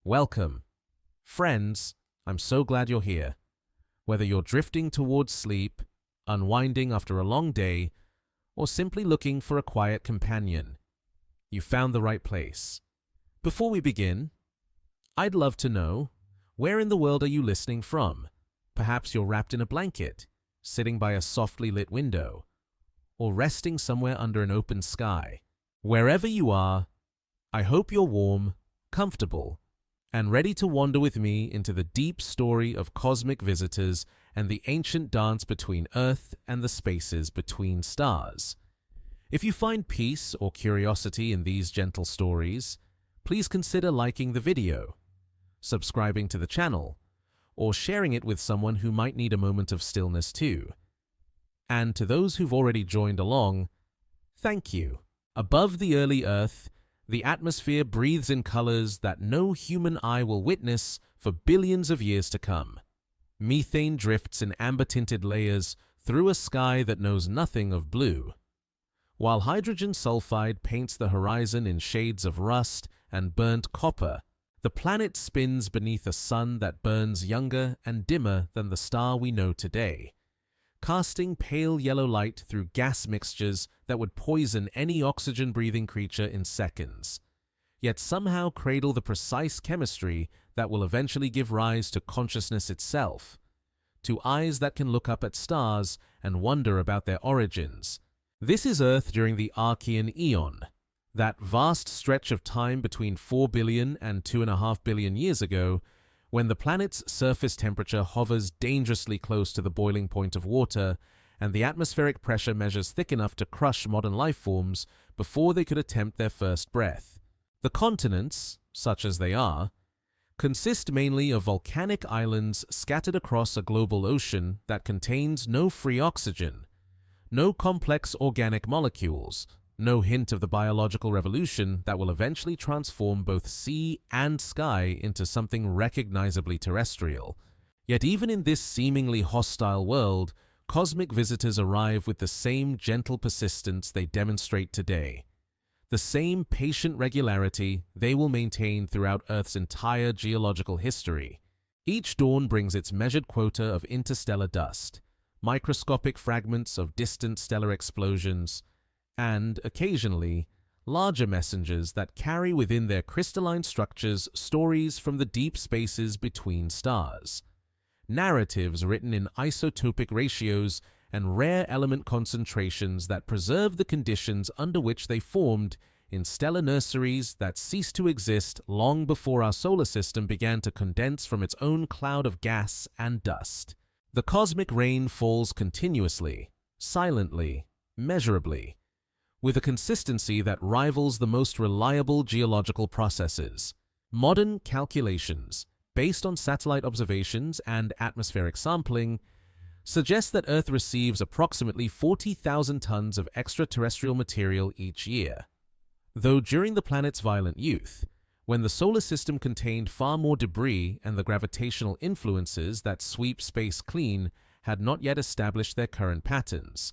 Welcome. Friends, I'm so glad you're here. Whether you're drifting towards sleep, unwinding after a long day, or simply looking for a quiet companion, you found the right place. Before we begin, I'd love to know, where in the world are you listening from? Perhaps you're wrapped in a blanket, sitting by a softly lit window, or resting somewhere under an open sky. Wherever you are, I hope you're warm, comfortable, and ready to wander with me into the deep story of cosmic visitors and the ancient dance between Earth and the spaces between stars. If you find peace or curiosity in these gentle stories, please consider liking the video, subscribing to the channel, or sharing it with someone who might need a moment of stillness too. And to those who've already joined along, thank you. Above the early Earth, the atmosphere breathes in colors that no human eye will witness for billions of years to come. Methane drifts in amber-tinted layers through a sky that knows nothing of blue, while hydrogen sulfide paints the horizon in shades of rust and burnt copper. The planet spins beneath a sun that burns younger and dimmer than the star we know today, casting pale yellow light through gas mixtures that would poison any oxygen-breathing creature in seconds, yet somehow cradle the precise chemistry that will eventually give rise to consciousness itself, to eyes that can look up at stars and wonder about their origins. This is Earth during the Archean Eon, that vast stretch of time between 4 billion and 2.5 billion years ago, when the planet's surface temperature hovers dangerously close to the boiling point of water and the atmospheric pressure measures thick enough to crush modern life forms before they could attempt their first breath. The continents, such as they are, consist mainly of volcanic islands scattered across a global ocean that contains no free oxygen, no complex organic molecules, no hint of the biological revolution that will eventually transform both sea and sky into something recognizably terrestrial. Yet even in this seemingly hostile world, cosmic visitors arrive with the same gentle persistence they demonstrate today. The same patient regularity they will maintain throughout Earth's entire geological history. Each dawn brings its measured quota of interstellar dust, microscopic fragments of distant stellar explosions, and, occasionally, larger messengers that carry within their crystalline structures stories from the deep spaces between stars. Narratives written in isotopic ratios and rare element concentrations that preserve the conditions under which they formed in stellar nurseries that ceased to exist long before our solar system began to condense from its own cloud of gas and dust. The cosmic rain falls continuously, silently, measurably, with a consistency that rivals the most reliable geological processes. Modern calculations, based on satellite observations and atmospheric sampling, suggest that Earth receives approximately 40,000 tons of extraterrestrial material each year. Though during the planet's violent youth, when the solar system contained far more debris and the gravitational influences that sweep space clean had not yet established their current patterns,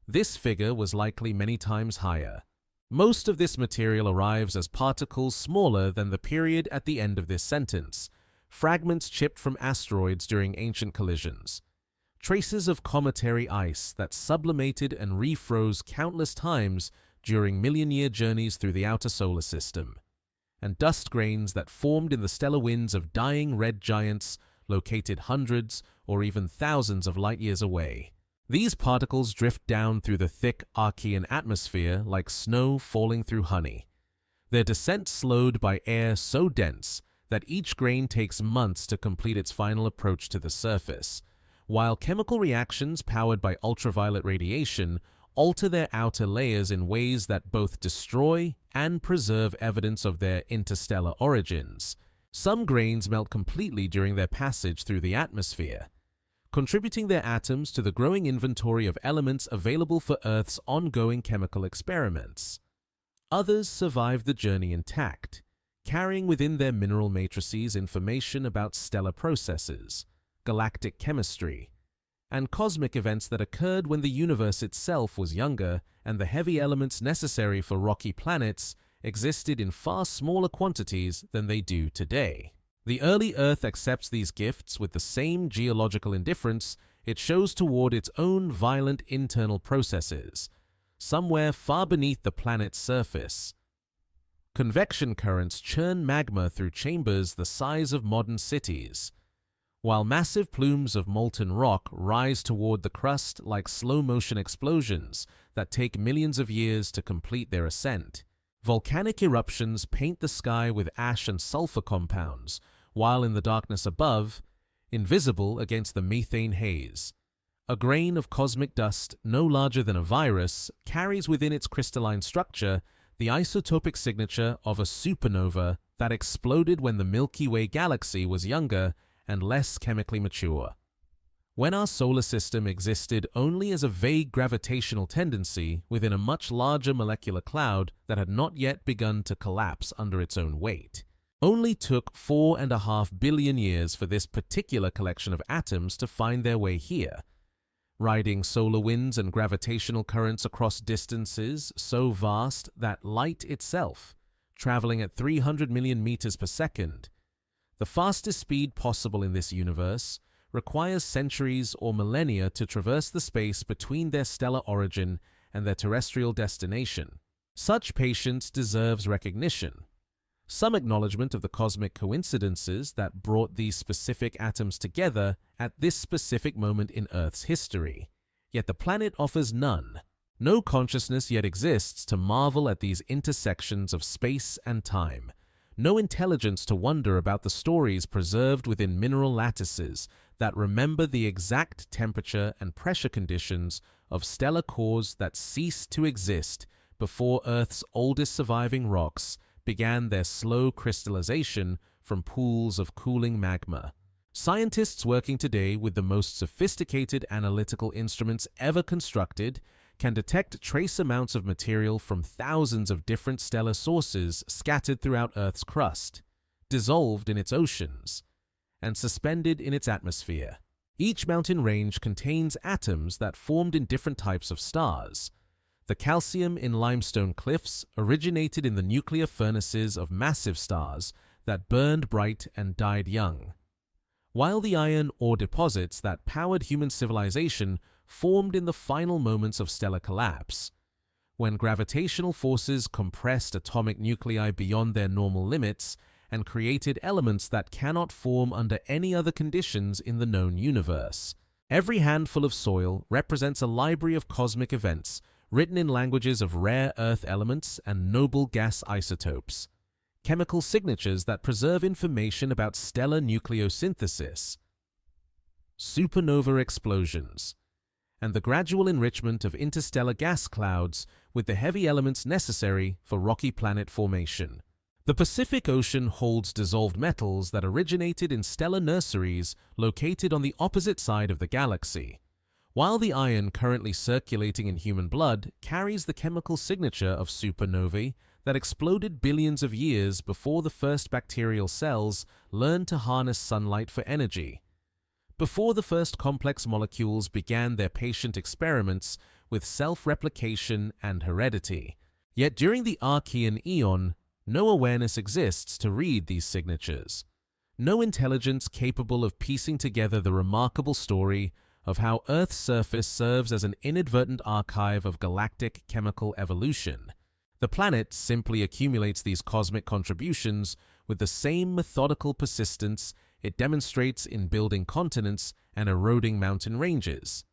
this figure was likely many times higher. Most of this material arrives as particles smaller than the period at the end of this sentence, fragments chipped from asteroids during ancient collisions, traces of cometary ice that sublimated and refroze countless times during million-year journeys through the outer solar system, and dust grains that formed in the stellar winds of dying red giants located hundreds or even thousands of light-years away. These particles drift down through the thick Archean atmosphere like snow falling through honey, their descent slowed by air so dense that each grain takes months to complete its final approach to the surface, while chemical reactions powered by ultraviolet radiation alter their outer layers in ways that both destroy and preserve evidence of their interstellar origins. Some grains melt completely during their passage through the atmosphere, contributing their atoms to the growing inventory of elements available for Earth's ongoing chemical experiments. Others survive the journey intact, carrying within their mineral matrices information about stellar processes, galactic chemistry, and cosmic events that occurred when the universe itself was younger and the heavy elements necessary for rocky planets existed in far smaller quantities than they do today. The early Earth accepts these gifts with the same geological indifference it shows toward its own violent internal processes, somewhere far beneath the planet's surface. Convection currents churn magma through chambers the size of modern cities, while massive plumes of molten rock rise toward the crust like slow-motion explosions that take millions of years to complete their ascent. Volcanic eruptions paint the sky with ash and sulfur compounds, while in the darkness above, invisible against the methane haze, a grain of cosmic dust no larger than a virus carries within its crystalline structure the isotopic signature of a supernova that exploded when the Milky Way galaxy was younger and less chemically mature. When our solar system existed only as a vague gravitational tendency within a much larger molecular cloud that had not yet begun to collapse under its own weight. Only took 4.5 billion years for this particular collection of atoms to find their way here, riding solar winds and gravitational currents across distances so vast that light itself, traveling at 300 million meters per second, the fastest speed possible in this universe, requires centuries or millennia to traverse the space between their stellar origin and their terrestrial destination. Such patience deserves recognition. Some acknowledgement of the cosmic coincidences that brought these specific atoms together at this specific moment in Earth's history. Yet the planet offers none. No consciousness yet exists to marvel at these intersections of space and time. No intelligence to wonder about the stories preserved within mineral lattices that remember the exact temperature and pressure conditions of stellar cores that ceased to exist before Earth's oldest surviving rocks began their slow crystallization from pools of cooling magma. Scientists working today with the most sophisticated analytical instruments ever constructed can detect trace amounts of material from thousands of different stellar sources scattered throughout Earth's crust, dissolved in its oceans, and suspended in its atmosphere. Each mountain range contains atoms that formed in different types of stars. The calcium in limestone cliffs originated in the nuclear furnaces of massive stars that burned bright and died young, while the iron ore deposits that powered human civilization formed in the final moments of stellar collapse, when gravitational forces compressed atomic nuclei beyond their normal limits and created elements that cannot form under any other conditions in the known universe. Every handful of soil represents a library of cosmic events written in languages of rare earth elements and noble gas isotopes, chemical signatures that preserve information about stellar nucleosynthesis, supernova explosions, and the gradual enrichment of interstellar gas clouds with the heavy elements necessary for rocky planet formation. The Pacific Ocean holds dissolved metals that originated in stellar nurseries located on the opposite side of the galaxy, while the iron currently circulating in human blood carries the chemical signature of supernovae that exploded billions of years before the first bacterial cells learned to harness sunlight for energy, before the first complex molecules began their patient experiments with self-replication and heredity. Yet during the Archean eon, no awareness exists to read these signatures, no intelligence capable of piecing together the remarkable story of how Earth's surface serves as an inadvertent archive of galactic chemical evolution. The planet simply accumulates these cosmic contributions with the same methodical persistence it demonstrates in building continents and eroding mountain ranges,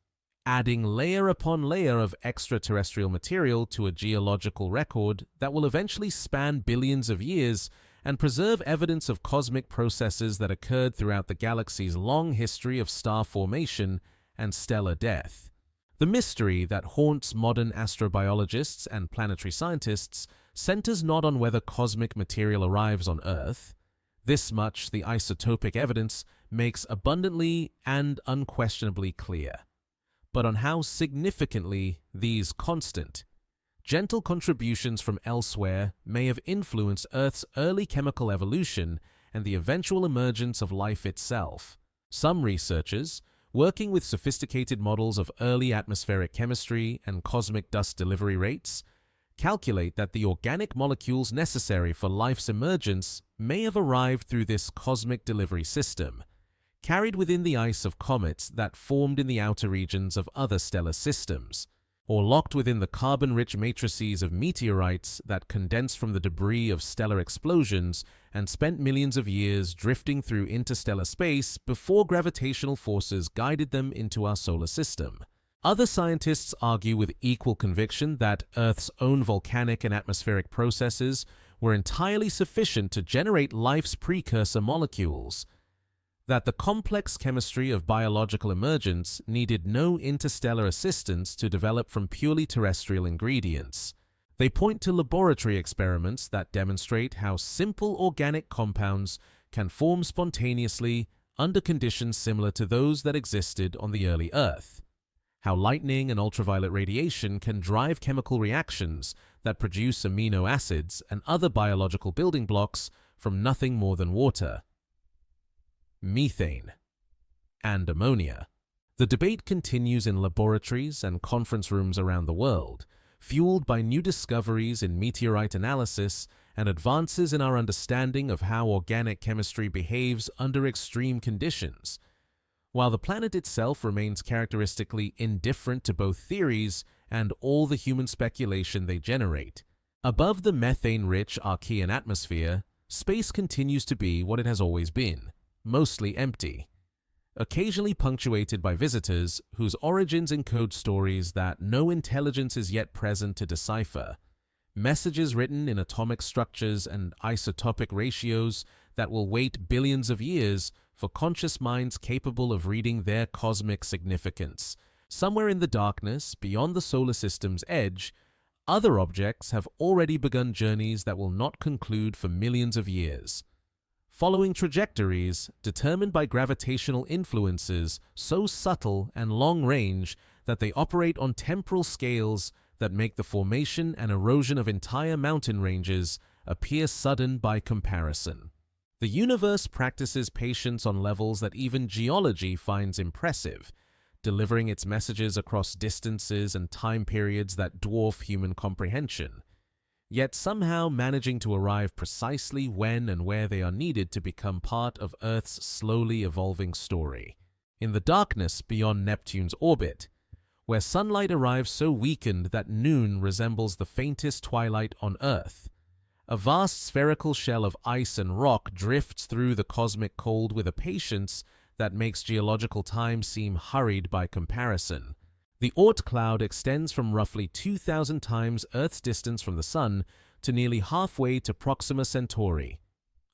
adding layer upon layer of extraterrestrial material to a geological record that will eventually span billions of years and preserve evidence of cosmic processes that occurred throughout the galaxy's long history of star formation and stellar death. The mystery that haunts modern astrobiologists and planetary scientists centers not on whether cosmic material arrives on Earth. This much the isotopic evidence makes abundantly and unquestionably clear, but on how significantly these constant, gentle contributions from elsewhere may have influenced Earth's early chemical evolution and the eventual emergence of life itself. Some researchers, working with sophisticated models of early atmospheric chemistry and cosmic dust delivery rates, calculate that the organic molecules necessary for life's emergence may have arrived through this cosmic delivery system, carried within the ice of comets that formed in the outer regions of other stellar systems, or locked within the carbon-rich matrices of meteorites that condensed from the debris of stellar explosions and spent millions of years drifting through interstellar space before gravitational forces guided them into our solar system. Other scientists argue with equal conviction that Earth's own volcanic and atmospheric processes were entirely sufficient to generate life's precursor molecules, that the complex chemistry of biological emergence needed no interstellar assistance to develop from purely terrestrial ingredients. They point to laboratory experiments that demonstrate how simple organic compounds can form spontaneously under conditions similar to those that existed on the early Earth, how lightning and ultraviolet radiation can drive chemical reactions that produce amino acids and other biological building blocks from nothing more than water, methane, and ammonia. The debate continues in laboratories and conference rooms around the world, fueled by new discoveries in meteorite analysis and advances in our understanding of how organic chemistry behaves under extreme conditions. While the planet itself remains characteristically indifferent to both theories and all the human speculation they generate, above the methane-rich Archean atmosphere, space continues to be what it has always been, mostly empty, occasionally punctuated by visitors whose origins encode stories that no intelligence is yet present to decipher, messages written in atomic structures and isotopic ratios that will wait billions of years for conscious minds capable of reading their cosmic significance. Somewhere in the darkness, beyond the solar system's edge, other objects have already begun journeys that will not conclude for millions of years, following trajectories determined by gravitational influences so subtle and long-range that they operate on temporal scales that make the formation and erosion of entire mountain ranges appear sudden by comparison. The universe practices patience on levels that even geology finds impressive, delivering its messages across distances and time periods that dwarf human comprehension, yet somehow managing to arrive precisely when and where they are needed to become part of Earth's slowly evolving story. In the darkness beyond Neptune's orbit, where sunlight arrives so weakened that noon resembles the faintest twilight on Earth, a vast spherical shell of ice and rock drifts through the cosmic cold with a patience that makes geological time seem hurried by comparison. The Oort cloud extends from roughly 2,000 times Earth's distance from the Sun to nearly halfway to Proxima Centauri,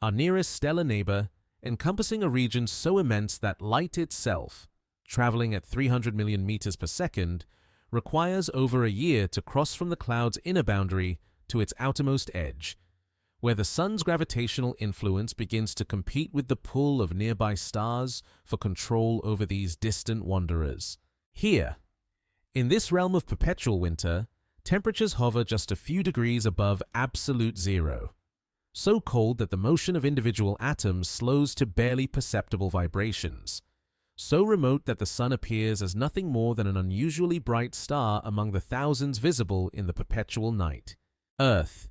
our nearest stellar neighbor, encompassing a region so immense that light itself, traveling at 300 million meters per second, requires over a year to cross from the cloud's inner boundary to its outermost edge, where the Sun's gravitational influence begins to compete with the pull of nearby stars for control over these distant wanderers. Here, in this realm of perpetual winter, temperatures hover just a few degrees above absolute zero, so cold that the motion of individual atoms slows to barely perceptible vibrations, so remote that the Sun appears as nothing more than an unusually bright star among the thousands visible in the perpetual night. Earth,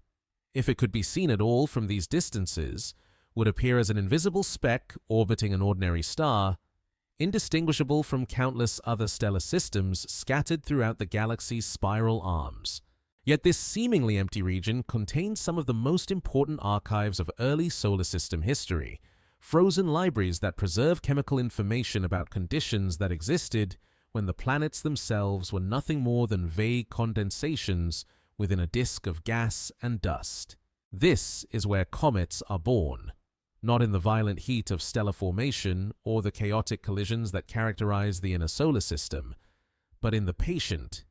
if it could be seen at all from these distances, would appear as an invisible speck orbiting an ordinary star, indistinguishable from countless other stellar systems scattered throughout the galaxy's spiral arms. Yet this seemingly empty region contains some of the most important archives of early solar system history, frozen libraries that preserve chemical information about conditions that existed when the planets themselves were nothing more than vague condensations within a disk of gas and dust. This is where comets are born, not in the violent heat of stellar formation or the chaotic collisions that characterize the inner solar system, but in the patient,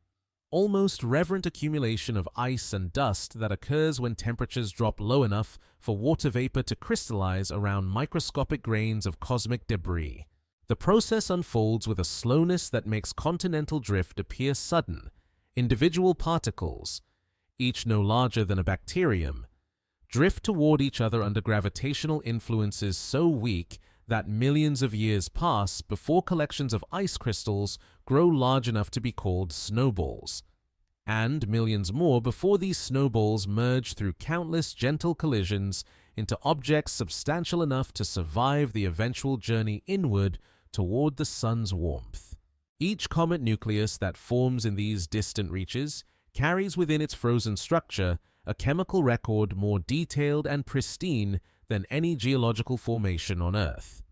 almost reverent accumulation of ice and dust that occurs when temperatures drop low enough for water vapor to crystallize around microscopic grains of cosmic debris. The process unfolds with a slowness that makes continental drift appear sudden. Individual particles, each no larger than a bacterium, drift toward each other under gravitational influences so weak that millions of years pass before collections of ice crystals grow large enough to be called snowballs. and millions more before these snowballs merge through countless gentle collisions into objects substantial enough to survive the eventual journey inward toward the sun's warmth. Each comet nucleus that forms in these distant reaches carries within its frozen structure a chemical record more detailed and pristine than any geological formation on Earth.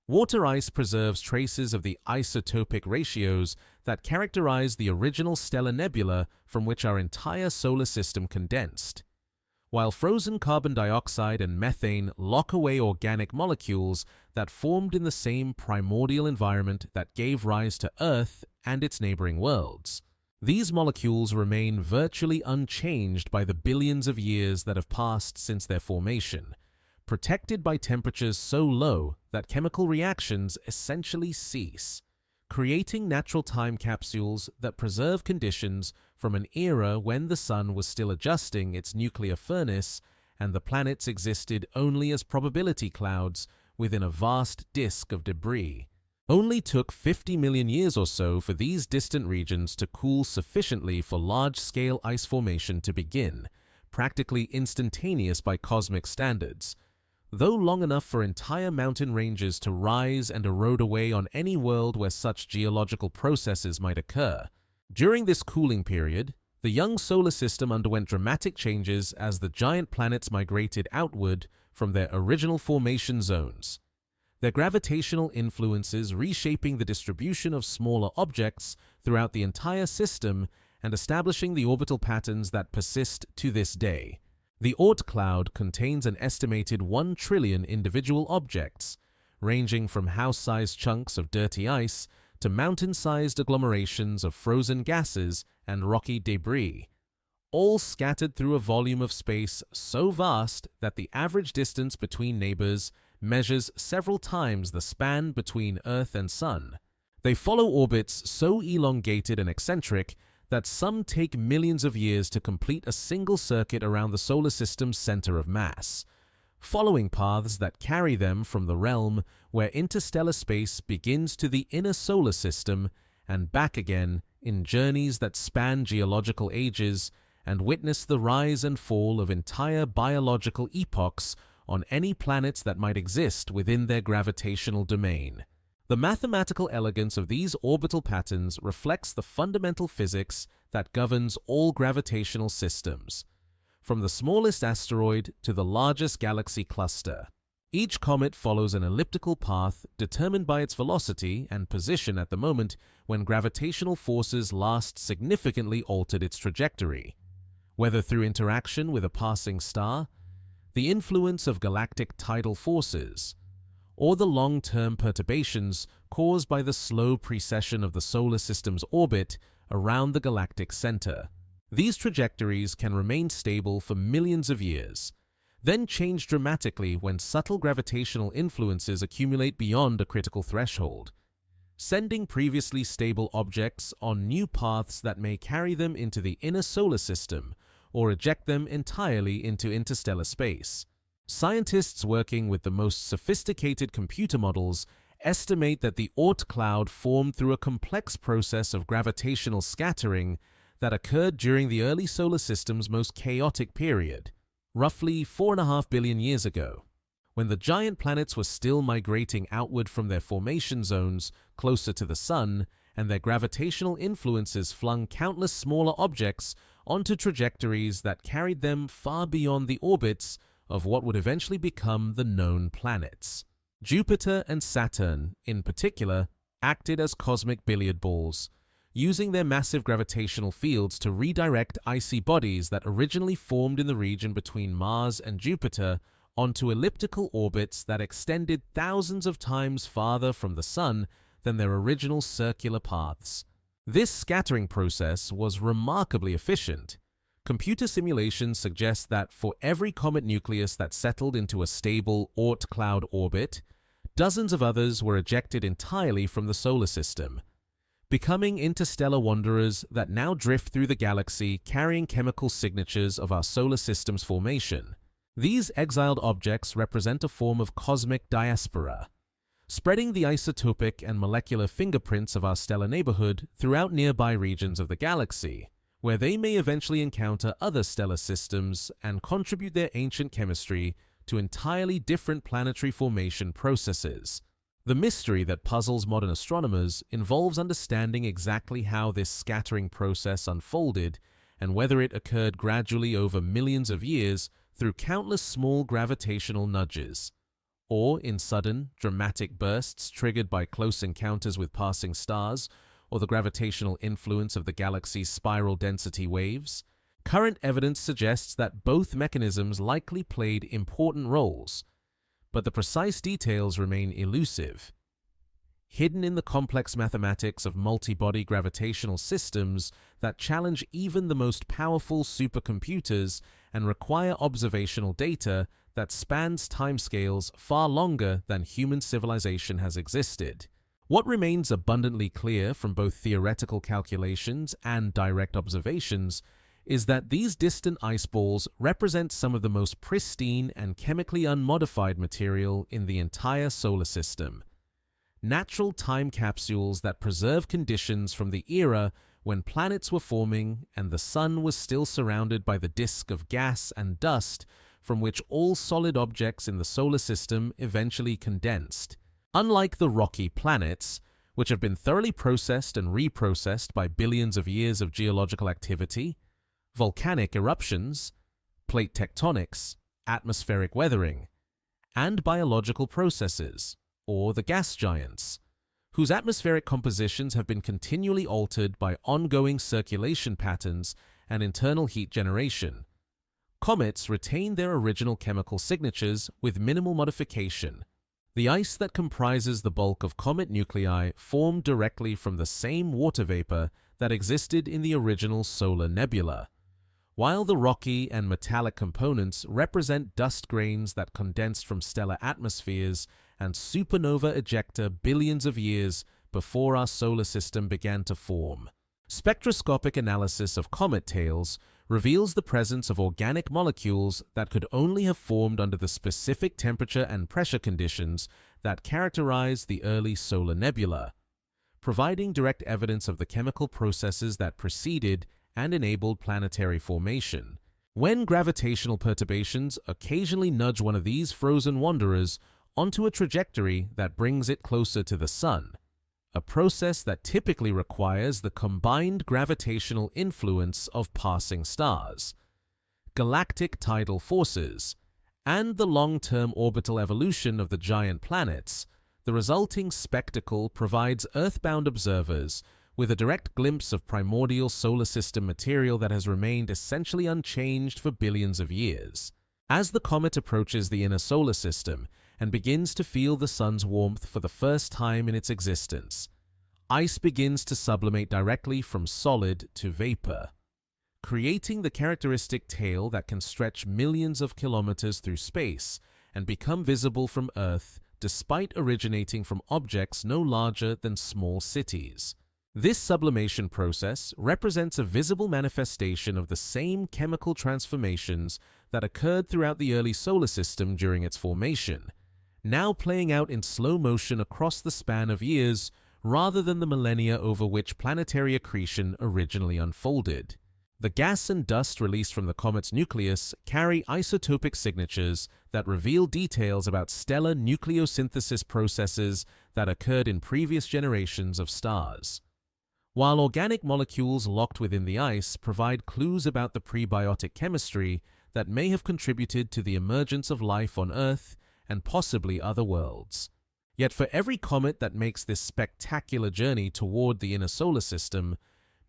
Water ice preserves traces of the isotopic ratios that characterize the original stellar nebula from which our entire solar system condensed, while frozen carbon dioxide and methane lock away organic molecules that formed in the same primordial environment that gave rise to Earth and its neighboring worlds. These molecules remain virtually unchanged by the billions of years that have passed since their formation, protected by temperatures so low that chemical reactions essentially cease, creating natural time capsules that preserve conditions from an era when the sun was still adjusting its nuclear furnace and the planets existed only as probability clouds within a vast disk of debris. Only took 50 million years or so for these distant regions to cool sufficiently for large-scale ice formation to begin, practically instantaneous by cosmic standards, though long enough for entire mountain ranges to rise and erode away on any world where such geological processes might occur. During this cooling period, the young solar system underwent dramatic changes as the giant planets migrated outward from their original formation zones, their gravitational influences reshaping the distribution of smaller objects throughout the entire system and establishing the orbital patterns that persist to this day. The Oort cloud contains an estimated 1 trillion individual objects, ranging from house-sized chunks of dirty ice to mountain-sized agglomerations of frozen gases and rocky debris, all scattered through a volume of space so vast that the average distance between neighbors measures several times the span between Earth and Sun. They follow orbits so elongated and eccentric that some take millions of years to complete a single circuit around the solar system's center of mass, following paths that carry them from the realm where interstellar space begins to the inner solar system and back again in journeys that span geological ages and witness the rise and fall of entire biological epochs on any planets that might exist within their gravitational domain. The mathematical elegance of these orbital patterns reflects the fundamental physics that governs all gravitational systems, from the smallest asteroid to the largest galaxy cluster. Each comet follows an elliptical path determined by its velocity and position at the moment when gravitational forces last significantly altered its trajectory, whether through interaction with a passing star, the influence of galactic tidal forces, or the long-term perturbations caused by the slow precession of the solar system's orbit around the galactic center. These trajectories can remain stable for millions of years, then change dramatically when subtle gravitational influences accumulate beyond a critical threshold, sending previously stable objects on new paths that may carry them into the inner solar system or eject them entirely into interstellar space. Scientists working with the most sophisticated computer models estimate that the Oort cloud formed through a complex process of gravitational scattering that occurred during the early solar system's most chaotic period, roughly 4.5 billion years ago, when the giant planets were still migrating outward from their formation zones closer to the sun, and their gravitational influences flung countless smaller objects onto trajectories that carried them far beyond the orbits of what would eventually become the known planets. Jupiter and Saturn, in particular, acted as cosmic billiard balls, using their massive gravitational fields to redirect icy bodies that originally formed in the region between Mars and Jupiter onto elliptical orbits that extended thousands of times farther from the Sun than their original circular paths. This scattering process was remarkably efficient. Computer simulations suggest that for every comet nucleus that settled into a stable Oort cloud orbit, dozens of others were ejected entirely from the solar system, becoming interstellar wanderers that now drift through the galaxy carrying chemical signatures of our solar system's formation. These exiled objects represent a form of cosmic diaspora, spreading the isotopic and molecular fingerprints of our stellar neighborhood throughout nearby regions of the galaxy, where they may eventually encounter other stellar systems and contribute their ancient chemistry to entirely different planetary formation processes. The mystery that puzzles modern astronomers involves understanding exactly how this scattering process unfolded and whether it occurred gradually over millions of years through countless small gravitational nudges, or in sudden, dramatic bursts triggered by close encounters with passing stars or the gravitational influence of the galaxy's spiral density waves. Current evidence suggests that both mechanisms likely played important roles, but the precise details remain elusive. Hidden in the complex mathematics of multi-body gravitational systems that challenge even the most powerful supercomputers and require observational data that spans timescales far longer than human civilization has existed. What remains abundantly clear from both theoretical calculations and direct observations is that these distant ice balls represent some of the most pristine and chemically unmodified material in the entire solar system. Natural time capsules that preserve conditions from the era when planets were forming and the sun was still surrounded by the disk of gas and dust from which all solid objects in the solar system eventually condensed. Unlike the rocky planets, which have been thoroughly processed and reprocessed by billions of years of geological activity, volcanic eruptions, plate tectonics, atmospheric weathering, and biological processes, or the gas giants, whose atmospheric compositions have been continually altered by ongoing circulation patterns and internal heat generation. Comets retain their original chemical signatures with minimal modification. The ice that comprises the bulk of comet nuclei formed directly from the same water vapor that existed in the original solar nebula, while the rocky and metallic components represent dust grains that condensed from stellar atmospheres and supernova ejecta billions of years before our solar system began to form. Spectroscopic analysis of comet tails reveals the presence of organic molecules that could only have formed under the specific temperature and pressure conditions that characterize the early solar nebula, providing direct evidence of the chemical processes that preceded and enabled planetary formation. When gravitational perturbations occasionally nudge one of these frozen wanderers onto a trajectory that brings it closer to the sun, a process that typically requires the combined gravitational influence of passing stars, galactic tidal forces, and the long-term orbital evolution of the giant planets, the resulting spectacle provides Earthbound observers with a direct glimpse of primordial solar system material that has remained essentially unchanged for billions of years. As the comet approaches the inner solar system and begins to feel the sun's warmth for the first time in its existence, ice begins to sublimate directly from solid to vapor, creating the characteristic tail that can stretch millions of kilometers through space and become visible from Earth despite originating from objects no larger than small cities. This sublimation process represents a visible manifestation of the same chemical transformations that occurred throughout the early solar system during its formation, now playing out in slow motion across the span of years rather than the millennia over which planetary accretion originally unfolded. The gas and dust released from the comet's nucleus carry isotopic signatures that reveal details about stellar nucleosynthesis processes that occurred in previous generations of stars. While organic molecules locked within the ice provide clues about the prebiotic chemistry that may have contributed to the emergence of life on Earth and possibly other worlds. Yet for every comet that makes this spectacular journey toward the inner solar system,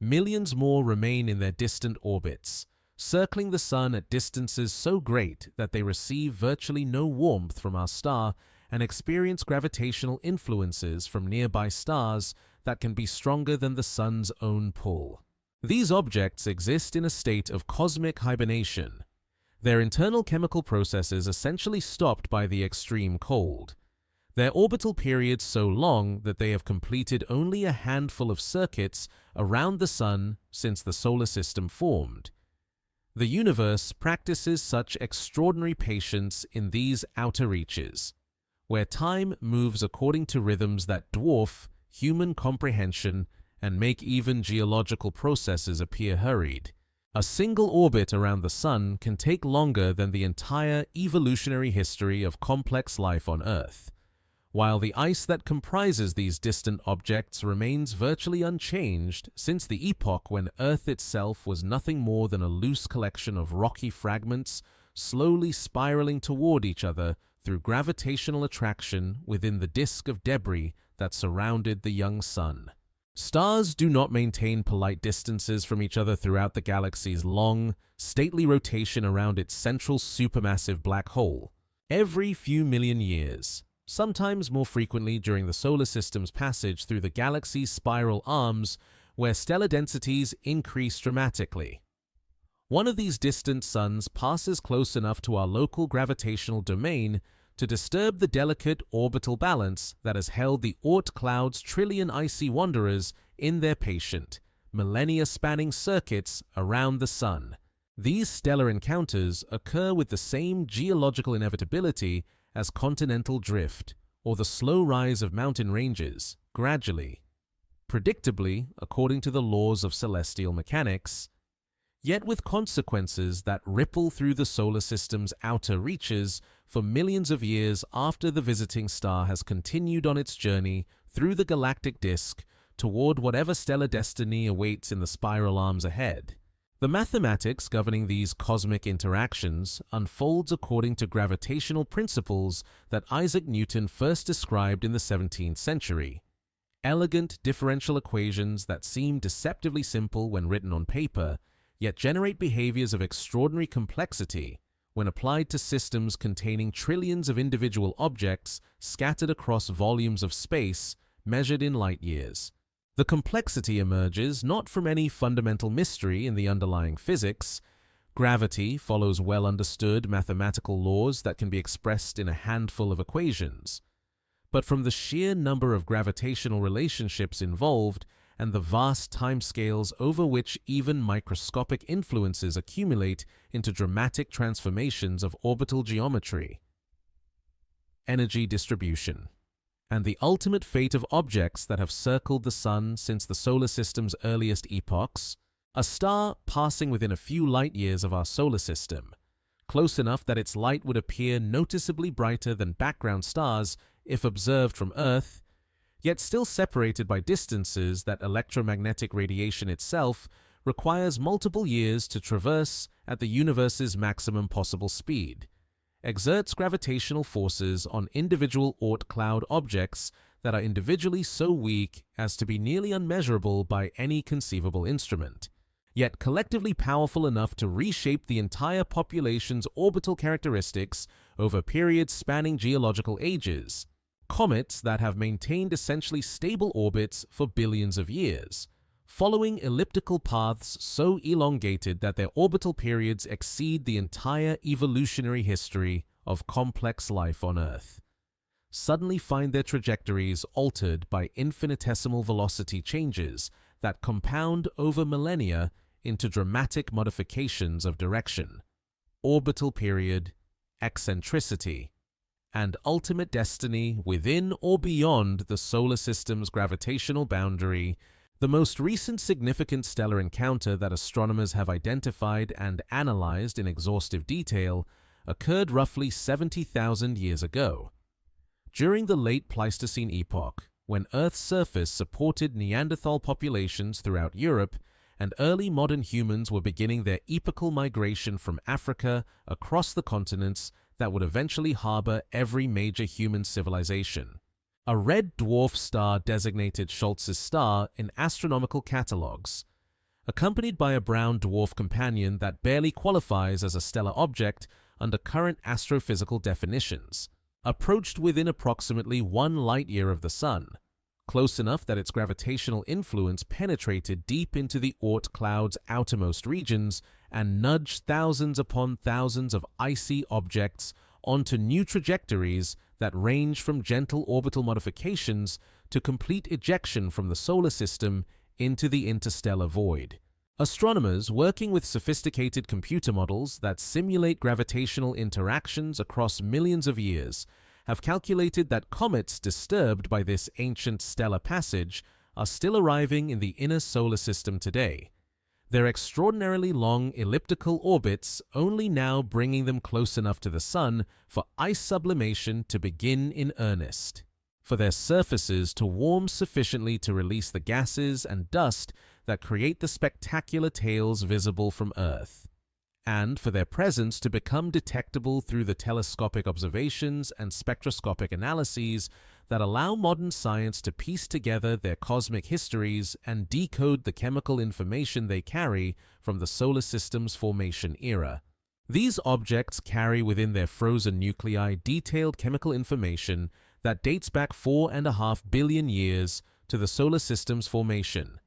millions more remain in their distant orbits, circling the sun at distances so great that they receive virtually no warmth from our star and experience gravitational influences from nearby stars that can be stronger than the sun's own pull. These objects exist in a state of cosmic hibernation, their internal chemical processes essentially stopped by the extreme cold, their orbital periods so long that they have completed only a handful of circuits around the sun since the solar system formed. The universe practices such extraordinary patience in these outer reaches, where time moves according to rhythms that dwarf human comprehension and make even geological processes appear hurried. A single orbit around the Sun can take longer than the entire evolutionary history of complex life on Earth, while the ice that comprises these distant objects remains virtually unchanged since the epoch when Earth itself was nothing more than a loose collection of rocky fragments slowly spiraling toward each other through gravitational attraction within the disk of debris that surrounded the young Sun. Stars do not maintain polite distances from each other throughout the galaxy's long, stately rotation around its central supermassive black hole. Every few million years, sometimes more frequently during the solar system's passage through the galaxy's spiral arms, where stellar densities increase dramatically. One of these distant suns passes close enough to our local gravitational domain to disturb the delicate orbital balance that has held the Oort cloud's trillion icy wanderers in their patient, millennia-spanning circuits around the Sun. These stellar encounters occur with the same geological inevitability as continental drift or the slow rise of mountain ranges, gradually, predictably according to the laws of celestial mechanics, yet with consequences that ripple through the solar system's outer reaches for millions of years after the visiting star has continued on its journey through the galactic disk toward whatever stellar destiny awaits in the spiral arms ahead. The mathematics governing these cosmic interactions unfolds according to gravitational principles that Isaac Newton first described in the 17th century. Elegant differential equations that seem deceptively simple when written on paper, yet generate behaviors of extraordinary complexity when applied to systems containing trillions of individual objects scattered across volumes of space measured in light years. The complexity emerges not from any fundamental mystery in the underlying physics. Gravity follows well-understood mathematical laws that can be expressed in a handful of equations, but from the sheer number of gravitational relationships involved and the vast timescales over which even microscopic influences accumulate into dramatic transformations of orbital geometry, energy distribution, and the ultimate fate of objects that have circled the Sun since the solar system's earliest epochs. A star passing within a few light years of our solar system, close enough that its light would appear noticeably brighter than background stars if observed from Earth, yet still separated by distances that electromagnetic radiation itself requires multiple years to traverse at the universe's maximum possible speed, exerts gravitational forces on individual Oort cloud objects that are individually so weak as to be nearly unmeasurable by any conceivable instrument, yet collectively powerful enough to reshape the entire population's orbital characteristics over periods spanning geological ages. Comets that have maintained essentially stable orbits for billions of years, following elliptical paths so elongated that their orbital periods exceed the entire evolutionary history of complex life on Earth, suddenly find their trajectories altered by infinitesimal velocity changes that compound over millennia into dramatic modifications of direction, orbital period, eccentricity, and ultimate destiny within or beyond the solar system's gravitational boundary. The most recent significant stellar encounter that astronomers have identified and analyzed in exhaustive detail occurred roughly 70,000 years ago. During the late Pleistocene epoch, when Earth's surface supported Neanderthal populations throughout Europe, and early modern humans were beginning their epochal migration from Africa across the continents that would eventually harbor every major human civilization. A red dwarf star designated Schultz's star in astronomical catalogs, accompanied by a brown dwarf companion that barely qualifies as a stellar object under current astrophysical definitions, approached within approximately 1 light-year of the Sun, close enough that its gravitational influence penetrated deep into the Oort cloud's outermost regions and nudged thousands upon thousands of icy objects onto new trajectories that range from gentle orbital modifications to complete ejection from the solar system into the interstellar void. Astronomers working with sophisticated computer models that simulate gravitational interactions across millions of years have calculated that comets disturbed by this ancient stellar passage are still arriving in the inner solar system today, their extraordinarily long elliptical orbits only now bringing them close enough to the Sun for ice sublimation to begin in earnest, for their surfaces to warm sufficiently to release the gases and dust that create the spectacular tails visible from Earth, and for their presence to become detectable through the telescopic observations and spectroscopic analyses that allow modern science to piece together their cosmic histories and decode the chemical information they carry from the solar system's formation era. These objects carry within their frozen nuclei detailed chemical information that dates back 4.5 billion years to the solar system's formation,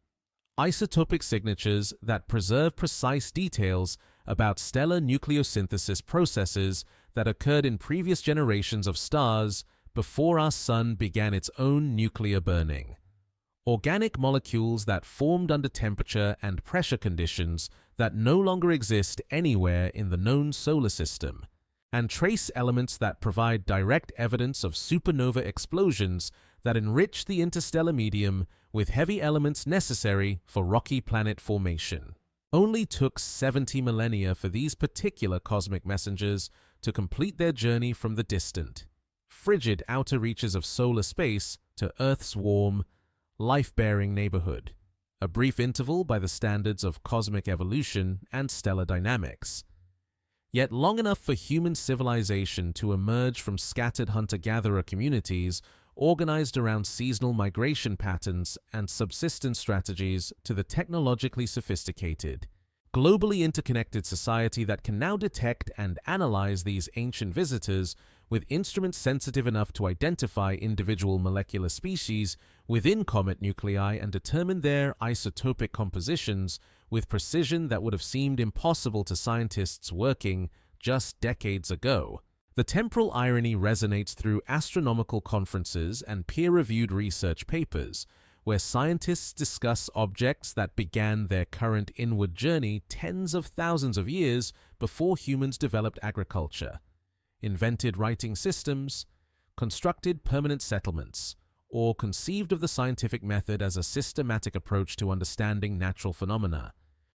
isotopic signatures that preserve precise details about stellar nucleosynthesis processes that occurred in previous generations of stars before our Sun began its own nuclear burning. Organic molecules that formed under temperature and pressure conditions that no longer exist anywhere in the known solar system, and trace elements that provide direct evidence of supernova explosions that enrich the interstellar medium with heavy elements necessary for rocky planet formation. Only took 70 millennia for these particular cosmic messengers to complete their journey from the distant, frigid outer reaches of solar space to Earth's warm, life-bearing neighborhood, a brief interval by the standards of cosmic evolution and stellar dynamics, yet long enough for human civilization to emerge from scattered hunter-gatherer communities organized around seasonal migration patterns and subsistence strategies to the technologically sophisticated, globally interconnected society that can now detect and analyze these ancient visitors with instruments sensitive enough to identify individual molecular species within comet nuclei and determine their isotopic compositions with precision that would have seemed impossible to scientists working just decades ago. The temporal irony resonates through astronomical conferences and peer-reviewed research papers, where scientists discuss objects that began their current inward journey tens of thousands of years before humans developed agriculture, invented writing systems, constructed permanent settlements, or conceived of the scientific method as a systematic approach to understanding natural phenomena,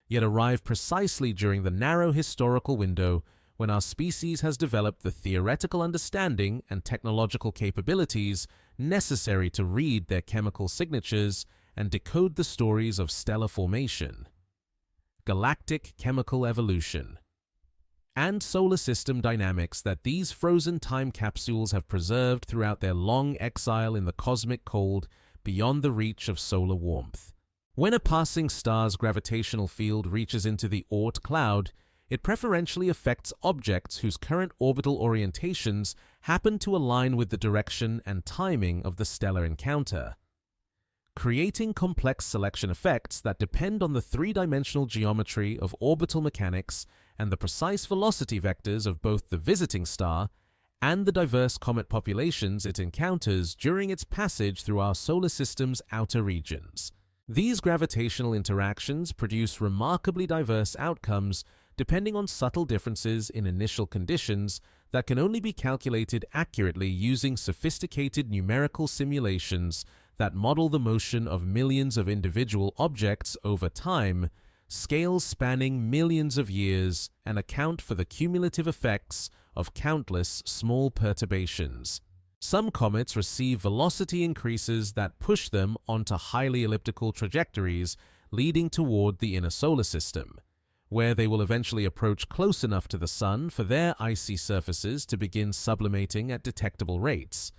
yet arrive precisely during the narrow historical window when our species has developed the theoretical understanding and technological capabilities necessary to read their chemical signatures and decode the stories of stellar formation, galactic chemical evolution, and solar system dynamics that these frozen time capsules have preserved throughout their long exile in the cosmic cold beyond the reach of solar warmth. When a passing star's gravitational field reaches into the Oort cloud, it preferentially affects objects whose current orbital orientations happen to align with the direction and timing of the stellar encounter, creating complex selection effects that depend on the three-dimensional geometry of orbital mechanics and the precise velocity vectors of both the visiting star and the diverse comet populations it encounters during its passage through our solar system's outer regions. These gravitational interactions produce remarkably diverse outcomes depending on subtle differences in initial conditions that can only be calculated accurately using sophisticated numerical simulations that model the motion of millions of individual objects over time, scales spanning millions of years, and account for the cumulative effects of countless small perturbations. Some comets receive velocity increases that push them onto highly elliptical trajectories leading toward the inner solar system, where they will eventually approach close enough to the Sun for their icy surfaces to begin sublimating at detectable rates,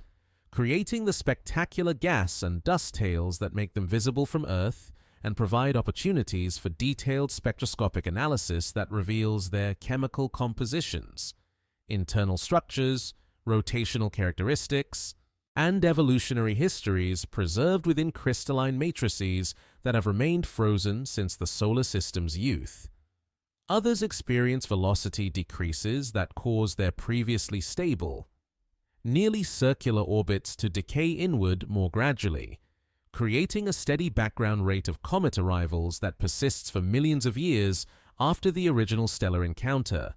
creating the spectacular gas and dust tails that make them visible from Earth and provide opportunities for detailed spectroscopic analysis that reveals their chemical compositions, internal structures, rotational characteristics, and evolutionary histories preserved within crystalline matrices that have remained frozen since the solar system's youth. Others experience velocity decreases that cause their previously stable, nearly circular orbits to decay inward more gradually, creating a steady background rate of comet arrivals that persists for millions of years after the original stellar encounter,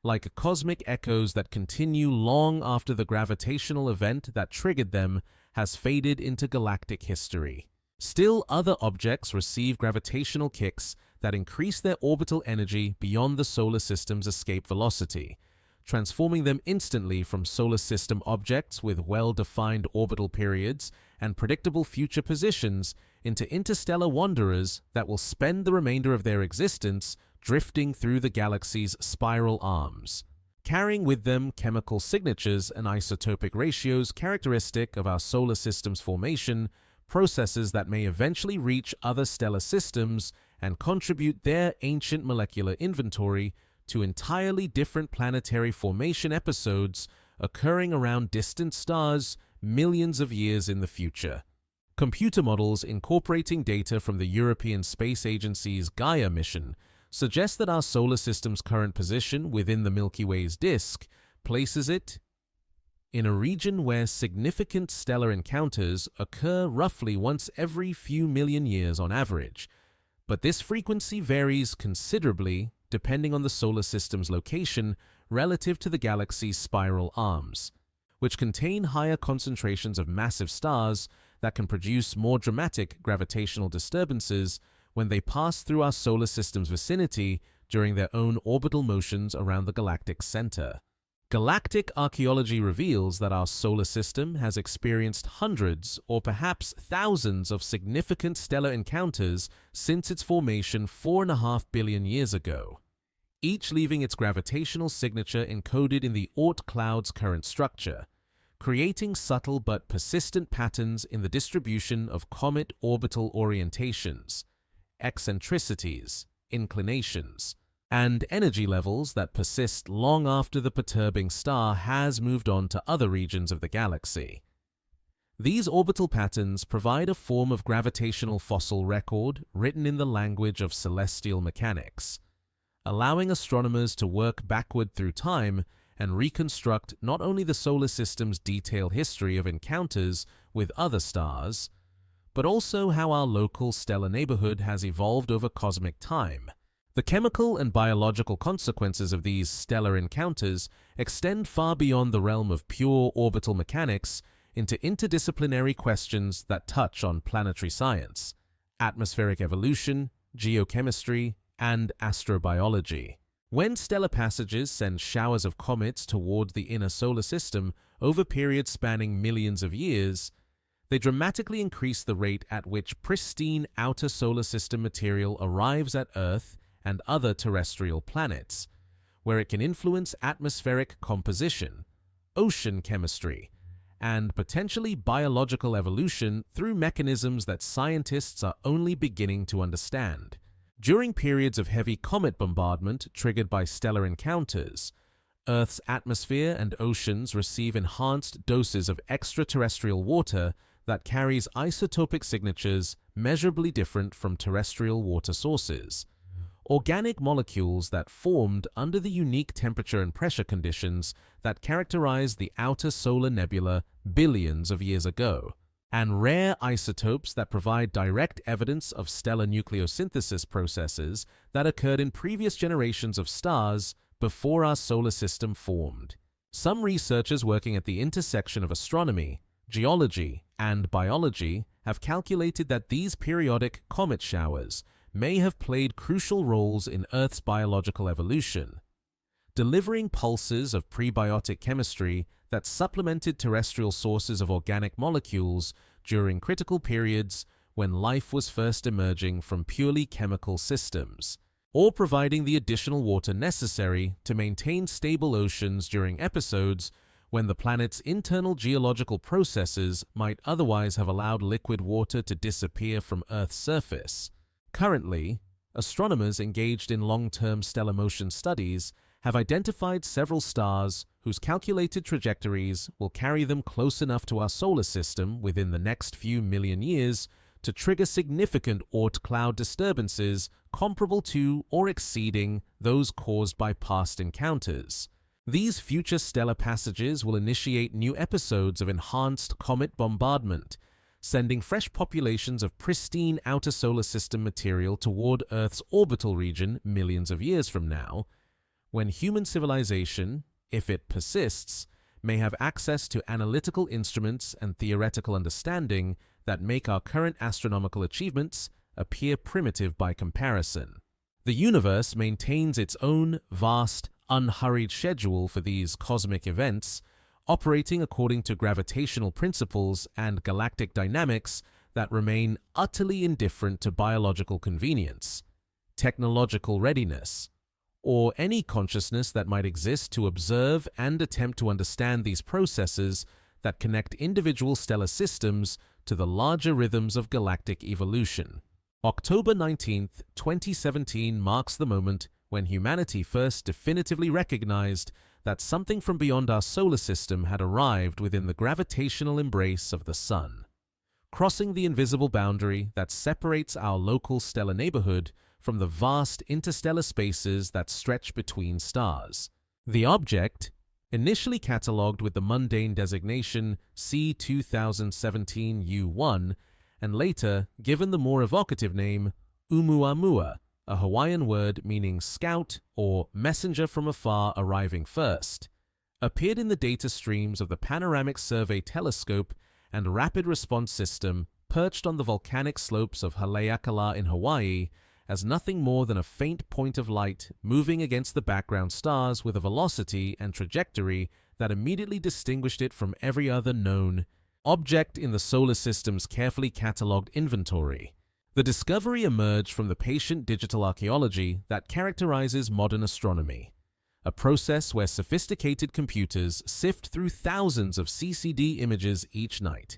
like cosmic echoes that continue long after the gravitational event that triggered them has faded into galactic history. Still, other objects receive gravitational kicks that increase their orbital energy beyond the solar system's escape velocity, transforming them instantly from solar system objects with well-defined orbital periods and predictable future positions into interstellar wanderers that will spend the remainder of their existence drifting through the galaxy's spiral arms, carrying with them chemical signatures and isotopic ratios characteristic of our solar system's formation, processes that may eventually reach other stellar systems and contribute their ancient molecular inventory to entirely different planetary formation episodes occurring around distant stars millions of years in the future. Computer models incorporating data from the European Space Agency's Gaia mission suggest that our solar system's current position within the Milky Way's disk places it in a region where significant stellar encounters occur roughly once every few million years on average, but this frequency varies considerably depending on the solar system's location relative to the galaxy's spiral arms, which contain higher concentrations of massive stars that can produce more dramatic gravitational disturbances when they pass through our solar system's vicinity during their own orbital motions around the galactic center. Galactic archaeology reveals that our solar system has experienced hundreds or perhaps thousands of significant stellar encounters since its formation 4.5 billion years ago, each leaving its gravitational signature encoded in the Oort cloud's current structure, creating subtle but persistent patterns in the distribution of comet orbital orientations, eccentricities, inclinations, and energy levels that persist long after the perturbing star has moved on to other regions of the galaxy. These orbital patterns provide a form of gravitational fossil record written in the language of celestial mechanics, allowing astronomers to work backward through time and reconstruct not only the solar system's detailed history of encounters with other stars, but also how our local stellar neighborhood has evolved over cosmic time. The chemical and biological consequences of these stellar encounters extend far beyond the realm of pure orbital mechanics into interdisciplinary questions that touch on planetary science, atmospheric evolution, geochemistry, and astrobiology. When stellar passages send showers of comets toward the inner solar system over periods spanning millions of years, they dramatically increase the rate at which pristine outer solar system material arrives at Earth and other terrestrial planets, where it can influence atmospheric composition, ocean chemistry, and potentially biological evolution through mechanisms that scientists are only beginning to understand. During periods of heavy comet bombardment triggered by stellar encounters, Earth's atmosphere and oceans receive enhanced doses of extraterrestrial water that carries isotopic signatures measurably different from terrestrial water sources. Organic molecules that formed under the unique temperature and pressure conditions that characterize the outer solar nebula billions of years ago, and rare isotopes that provide direct evidence of stellar nucleosynthesis processes that occurred in previous generations of stars before our solar system formed. Some researchers working at the intersection of astronomy, geology, and biology have calculated that these periodic comet showers may have played crucial roles in Earth's biological evolution, delivering pulses of prebiotic chemistry that supplemented terrestrial sources of organic molecules during critical periods when life was first emerging from purely chemical systems, or providing the additional water necessary to maintain stable oceans during episodes when the planet's internal geological processes might otherwise have allowed liquid water to disappear from Earth's surface. Currently, astronomers engaged in long-term stellar motion studies have identified several stars whose calculated trajectories will carry them close enough to our solar system within the next few million years to trigger significant Oort cloud disturbances comparable to or exceeding those caused by past encounters. These future stellar passages will initiate new episodes of enhanced comet bombardment, sending fresh populations of pristine outer solar system material toward Earth's orbital region millions of years from now, when human civilization, if it persists, may have access to analytical instruments and theoretical understanding that make our current astronomical achievements appear primitive by comparison. The universe maintains its own vast, unhurried schedule for these cosmic events, operating according to gravitational principles and galactic dynamics that remain utterly indifferent to biological convenience, technological readiness, or any consciousness that might exist to observe and attempt to understand these processes that connect individual stellar systems to the larger rhythms of galactic evolution. October 19, 2017 marks the moment when humanity first definitively recognized that something from beyond our solar system had arrived within the gravitational embrace of the Sun, crossing the invisible boundary that separates our local stellar neighborhood from the vast interstellar spaces that stretch between stars. The object, initially catalogued with the mundane designation C2017U1, and later given the more evocative name Oumuamua, a Hawaiian word meaning scout or messenger from afar arriving first, appeared in the data streams of the Panoramic Survey Telescope and Rapid Response System perched on the volcanic slopes of Haleakala in Hawaii as nothing more than a faint point of light moving against the background stars with a velocity and trajectory that immediately distinguished it from every other known object in the solar system's carefully catalogued inventory. The discovery emerged from the patient digital archaeology that characterizes modern astronomy, a process where sophisticated computers sift through thousands of CCD images each night,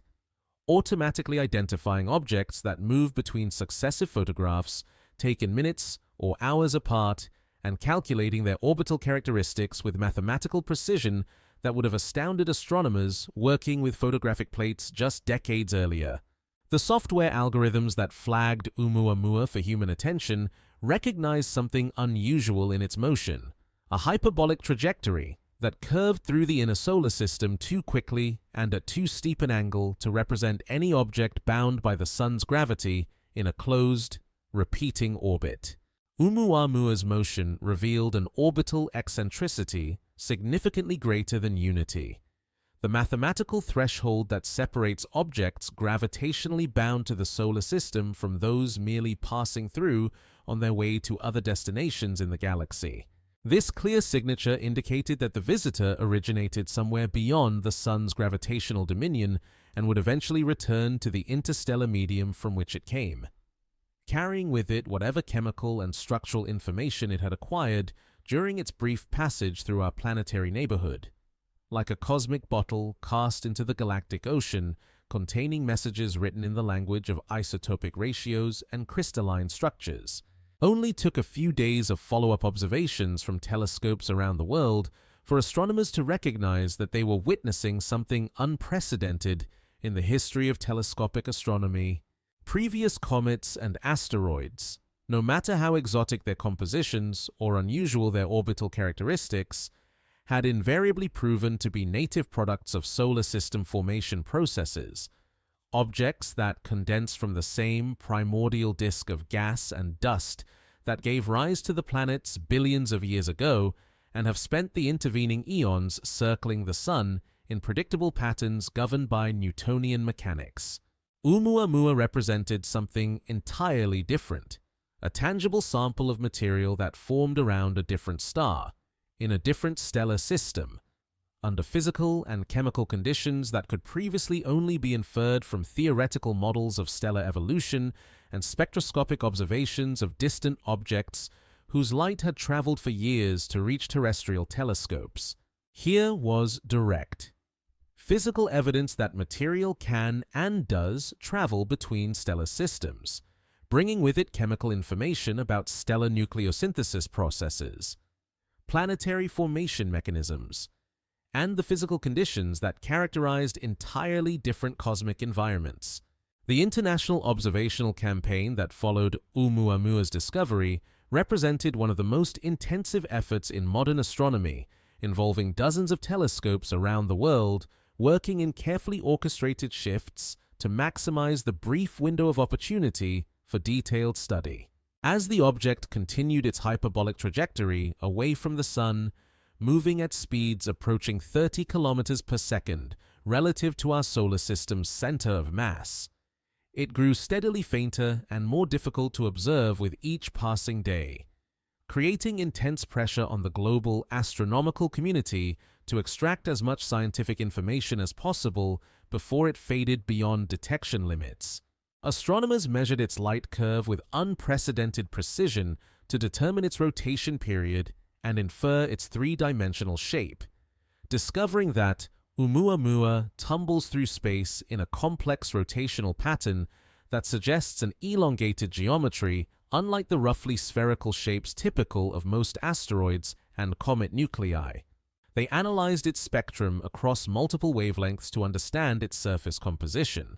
automatically identifying objects that move between successive photographs taken minutes or hours apart and calculating their orbital characteristics with mathematical precision that would have astounded astronomers working with photographic plates just decades earlier. The software algorithms that flagged Oumuamua for human attention recognized something unusual in its motion, a hyperbolic trajectory that curved through the inner solar system too quickly and at too steep an angle to represent any object bound by the Sun's gravity in a closed, repeating orbit. Oumuamua's motion revealed an orbital eccentricity significantly greater than unity, the mathematical threshold that separates objects gravitationally bound to the solar system from those merely passing through on their way to other destinations in the galaxy. This clear signature indicated that the visitor originated somewhere beyond the Sun's gravitational dominion and would eventually return to the interstellar medium from which it came, carrying with it whatever chemical and structural information it had acquired during its brief passage through our planetary neighborhood, like a cosmic bottle cast into the galactic ocean containing messages written in the language of isotopic ratios and crystalline structures. Only took a few days of follow-up observations from telescopes around the world for astronomers to recognize that they were witnessing something unprecedented in the history of telescopic astronomy. Previous comets and asteroids, no matter how exotic their compositions or unusual their orbital characteristics, had invariably proven to be native products of solar system formation processes, objects that condensed from the same primordial disk of gas and dust that gave rise to the planets billions of years ago and have spent the intervening eons circling the Sun in predictable patterns governed by Newtonian mechanics. Oumuamua represented something entirely different, a tangible sample of material that formed around a different star, in a different stellar system, under physical and chemical conditions that could previously only be inferred from theoretical models of stellar evolution and spectroscopic observations of distant objects whose light had traveled for years to reach terrestrial telescopes. Here was direct, physical evidence that material can and does travel between stellar systems, bringing with it chemical information about stellar nucleosynthesis processes, planetary formation mechanisms, and the physical conditions that characterized entirely different cosmic environments. The international observational campaign that followed Oumuamua's discovery represented one of the most intensive efforts in modern astronomy, involving dozens of telescopes around the world working in carefully orchestrated shifts to maximize the brief window of opportunity for detailed study. As the object continued its hyperbolic trajectory away from the Sun, moving at speeds approaching 30 kilometers per second relative to our solar system's center of mass. It grew steadily fainter and more difficult to observe with each passing day, creating intense pressure on the global astronomical community to extract as much scientific information as possible before it faded beyond detection limits. Astronomers measured its light curve with unprecedented precision to determine its rotation period and infer its three-dimensional shape, discovering that Oumuamua tumbles through space in a complex rotational pattern that suggests an elongated geometry unlike the roughly spherical shapes typical of most asteroids and comet nuclei. They analyzed its spectrum across multiple wavelengths to understand its surface composition,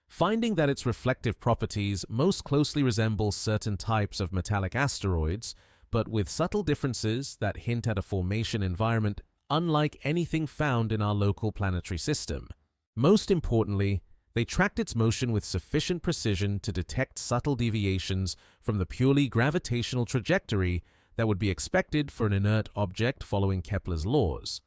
finding that its reflective properties most closely resemble certain types of metallic asteroids, but with subtle differences that hint at a formation environment unlike anything found in our local planetary system. Most importantly, they tracked its motion with sufficient precision to detect subtle deviations from the purely gravitational trajectory that would be expected for an inert object following Kepler's laws.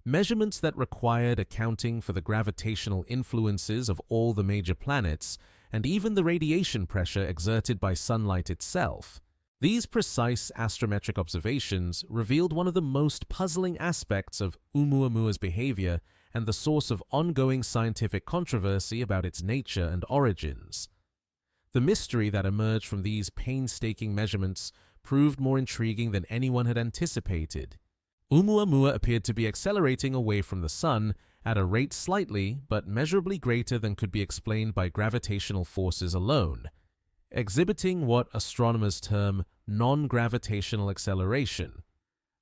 Measurements that required accounting for the gravitational influences of all the major planets and even the radiation pressure exerted by sunlight itself. These precise astrometric observations revealed one of the most puzzling aspects of Oumuamua's behavior and the source of ongoing scientific controversy about its nature and origins. The mystery that emerged from these painstaking measurements proved more intriguing than anyone had anticipated. Oumuamua appeared to be accelerating away from the Sun at a rate slightly but measurably greater than could be explained by gravitational forces alone, exhibiting what astronomers term non-gravitational acceleration,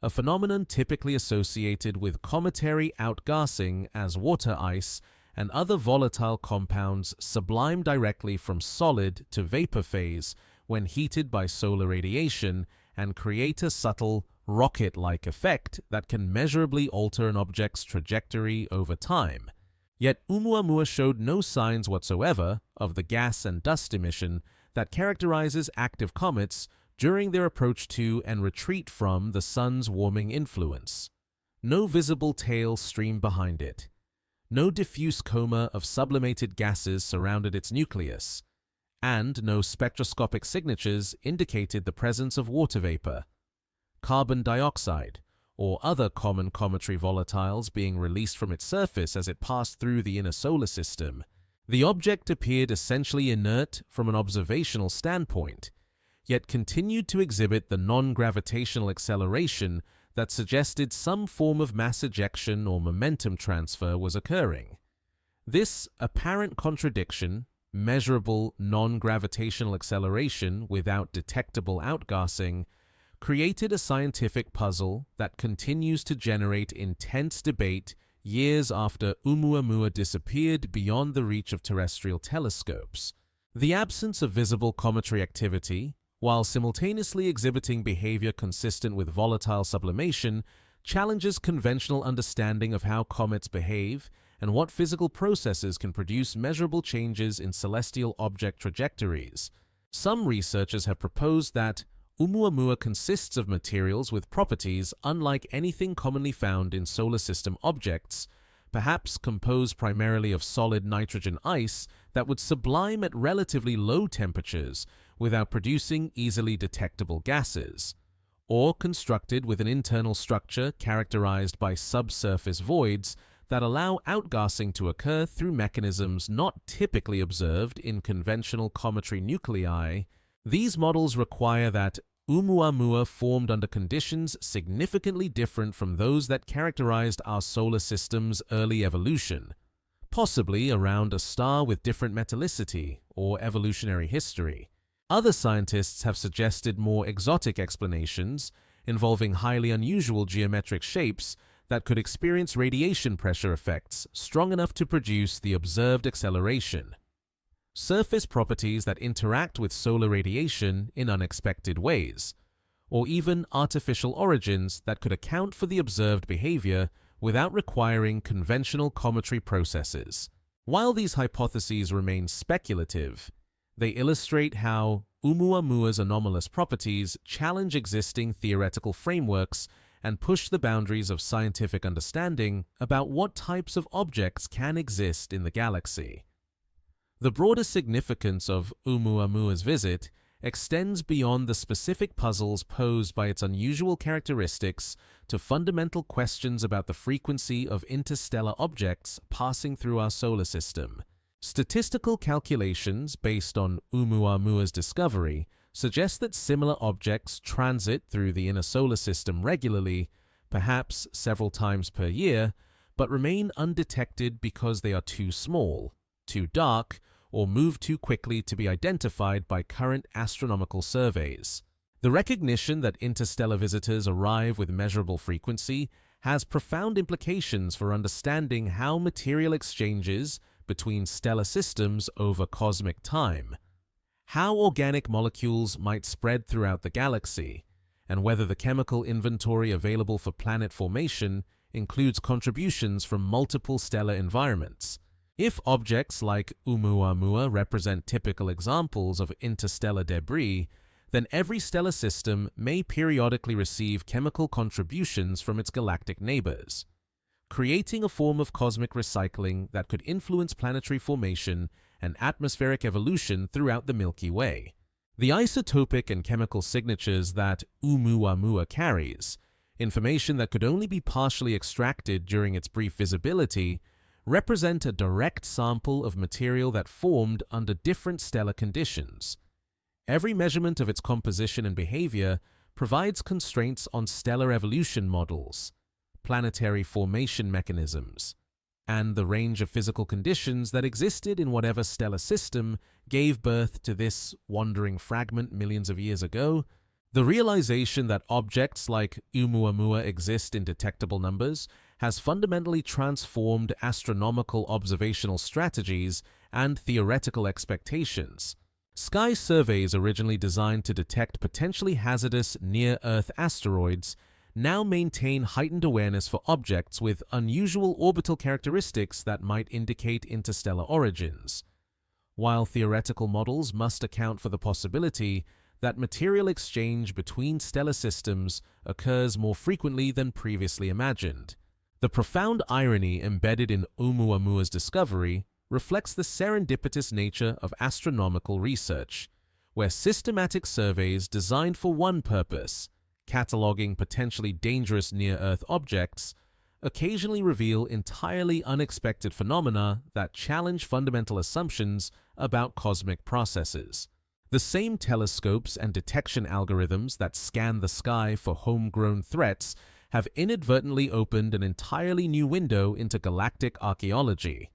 a phenomenon typically associated with cometary outgassing as water ice and other volatile compounds sublime directly from solid to vapor phase when heated by solar radiation and create a subtle rocket-like effect that can measurably alter an object's trajectory over time. Yet Oumuamua showed no signs whatsoever of the gas and dust emission that characterizes active comets during their approach to and retreat from the Sun's warming influence. No visible tail streamed behind it. No diffuse coma of sublimated gases surrounded its nucleus, and no spectroscopic signatures indicated the presence of water vapor, carbon dioxide, or other common cometary volatiles being released from its surface as it passed through the inner solar system. The object appeared essentially inert from an observational standpoint, yet continued to exhibit the non-gravitational acceleration that suggested some form of mass ejection or momentum transfer was occurring. This apparent contradiction, measurable non-gravitational acceleration without detectable outgassing, created a scientific puzzle that continues to generate intense debate years after Oumuamua disappeared beyond the reach of terrestrial telescopes. The absence of visible cometary activity, while simultaneously exhibiting behavior consistent with volatile sublimation, challenges conventional understanding of how comets behave and what physical processes can produce measurable changes in celestial object trajectories. Some researchers have proposed that Oumuamua consists of materials with properties unlike anything commonly found in solar system objects, perhaps composed primarily of solid nitrogen ice that would sublime at relatively low temperatures without producing easily detectable gases, or constructed with an internal structure characterized by subsurface voids that allow outgassing to occur through mechanisms not typically observed in conventional cometary nuclei. These models require that Oumuamua formed under conditions significantly different from those that characterized our solar system's early evolution, possibly around a star with different metallicity or evolutionary history. Other scientists have suggested more exotic explanations involving highly unusual geometric shapes that could experience radiation pressure effects strong enough to produce the observed acceleration. Surface properties that interact with solar radiation in unexpected ways, or even artificial origins that could account for the observed behavior without requiring conventional cometary processes. While these hypotheses remain speculative, they illustrate how Oumuamua's anomalous properties challenge existing theoretical frameworks and push the boundaries of scientific understanding about what types of objects can exist in the galaxy. The broader significance of Oumuamua's visit extends beyond the specific puzzles posed by its unusual characteristics to fundamental questions about the frequency of interstellar objects passing through our solar system. Statistical calculations based on Oumuamua's discovery suggest that similar objects transit through the inner solar system regularly, perhaps several times per year, but remain undetected because they are too small, too dark, or move too quickly to be identified by current astronomical surveys. The recognition that interstellar visitors arrive with measurable frequency has profound implications for understanding how material exchanges between stellar systems over cosmic time, how organic molecules might spread throughout the galaxy, and whether the chemical inventory available for planet formation includes contributions from multiple stellar environments. If objects like Oumuamua represent typical examples of interstellar debris, then every stellar system may periodically receive chemical contributions from its galactic neighbors, creating a form of cosmic recycling that could influence planetary formation and atmospheric evolution throughout the Milky Way. The isotopic and chemical signatures that Oumuamua carries, information that could only be partially extracted during its brief visibility, represent a direct sample of material that formed under different stellar conditions. Every measurement of its composition and behavior provides constraints on stellar evolution models, planetary formation mechanisms, and the range of physical conditions that existed in whatever stellar system gave birth to this wandering fragment millions of years ago. The realization that objects like Oumuamua exist in detectable numbers has fundamentally transformed astronomical observational strategies and theoretical expectations. Sky surveys originally designed to detect potentially hazardous near-Earth asteroids now maintain heightened awareness for objects with unusual orbital characteristics that might indicate interstellar origins, while theoretical models must account for the possibility that material exchange between stellar systems occurs more frequently than previously imagined. The profound irony embedded in Oumuamua's discovery reflects the serendipitous nature of astronomical research, where systematic surveys designed for one purpose, cataloging potentially dangerous near-Earth objects, occasionally reveal entirely unexpected phenomena that challenge fundamental assumptions about cosmic processes. The same telescopes and detection algorithms that scan the sky for homegrown threats have inadvertently opened an entirely new window into galactic archaeology,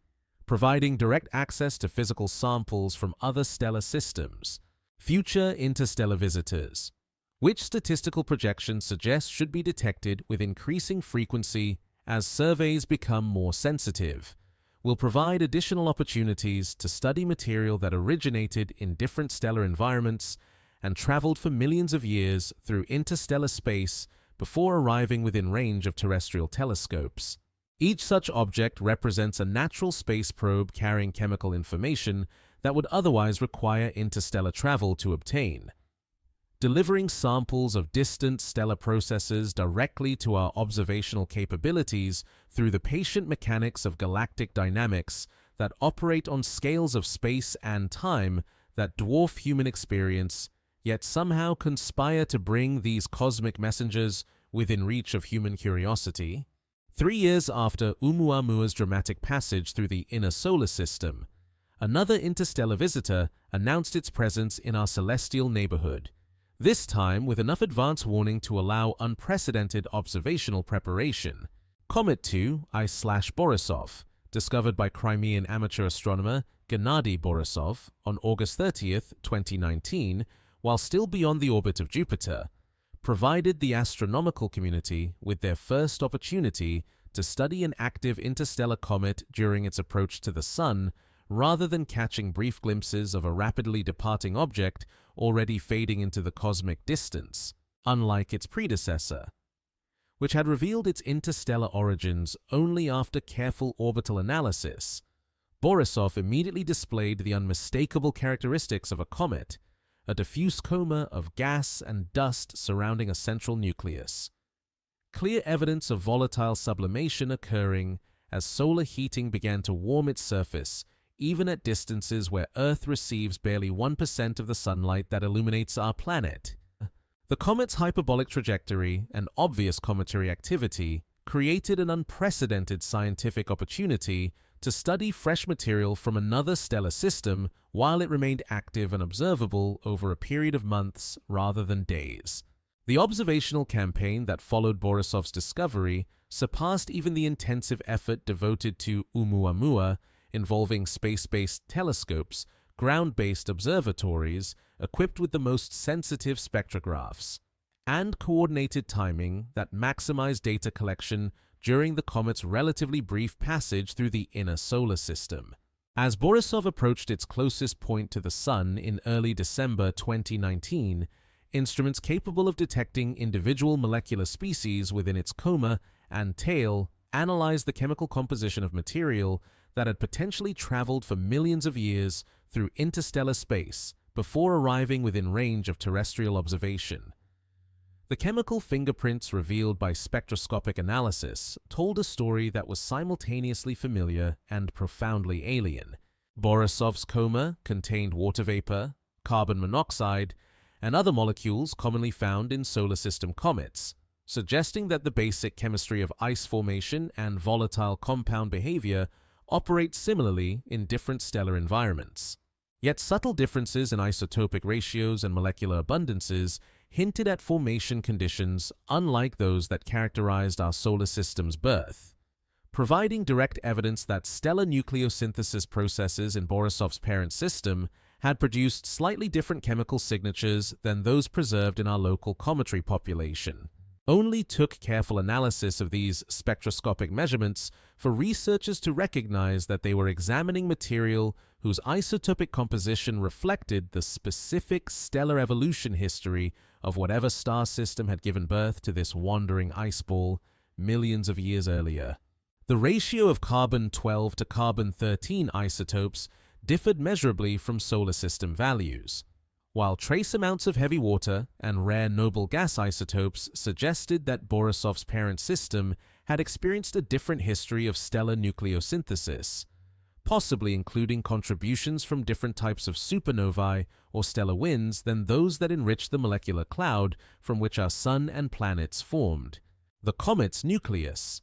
providing direct access to physical samples from other stellar systems. Future interstellar visitors, which statistical projections suggest should be detected with increasing frequency as surveys become more sensitive, will provide additional opportunities to study material that originated in different stellar environments and traveled for millions of years through interstellar space before arriving within range of terrestrial telescopes. Each such object represents a natural space probe carrying chemical information that would otherwise require interstellar travel to obtain. Delivering samples of distant stellar processes directly to our observational capabilities through the patient mechanics of galactic dynamics that operate on scales of space and time that dwarf human experience, yet somehow conspire to bring these cosmic messengers within reach of human curiosity. 3 years after Oumuamua's dramatic passage through the inner solar system, another interstellar visitor announced its presence in our celestial neighborhood, this time with enough advance warning to allow unprecedented observational preparation. Comet 2 I/Borisov, discovered by Crimean amateur astronomer Gennady Borisov on August 30th, 2019, while still beyond the orbit of Jupiter, provided the astronomical community with their first opportunity to study an active interstellar comet during its approach to the Sun, rather than catching brief glimpses of a rapidly departing object already fading into the cosmic distance, unlike its predecessor, which had revealed its interstellar origins only after careful orbital analysis. Borisov immediately displayed the unmistakable characteristics of a comet, a diffuse coma of gas and dust surrounding a central nucleus. clear evidence of volatile sublimation occurring as solar heating began to warm its surface, even at distances where Earth receives barely 1% of the sunlight that illuminates our planet. The comet's hyperbolic trajectory and obvious cometary activity created an unprecedented scientific opportunity to study fresh material from another stellar system while it remained active and observable over a period of months rather than days. The observational campaign that followed Borisov's discovery surpassed even the intensive effort devoted to Oumuamua, involving space-based telescopes, ground-based observatories equipped with the most sensitive spectrographs, and coordinated timing that maximized data collection during the comet's relatively brief passage through the inner solar system. As Borisov approached its closest point to the Sun in early December 2019, instruments capable of detecting individual molecular species within its coma and tail analyzed the chemical composition of material that had potentially traveled for millions of years through interstellar space before arriving within range of terrestrial observation. The chemical fingerprints revealed by spectroscopic analysis told a story that was simultaneously familiar and profoundly alien. Borisov's coma contained water vapor, carbon monoxide, and other molecules commonly found in solar system comets, suggesting that the basic chemistry of ice formation and volatile compound behavior operate similarly in different stellar environments. Yet subtle differences in isotopic ratios and molecular abundances hinted at formation conditions unlike those that characterized our solar system's birth, providing direct evidence that stellar nucleosynthesis processes in Borisov's parent system had produced slightly different chemical signatures than those preserved in our local cometary population. Only took careful analysis of these spectroscopic measurements for researchers to recognize that they were examining material whose isotopic composition reflected the specific stellar evolution history of whatever star system had given birth to this wandering ice ball millions of years earlier. The ratio of carbon-12 to carbon-13 isotopes differed measurably from solar system values, while trace amounts of heavy water and rare noble gas isotopes suggested that Borisov's parent system had experienced a different history of stellar nucleosynthesis, possibly including contributions from different types of supernovae or stellar winds than those that enriched the molecular cloud from which our sun and planets formed. The comet's nucleus,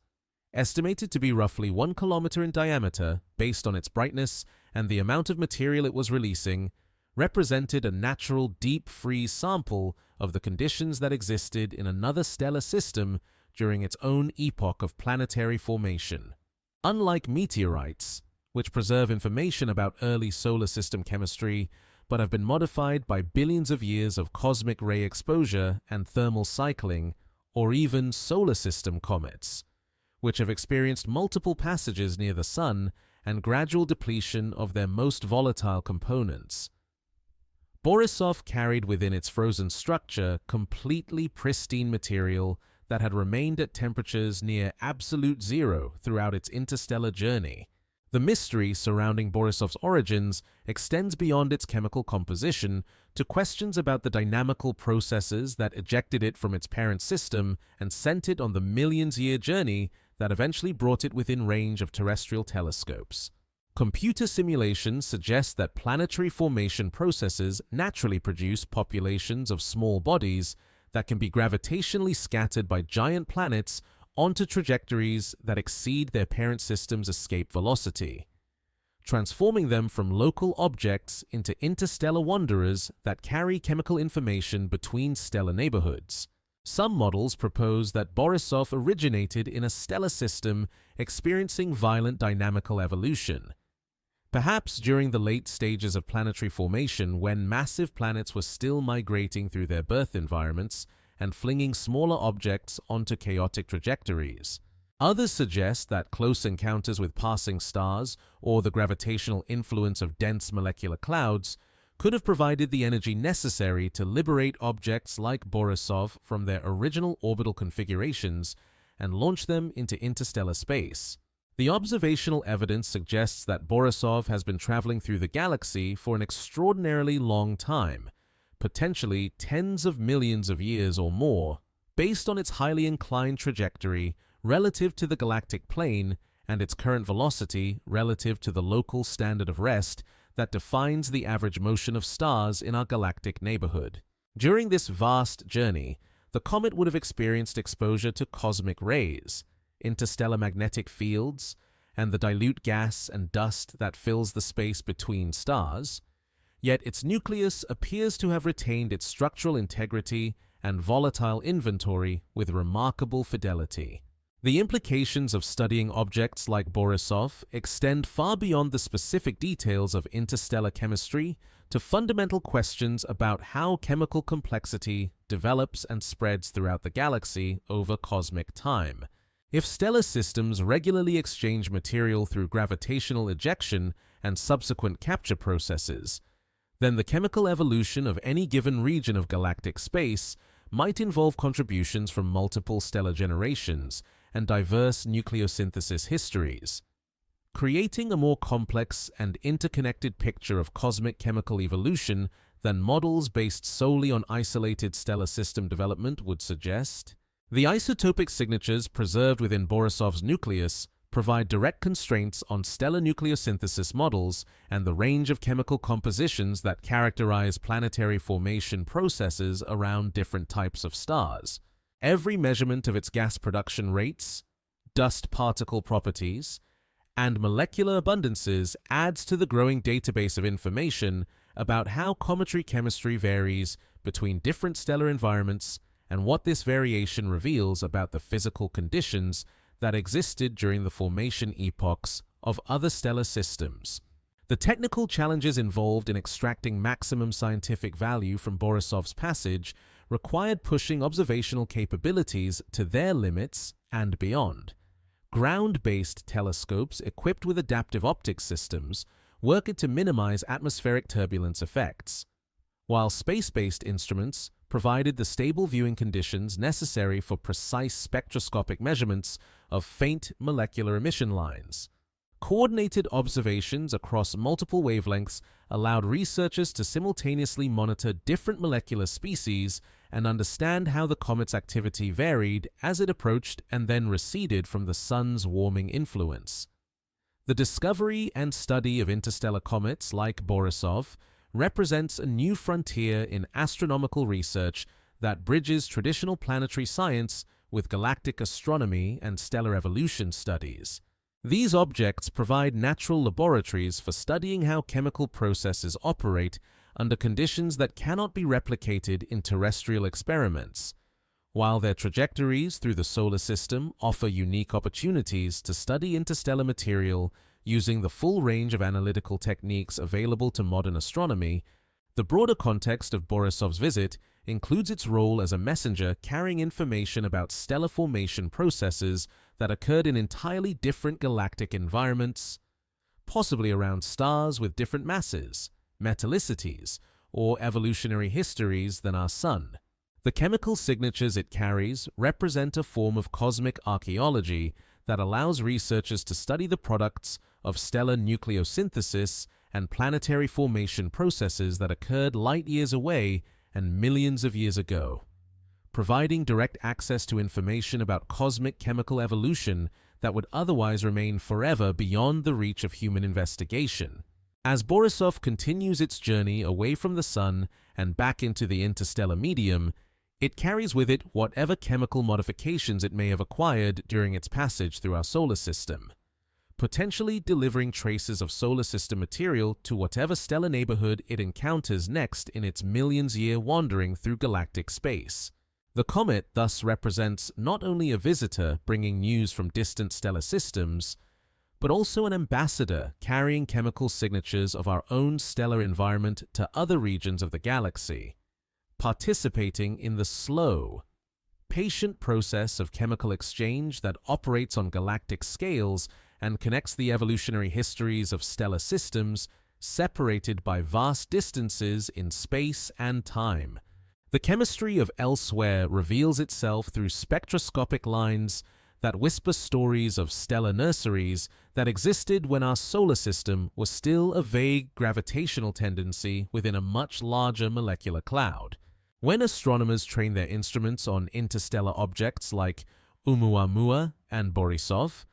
estimated to be roughly 1 kilometer in diameter based on its brightness and the amount of material it was releasing, represented a natural deep freeze sample of the conditions that existed in another stellar system during its own epoch of planetary formation. Unlike meteorites, which preserve information about early solar system chemistry but have been modified by billions of years of cosmic ray exposure and thermal cycling, or even solar system comets, which have experienced multiple passages near the Sun and gradual depletion of their most volatile components. Borisov carried within its frozen structure completely pristine material that had remained at temperatures near absolute zero throughout its interstellar journey. The mystery surrounding Borisov's origins extends beyond its chemical composition to questions about the dynamical processes that ejected it from its parent system and sent it on the millions-year journey that eventually brought it within range of terrestrial telescopes. Computer simulations suggest that planetary formation processes naturally produce populations of small bodies that can be gravitationally scattered by giant planets onto trajectories that exceed their parent system's escape velocity, transforming them from local objects into interstellar wanderers that carry chemical information between stellar neighborhoods. Some models propose that Borisov originated in a stellar system experiencing violent dynamical evolution, perhaps during the late stages of planetary formation when massive planets were still migrating through their birth environments and flinging smaller objects onto chaotic trajectories. Others suggest that close encounters with passing stars or the gravitational influence of dense molecular clouds could have provided the energy necessary to liberate objects like Borisov from their original orbital configurations and launch them into interstellar space. The observational evidence suggests that Borisov has been traveling through the galaxy for an extraordinarily long time, potentially tens of millions of years or more, Based on its highly inclined trajectory relative to the galactic plane and its current velocity relative to the local standard of rest that defines the average motion of stars in our galactic neighborhood. During this vast journey, the comet would have experienced exposure to cosmic rays, interstellar magnetic fields, and the dilute gas and dust that fills the space between stars, yet its nucleus appears to have retained its structural integrity and volatile inventory with remarkable fidelity. The implications of studying objects like Borisov extend far beyond the specific details of interstellar chemistry to fundamental questions about how chemical complexity develops and spreads throughout the galaxy over cosmic time. If stellar systems regularly exchange material through gravitational ejection and subsequent capture processes, then the chemical evolution of any given region of galactic space might involve contributions from multiple stellar generations and diverse nucleosynthesis histories. Creating a more complex and interconnected picture of cosmic chemical evolution than models based solely on isolated stellar system development would suggest. The isotopic signatures preserved within Borisov's nucleus provide direct constraints on stellar nucleosynthesis models and the range of chemical compositions that characterize planetary formation processes around different types of stars. Every measurement of its gas production rates, dust particle properties, and molecular abundances adds to the growing database of information about how cometary chemistry varies between different stellar environments and what this variation reveals about the physical conditions that existed during the formation epochs of other stellar systems. The technical challenges involved in extracting maximum scientific value from Borisov's passage required pushing observational capabilities to their limits and beyond. Ground-based telescopes equipped with adaptive optics systems worked to minimize atmospheric turbulence effects, while space-based instruments provided the stable viewing conditions necessary for precise spectroscopic measurements of faint molecular emission lines. Coordinated observations across multiple wavelengths allowed researchers to simultaneously monitor different molecular species and understand how the comet's activity varied as it approached and then receded from the sun's warming influence. The discovery and study of interstellar comets like Borisov represents a new frontier in astronomical research that bridges traditional planetary science with galactic astronomy and stellar evolution studies. These objects provide natural laboratories for studying how chemical processes operate under conditions that cannot be replicated in terrestrial experiments, while their trajectories through the solar system offer unique opportunities to study interstellar material using the full range of analytical techniques available to modern astronomy. The broader context of Borisov's visit includes its role as a messenger carrying information about stellar formation processes that occurred in entirely different galactic environments, possibly around stars with different masses, metallicities, or evolutionary histories than our Sun. The chemical signatures it carries represent a form of cosmic archaeology that allows researchers to study the products of stellar nucleosynthesis and planetary formation processes that occurred light years away and millions of years ago, providing direct access to information about cosmic chemical evolution that would otherwise remain forever beyond the reach of human investigation. As Borisov continues its journey away from the Sun and back into the interstellar medium, it carries with it whatever chemical modifications it may have acquired during its passage through our solar system, potentially delivering traces of solar system material to whatever stellar neighborhood it encounters next in its millions-year wandering through galactic space. The comet thus represents not only a visitor bringing news from distant stellar systems, but also an ambassador carrying chemical signatures of our own stellar environment to other regions of the galaxy, participating in the slow, patient process of chemical exchange that operates on galactic scales and connects the evolutionary histories of stellar systems separated by vast distances in space and time. The chemistry of elsewhere reveals itself through spectroscopic lines that whisper stories of stellar nurseries that existed when our solar system was still a vague gravitational tendency within a much larger molecular cloud. When astronomers train their instruments on interstellar objects like Oumuamua and Borisov,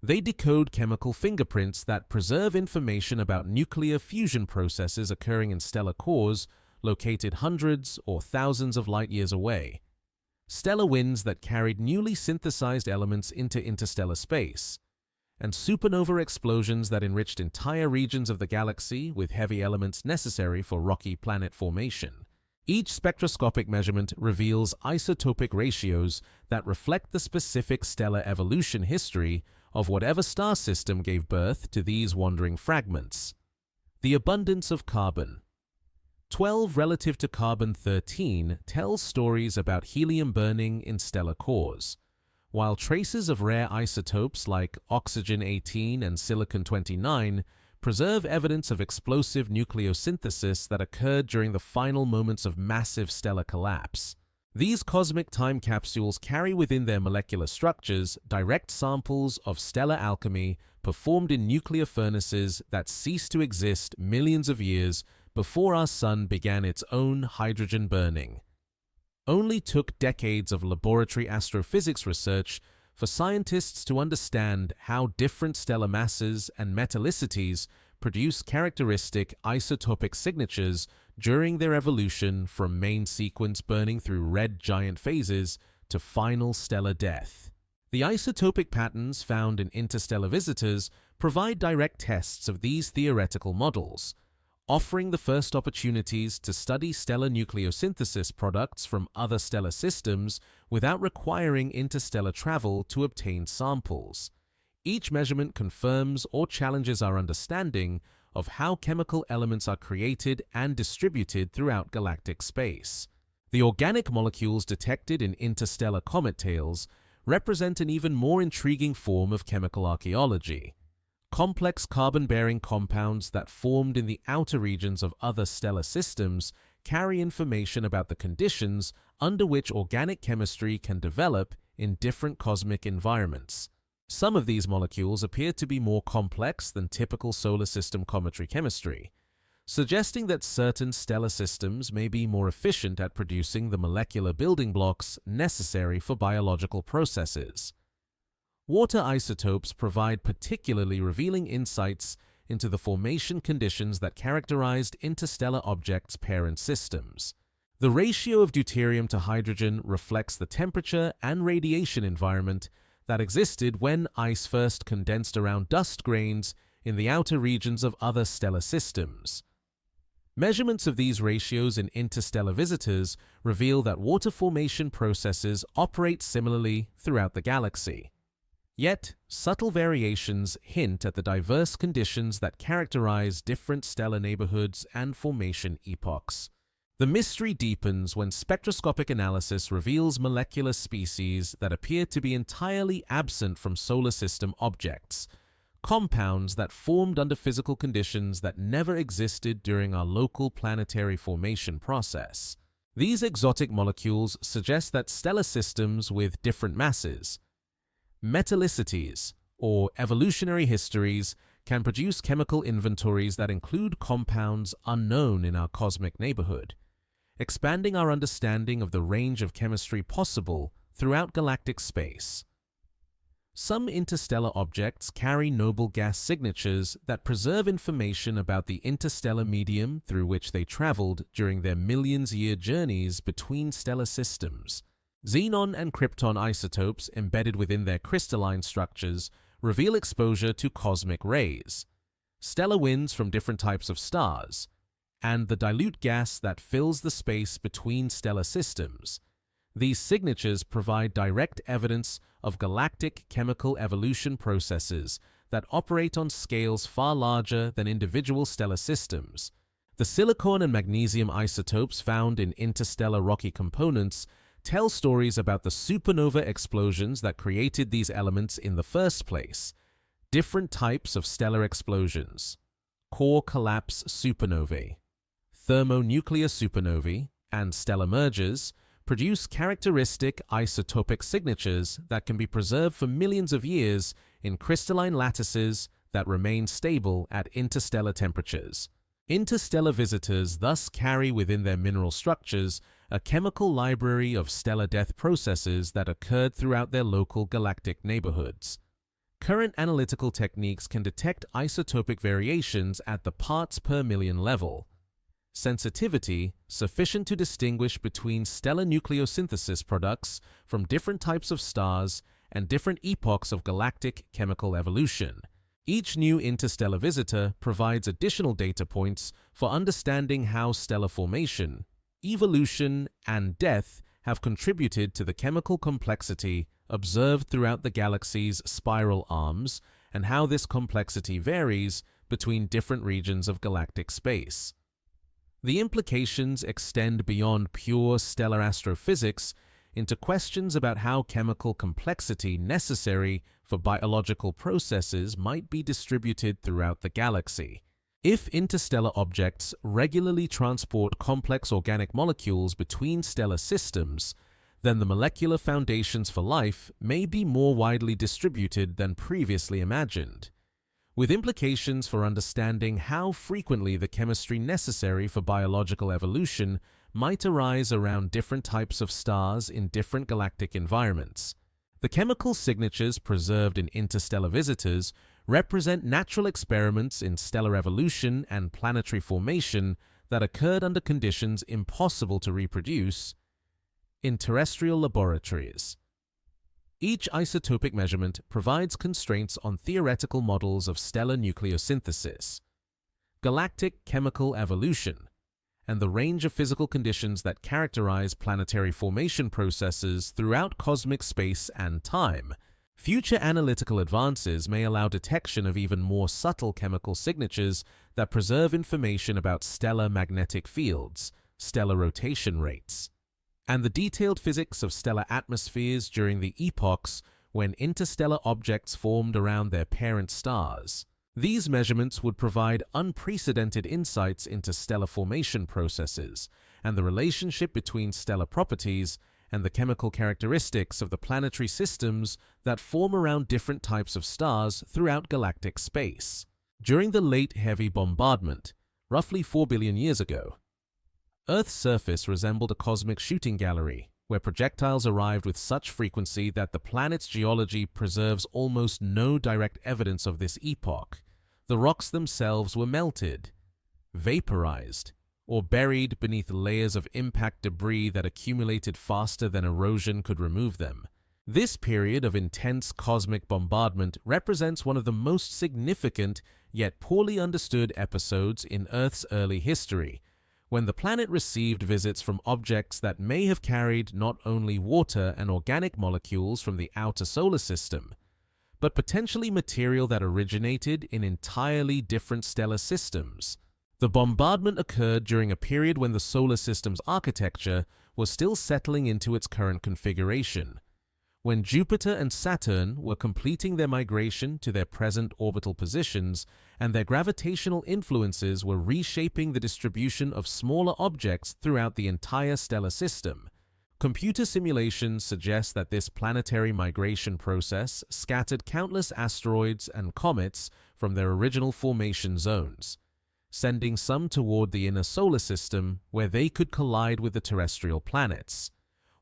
they decode chemical fingerprints that preserve information about nuclear fusion processes occurring in stellar cores located hundreds or thousands of light years away. Stellar winds that carried newly synthesized elements into interstellar space, and supernova explosions that enriched entire regions of the galaxy with heavy elements necessary for rocky planet formation. Each spectroscopic measurement reveals isotopic ratios that reflect the specific stellar evolution history of whatever star system gave birth to these wandering fragments. The abundance of carbon. 12 relative to carbon-13 tells stories about helium burning in stellar cores, while traces of rare isotopes like oxygen-18 and silicon-29 preserve evidence of explosive nucleosynthesis that occurred during the final moments of massive stellar collapse. These cosmic time capsules carry within their molecular structures direct samples of stellar alchemy performed in nuclear furnaces that ceased to exist millions of years before our sun began its own hydrogen burning. Only took decades of laboratory astrophysics research for scientists to understand how different stellar masses and metallicities produce characteristic isotopic signatures during their evolution from main sequence burning through red giant phases to final stellar death. The isotopic patterns found in interstellar visitors provide direct tests of these theoretical models, offering the first opportunities to study stellar nucleosynthesis products from other stellar systems without requiring interstellar travel to obtain samples. Each measurement confirms or challenges our understanding of how chemical elements are created and distributed throughout galactic space. The organic molecules detected in interstellar comet tails represent an even more intriguing form of chemical archaeology. Complex carbon-bearing compounds that formed in the outer regions of other stellar systems carry information about the conditions under which organic chemistry can develop in different cosmic environments. Some of these molecules appear to be more complex than typical solar system cometary chemistry, suggesting that certain stellar systems may be more efficient at producing the molecular building blocks necessary for biological processes. Water isotopes provide particularly revealing insights into the formation conditions that characterized interstellar objects' parent systems. The ratio of deuterium to hydrogen reflects the temperature and radiation environment that existed when ice first condensed around dust grains in the outer regions of other stellar systems. Measurements of these ratios in interstellar visitors reveal that water formation processes operate similarly throughout the galaxy. Yet, subtle variations hint at the diverse conditions that characterize different stellar neighborhoods and formation epochs. The mystery deepens when spectroscopic analysis reveals molecular species that appear to be entirely absent from solar system objects, compounds that formed under physical conditions that never existed during our local planetary formation process. These exotic molecules suggest that stellar systems with different masses, metallicities, or evolutionary histories can produce chemical inventories that include compounds unknown in our cosmic neighborhood, expanding our understanding of the range of chemistry possible throughout galactic space. Some interstellar objects carry noble gas signatures that preserve information about the interstellar medium through which they traveled during their millions-year journeys between stellar systems. Xenon and krypton isotopes embedded within their crystalline structures reveal exposure to cosmic rays, stellar winds from different types of stars, and the dilute gas that fills the space between stellar systems. These signatures provide direct evidence of galactic chemical evolution processes that operate on scales far larger than individual stellar systems. The silicon and magnesium isotopes found in interstellar rocky components tell stories about the supernova explosions that created these elements in the first place. Different types of stellar explosions: core collapse supernovae, thermonuclear supernovae, and stellar mergers produce characteristic isotopic signatures that can be preserved for millions of years in crystalline lattices that remain stable at interstellar temperatures. Interstellar visitors thus carry within their mineral structures a chemical library of stellar death processes that occurred throughout their local galactic neighborhoods. Current analytical techniques can detect isotopic variations at the parts per million level. Sensitivity sufficient to distinguish between stellar nucleosynthesis products from different types of stars and different epochs of galactic chemical evolution. Each new interstellar visitor provides additional data points for understanding how stellar formation, evolution, and death have contributed to the chemical complexity observed throughout the galaxy's spiral arms and how this complexity varies between different regions of galactic space. The implications extend beyond pure stellar astrophysics into questions about how chemical complexity necessary for biological processes might be distributed throughout the galaxy. If interstellar objects regularly transport complex organic molecules between stellar systems, then the molecular foundations for life may be more widely distributed than previously imagined, with implications for understanding how frequently the chemistry necessary for biological evolution might arise around different types of stars in different galactic environments. The chemical signatures preserved in interstellar visitors represent natural experiments in stellar evolution and planetary formation that occurred under conditions impossible to reproduce in terrestrial laboratories. Each isotopic measurement provides constraints on theoretical models of stellar nucleosynthesis, galactic chemical evolution, and the range of physical conditions that characterize planetary formation processes throughout cosmic space and time. Future analytical advances may allow detection of even more subtle chemical signatures that preserve information about stellar magnetic fields, stellar rotation rates, and the detailed physics of stellar atmospheres during the epochs when interstellar objects formed around their parent stars. These measurements would provide unprecedented insights into stellar formation processes and the relationship between stellar properties and the chemical characteristics of the planetary systems that form around different types of stars throughout galactic space. During the late heavy bombardment, roughly 4 billion years ago, Earth's surface resembled a cosmic shooting gallery where projectiles arrived with such frequency that the planet's geology preserves almost no direct evidence of this epoch. The rocks themselves were melted, vaporized, or buried beneath layers of impact debris that accumulated faster than erosion could remove them. This period of intense cosmic bombardment represents one of the most significant yet poorly understood episodes in Earth's early history, when the planet received visits from objects that may have carried not only water and organic molecules from the outer solar system, but potentially material that originated in entirely different stellar systems. The bombardment occurred during a period when the solar system's architecture was still settling into its current configuration, when Jupiter and Saturn were completing their migration to their present orbital positions and their gravitational influences were reshaping the distribution of smaller objects throughout the entire stellar system. Computer simulations suggest that this planetary migration process scattered countless asteroids and comets from their original formation zones, sending some toward the inner solar system where they could collide with the terrestrial planets,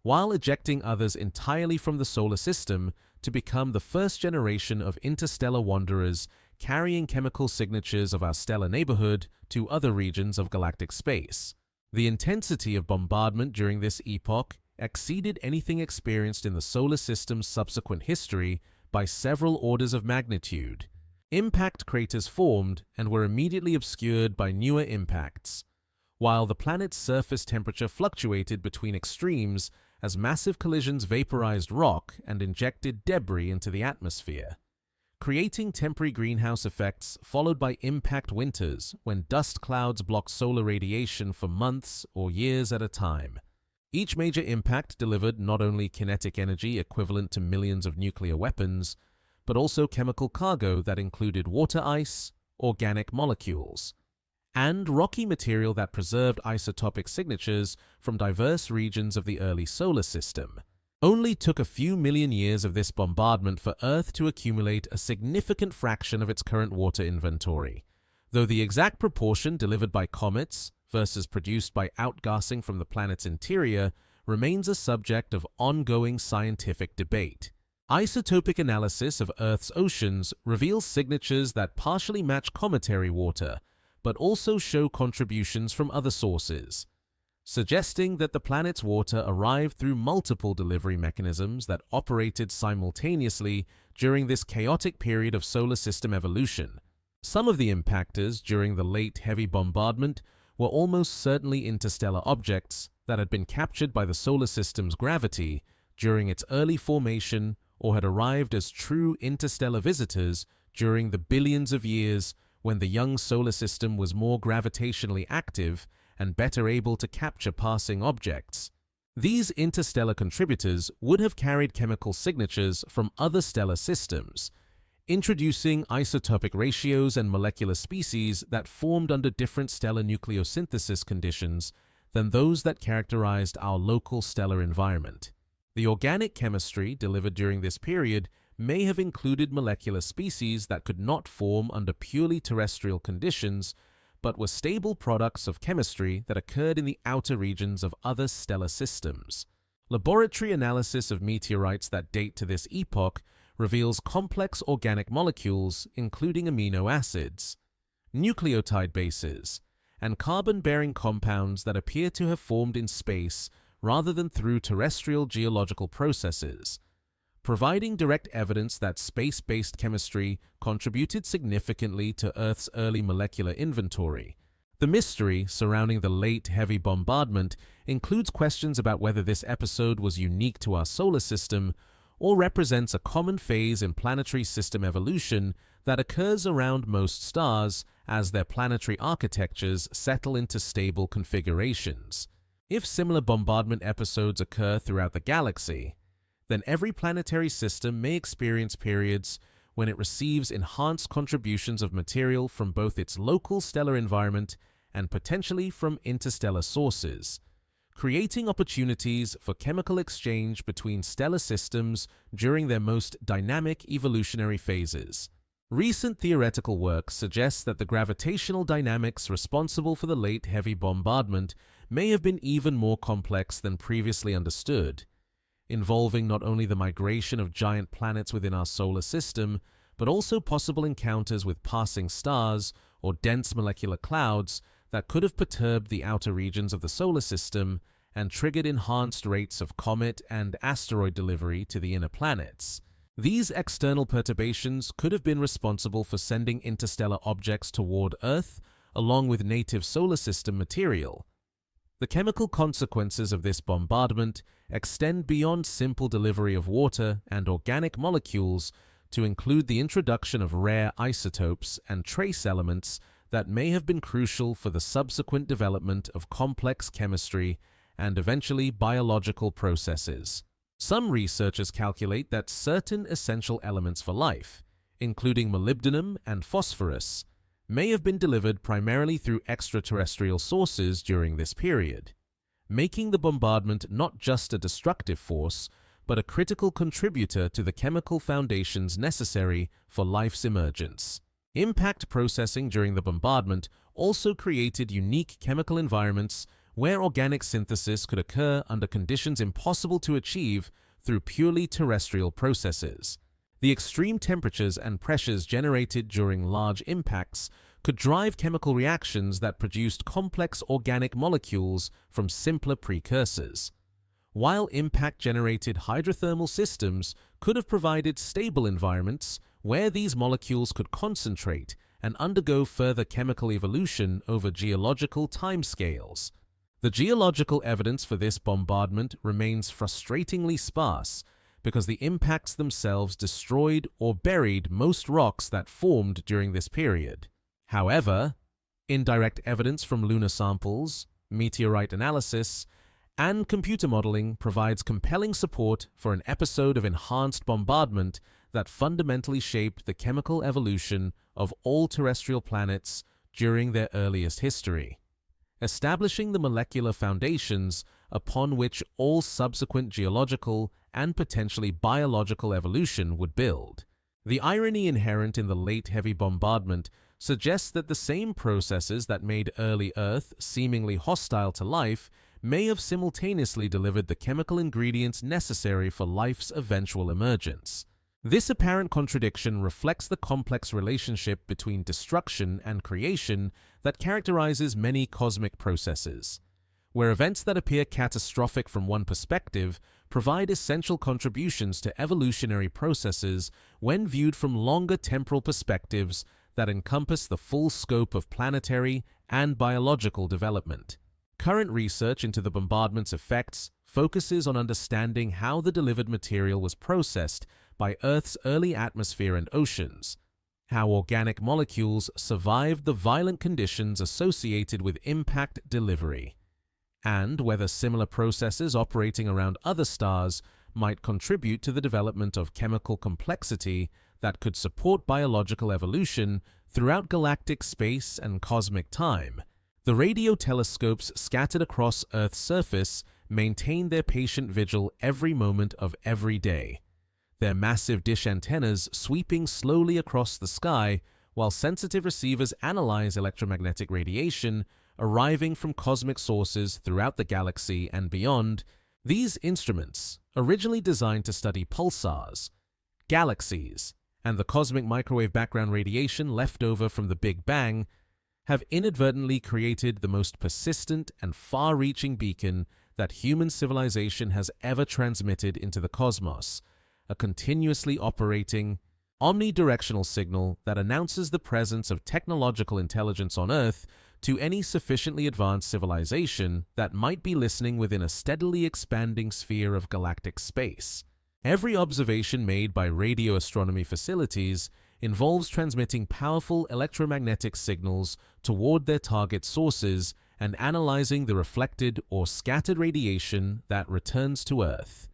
while ejecting others entirely from the solar system to become the first generation of interstellar wanderers carrying chemical signatures of our stellar neighborhood to other regions of galactic space. The intensity of bombardment during this epoch exceeded anything experienced in the solar system's subsequent history by several orders of magnitude. Impact craters formed and were immediately obscured by newer impacts, while the planet's surface temperature fluctuated between extremes as massive collisions vaporized rock and injected debris into the atmosphere, creating temporary greenhouse effects followed by impact winters when dust clouds blocked solar radiation for months or years at a time. Each major impact delivered not only kinetic energy equivalent to millions of nuclear weapons, but also chemical cargo that included water ice, organic molecules, and rocky material that preserved isotopic signatures from diverse regions of the early solar system. Only took a few million years of this bombardment for Earth to accumulate a significant fraction of its current water inventory, though the exact proportion delivered by comets, versus produced by outgassing from the planet's interior remains a subject of ongoing scientific debate. Isotopic analysis of Earth's oceans reveals signatures that partially match cometary water, but also show contributions from other sources, suggesting that the planet's water arrived through multiple delivery mechanisms that operated simultaneously during this chaotic period of solar system evolution. Some of the impactors during the late heavy bombardment were almost certainly interstellar objects that had been captured by the solar system's gravity during its early formation or had arrived as true interstellar visitors during the billions of years when the young solar system was more gravitationally active and better able to capture passing objects. These interstellar contributors would have carried chemical signatures from other stellar systems, introducing isotopic ratios and molecular species that formed under different stellar nucleosynthesis conditions than those that characterized our local stellar environment. The organic chemistry delivered during this period may have included molecular species that could not form under purely terrestrial conditions, but were stable products of chemistry that occurred in the outer regions of other stellar systems. Laboratory analysis of meteorites that date to this epoch reveals complex organic molecules, including amino acids, nucleotide bases, and carbon-bearing compounds that appear to have formed in space rather than through terrestrial geological processes, providing direct evidence that space-based chemistry contributed significantly to Earth's early molecular inventory. The mystery surrounding the late heavy bombardment includes questions about whether this episode was unique to our solar system or represents a common phase in planetary system evolution that occurs around most stars as their planetary architectures settle into stable configurations. If similar bombardment episodes occur throughout the galaxy, then every planetary system may experience periods when it receives enhanced contributions of material from both its local stellar environment and potentially from interstellar sources, creating opportunities for chemical exchange between stellar systems during their most dynamic evolutionary phases. Recent theoretical work suggests that the gravitational dynamics responsible for the late heavy bombardment may have been even more complex than previously understood, involving not only the migration of giant planets within our solar system, but also possible encounters with passing stars or dense molecular clouds that could have perturbed the outer regions of the solar system and triggered enhanced rates of comet and asteroid delivery to the inner planets. These external perturbations could have been responsible for sending interstellar objects toward Earth, along with native solar system material. The chemical consequences of this bombardment extend beyond simple delivery of water and organic molecules to include the introduction of rare isotopes and trace elements that may have been crucial for the subsequent development of complex chemistry and eventually biological processes. Some researchers calculate that certain essential elements for life, including molybdenum and phosphorus, may have been delivered primarily through extraterrestrial sources during this period, making the bombardment not just a destructive force, but a critical contributor to the chemical foundations necessary for life's emergence. Impact processing during the bombardment also created unique chemical environments where organic synthesis could occur under conditions impossible to achieve through purely terrestrial processes. The extreme temperatures and pressures generated during large impacts could drive chemical reactions that produced complex organic molecules from simpler precursors, while impact-generated hydrothermal systems could have provided stable environments where these molecules could concentrate and undergo further chemical evolution over geological timescales. The geological evidence for this bombardment remains frustratingly sparse because the impacts themselves destroyed or buried most rocks that formed during this period. However, indirect evidence from lunar samples, meteorite analysis, and computer modeling provides compelling support for an episode of enhanced bombardment that fundamentally shaped the chemical evolution of all terrestrial planets during their earliest history, establishing the molecular foundations upon which all subsequent geological and potentially biological evolution would build. The irony inherent in the late heavy bombardment suggests that the same processes that made early Earth seemingly hostile to life may have simultaneously delivered the chemical ingredients necessary for life's eventual emergence. This apparent contradiction reflects the complex relationship between destruction and creation that characterizes many cosmic processes, where events that appear catastrophic from one perspective provide essential contributions to evolutionary processes when viewed from longer temporal perspectives that encompass the full scope of planetary and biological development. Current research into the bombardment's effects focuses on understanding how the delivered material was processed by Earth's early atmosphere and oceans, how organic molecules survived the violent conditions associated with impact delivery, and whether similar processes operating around other stars might contribute to the development of chemical complexity that could support biological evolution throughout galactic space and cosmic time. The radio telescopes scattered across Earth's surface maintain their patient vigil every moment of every day, their massive dish antennas sweeping slowly across the sky while sensitive receivers analyze electromagnetic radiation arriving from cosmic sources throughout the galaxy and beyond. These instruments, originally designed to study pulsars, galaxies, and the cosmic microwave background radiation left over from the Big Bang, have inadvertently created the most persistent and far-reaching beacon that human civilization has ever transmitted into the cosmos, a continuously operating, omnidirectional signal that announces the presence of technological intelligence on Earth to any sufficiently advanced civilization that might be listening within a steadily expanding sphere of galactic space. Every observation made by radio astronomy facilities involves transmitting powerful electromagnetic signals toward their target sources and analyzing the reflected or scattered radiation that returns to Earth,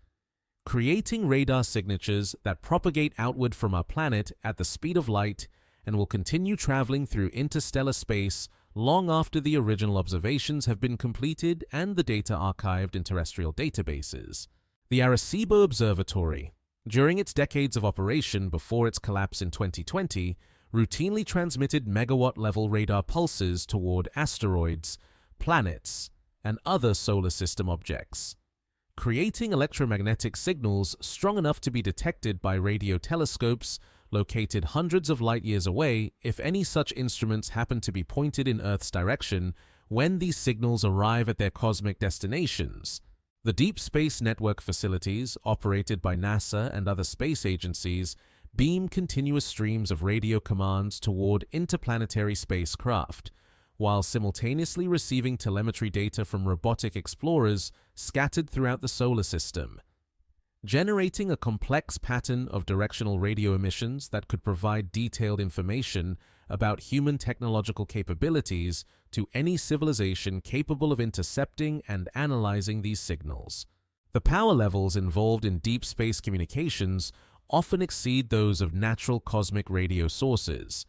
creating radar signatures that propagate outward from our planet at the speed of light and will continue traveling through interstellar space long after the original observations have been completed and the data archived in terrestrial databases. The Arecibo Observatory, during its decades of operation before its collapse in 2020, routinely transmitted megawatt-level radar pulses toward asteroids, planets, and other solar system objects, creating electromagnetic signals strong enough to be detected by radio telescopes located hundreds of light years away if any such instruments happen to be pointed in Earth's direction when these signals arrive at their cosmic destinations. The Deep Space Network facilities, operated by NASA and other space agencies, beam continuous streams of radio commands toward interplanetary spacecraft, while simultaneously receiving telemetry data from robotic explorers scattered throughout the solar system, generating a complex pattern of directional radio emissions that could provide detailed information about human technological capabilities to any civilization capable of intercepting and analyzing these signals. The power levels involved in deep space communications often exceed those of natural cosmic radio sources,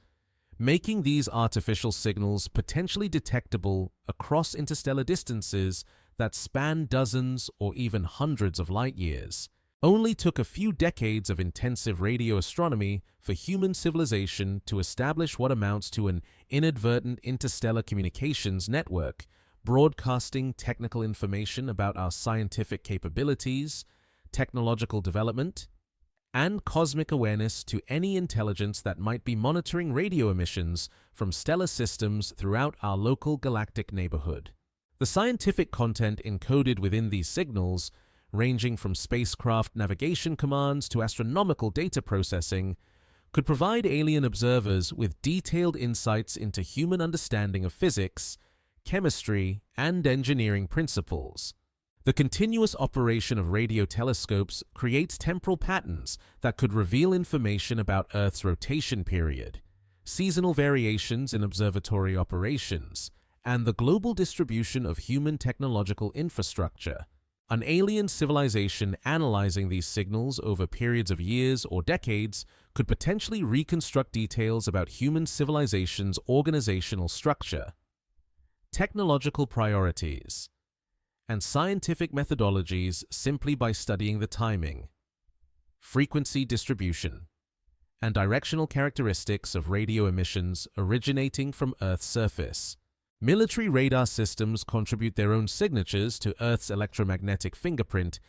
making these artificial signals potentially detectable across interstellar distances that span dozens or even hundreds of light years. Only took a few decades of intensive radio astronomy for human civilization to establish what amounts to an inadvertent interstellar communications network, broadcasting technical information about our scientific capabilities, technological development, and cosmic awareness to any intelligence that might be monitoring radio emissions from stellar systems throughout our local galactic neighborhood. The scientific content encoded within these signals, ranging from spacecraft navigation commands to astronomical data processing, could provide alien observers with detailed insights into human understanding of physics, chemistry, and engineering principles. The continuous operation of radio telescopes creates temporal patterns that could reveal information about Earth's rotation period, seasonal variations in observatory operations, and the global distribution of human technological infrastructure. An alien civilization analyzing these signals over periods of years or decades could potentially reconstruct details about human civilization's organizational structure, technological priorities, and scientific methodologies simply by studying the timing, frequency distribution, and directional characteristics of radio emissions originating from Earth's surface. Military radar systems contribute their own signatures to Earth's electromagnetic fingerprint,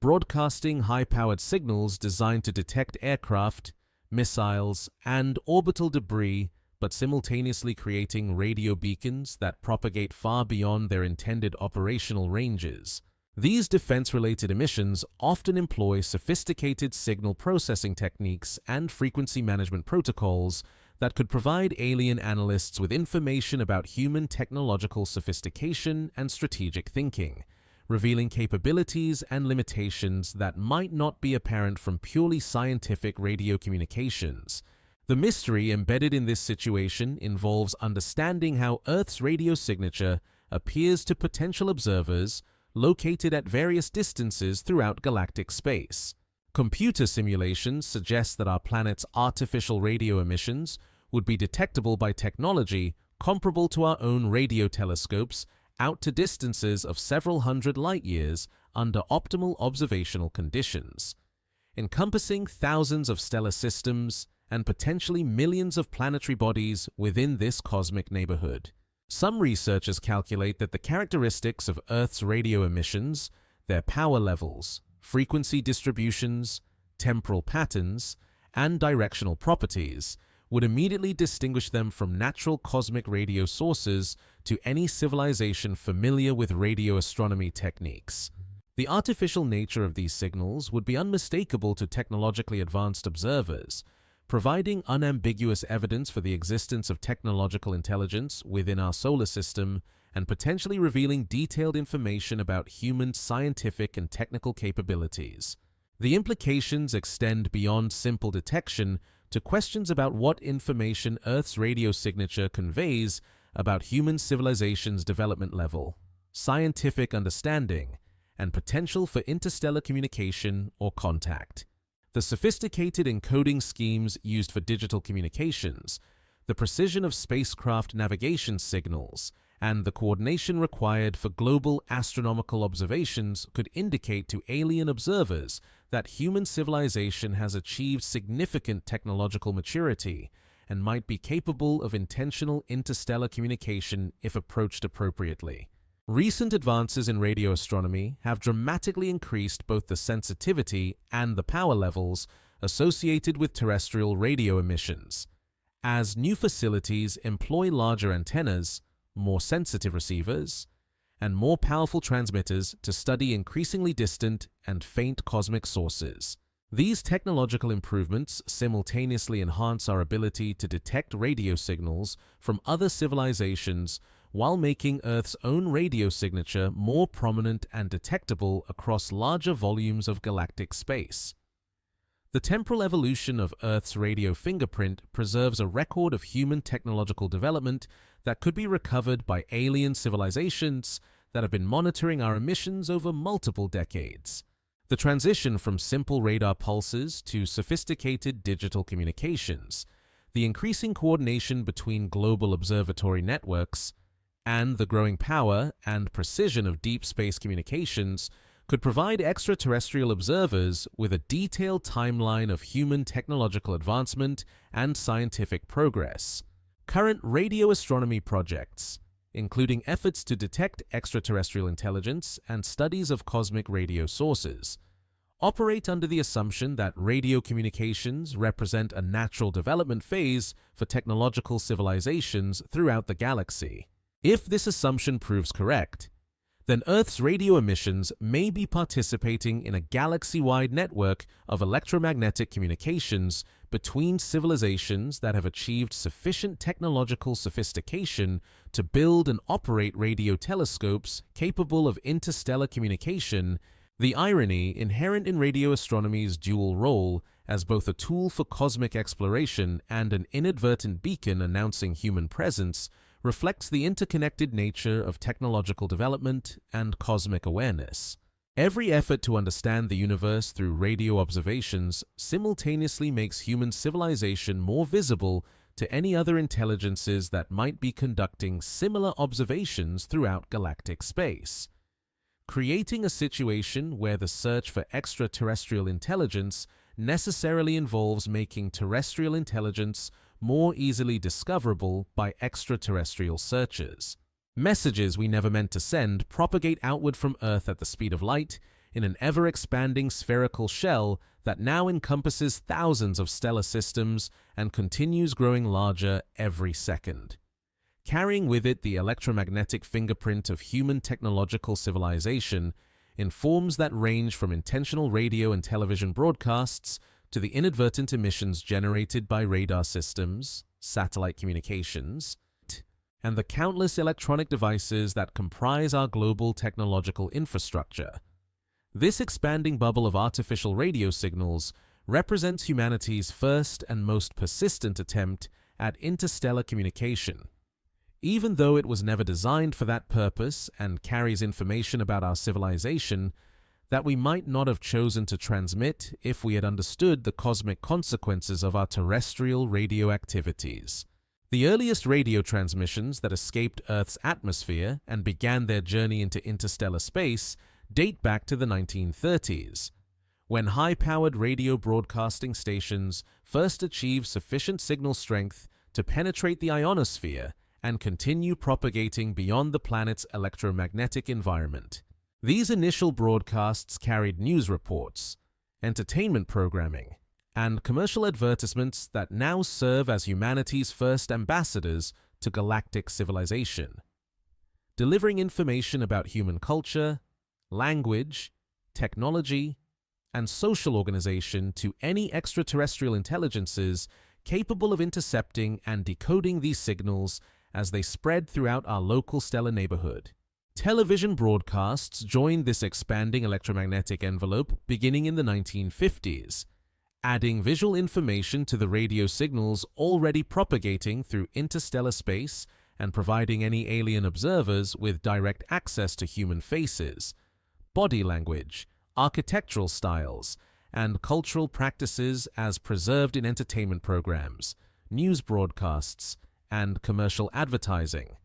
broadcasting high-powered signals designed to detect aircraft, missiles, and orbital debris, but simultaneously creating radio beacons that propagate far beyond their intended operational ranges. These defense-related emissions often employ sophisticated signal processing techniques and frequency management protocols that could provide alien analysts with information about human technological sophistication and strategic thinking, revealing capabilities and limitations that might not be apparent from purely scientific radio communications. The mystery embedded in this situation involves understanding how Earth's radio signature appears to potential observers located at various distances throughout galactic space. Computer simulations suggest that our planet's artificial radio emissions would be detectable by technology comparable to our own radio telescopes out to distances of several hundred light-years under optimal observational conditions. Encompassing thousands of stellar systems and potentially millions of planetary bodies within this cosmic neighborhood. Some researchers calculate that the characteristics of Earth's radio emissions, their power levels, frequency distributions, temporal patterns, and directional properties would immediately distinguish them from natural cosmic radio sources to any civilization familiar with radio astronomy techniques. The artificial nature of these signals would be unmistakable to technologically advanced observers, providing unambiguous evidence for the existence of technological intelligence within our solar system and potentially revealing detailed information about human scientific and technical capabilities. The implications extend beyond simple detection to questions about what information Earth's radio signature conveys about human civilization's development level, scientific understanding, and potential for interstellar communication or contact. The sophisticated encoding schemes used for digital communications, the precision of spacecraft navigation signals, and the coordination required for global astronomical observations could indicate to alien observers that human civilization has achieved significant technological maturity and might be capable of intentional interstellar communication if approached appropriately. Recent advances in radio astronomy have dramatically increased both the sensitivity and the power levels associated with terrestrial radio emissions. As new facilities employ larger antennas, more sensitive receivers, and more powerful transmitters to study increasingly distant and faint cosmic sources. These technological improvements simultaneously enhance our ability to detect radio signals from other civilizations while making Earth's own radio signature more prominent and detectable across larger volumes of galactic space. The temporal evolution of Earth's radio fingerprint preserves a record of human technological development that could be recovered by alien civilizations that have been monitoring our emissions over multiple decades. The transition from simple radar pulses to sophisticated digital communications, the increasing coordination between global observatory networks, and the growing power and precision of deep space communications could provide extraterrestrial observers with a detailed timeline of human technological advancement and scientific progress. Current radio astronomy projects, including efforts to detect extraterrestrial intelligence and studies of cosmic radio sources, operate under the assumption that radio communications represent a natural development phase for technological civilizations throughout the galaxy. If this assumption proves correct, then Earth's radio emissions may be participating in a galaxy-wide network of electromagnetic communications between civilizations that have achieved sufficient technological sophistication to build and operate radio telescopes capable of interstellar communication. The irony inherent in radio astronomy's dual role as both a tool for cosmic exploration and an inadvertent beacon announcing human presence reflects the interconnected nature of technological development and cosmic awareness. Every effort to understand the universe through radio observations simultaneously makes human civilization more visible to any other intelligences that might be conducting similar observations throughout galactic space, creating a situation where the search for extraterrestrial intelligence necessarily involves making terrestrial intelligence more easily discoverable by extraterrestrial searchers. Messages we never meant to send propagate outward from Earth at the speed of light in an ever-expanding spherical shell that now encompasses thousands of stellar systems and continues growing larger every second. Carrying with it the electromagnetic fingerprint of human technological civilization in forms that range from intentional radio and television broadcasts to the inadvertent emissions generated by radar systems, satellite communications, and the countless electronic devices that comprise our global technological infrastructure. This expanding bubble of artificial radio signals represents humanity's first and most persistent attempt at interstellar communication. Even though it was never designed for that purpose and carries information about our civilization that we might not have chosen to transmit if we had understood the cosmic consequences of our terrestrial radio activities. The earliest radio transmissions that escaped Earth's atmosphere and began their journey into interstellar space date back to the 1930s, when high-powered radio broadcasting stations first achieved sufficient signal strength to penetrate the ionosphere and continue propagating beyond the planet's electromagnetic environment. These initial broadcasts carried news reports, entertainment programming, and commercial advertisements that now serve as humanity's first ambassadors to galactic civilization, delivering information about human culture, language, technology, and social organization to any extraterrestrial intelligences capable of intercepting and decoding these signals as they spread throughout our local stellar neighborhood. Television broadcasts joined this expanding electromagnetic envelope beginning in the 1950s, adding visual information to the radio signals already propagating through interstellar space and providing any alien observers with direct access to human faces, body language, architectural styles, and cultural practices as preserved in entertainment programs, news broadcasts, and commercial advertising.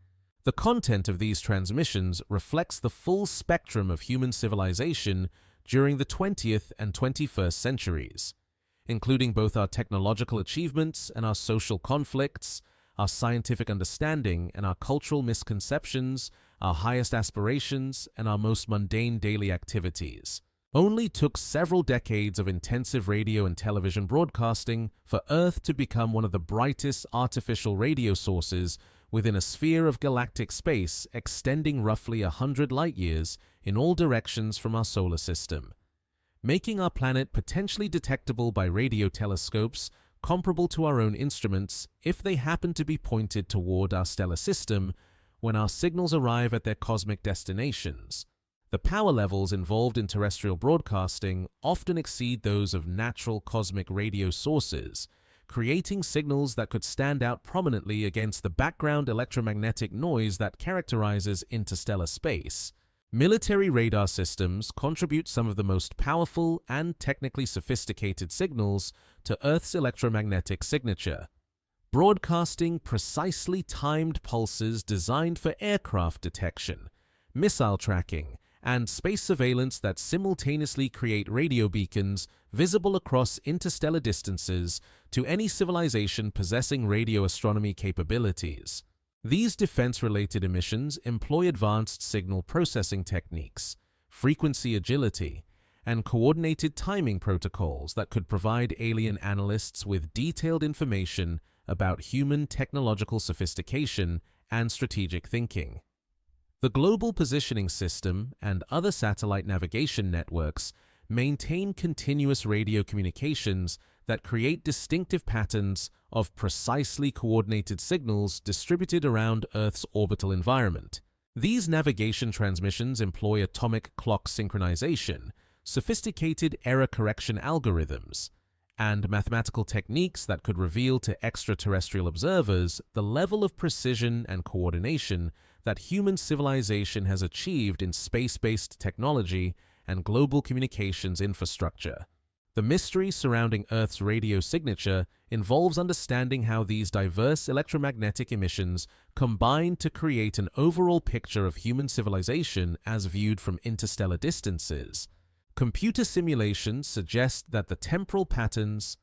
The content of these transmissions reflects the full spectrum of human civilization during the 20th and 21st centuries, including both our technological achievements and our social conflicts, our scientific understanding and our cultural misconceptions, our highest aspirations, and our most mundane daily activities. Only took several decades of intensive radio and television broadcasting for Earth to become one of the brightest artificial radio sources within a sphere of galactic space extending roughly 100 light-years in all directions from our solar system, making our planet potentially detectable by radio telescopes comparable to our own instruments if they happen to be pointed toward our stellar system when our signals arrive at their cosmic destinations. The power levels involved in terrestrial broadcasting often exceed those of natural cosmic radio sources, creating signals that could stand out prominently against the background electromagnetic noise that characterizes interstellar space. Military radar systems contribute some of the most powerful and technically sophisticated signals to Earth's electromagnetic signature, broadcasting precisely timed pulses designed for aircraft detection, missile tracking, and space surveillance that simultaneously create radio beacons visible across interstellar distances to any civilization possessing radio astronomy capabilities. These defense-related emissions employ advanced signal processing techniques, frequency agility, and coordinated timing protocols that could provide alien analysts with detailed information about human technological sophistication and strategic thinking. The Global Positioning System and other satellite navigation networks maintain continuous radio communications that create distinctive patterns of precisely coordinated signals distributed around Earth's orbital environment. These navigation transmissions employ atomic clock synchronization, sophisticated error correction algorithms, and mathematical techniques that could reveal to extraterrestrial observers the level of precision and coordination that human civilization has achieved in space-based technology and global communications infrastructure. The mystery surrounding Earth's radio signature involves understanding how these diverse electromagnetic emissions combine to create an overall picture of human civilization as viewed from interstellar distances. Computer simulations suggest that the temporal patterns,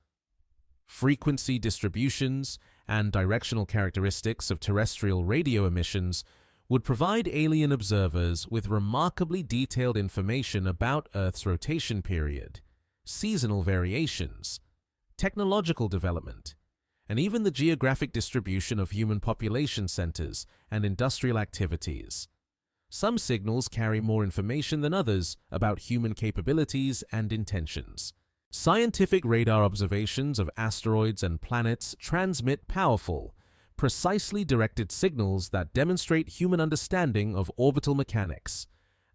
frequency distributions, and directional characteristics of terrestrial radio emissions would provide alien observers with remarkably detailed information about Earth's rotation period, seasonal variations, technological development, and even the geographic distribution of human population centers and industrial activities. Some signals carry more information than others about human capabilities and intentions. Scientific radar observations of asteroids and planets transmit powerful, precisely directed signals that demonstrate human understanding of orbital mechanics,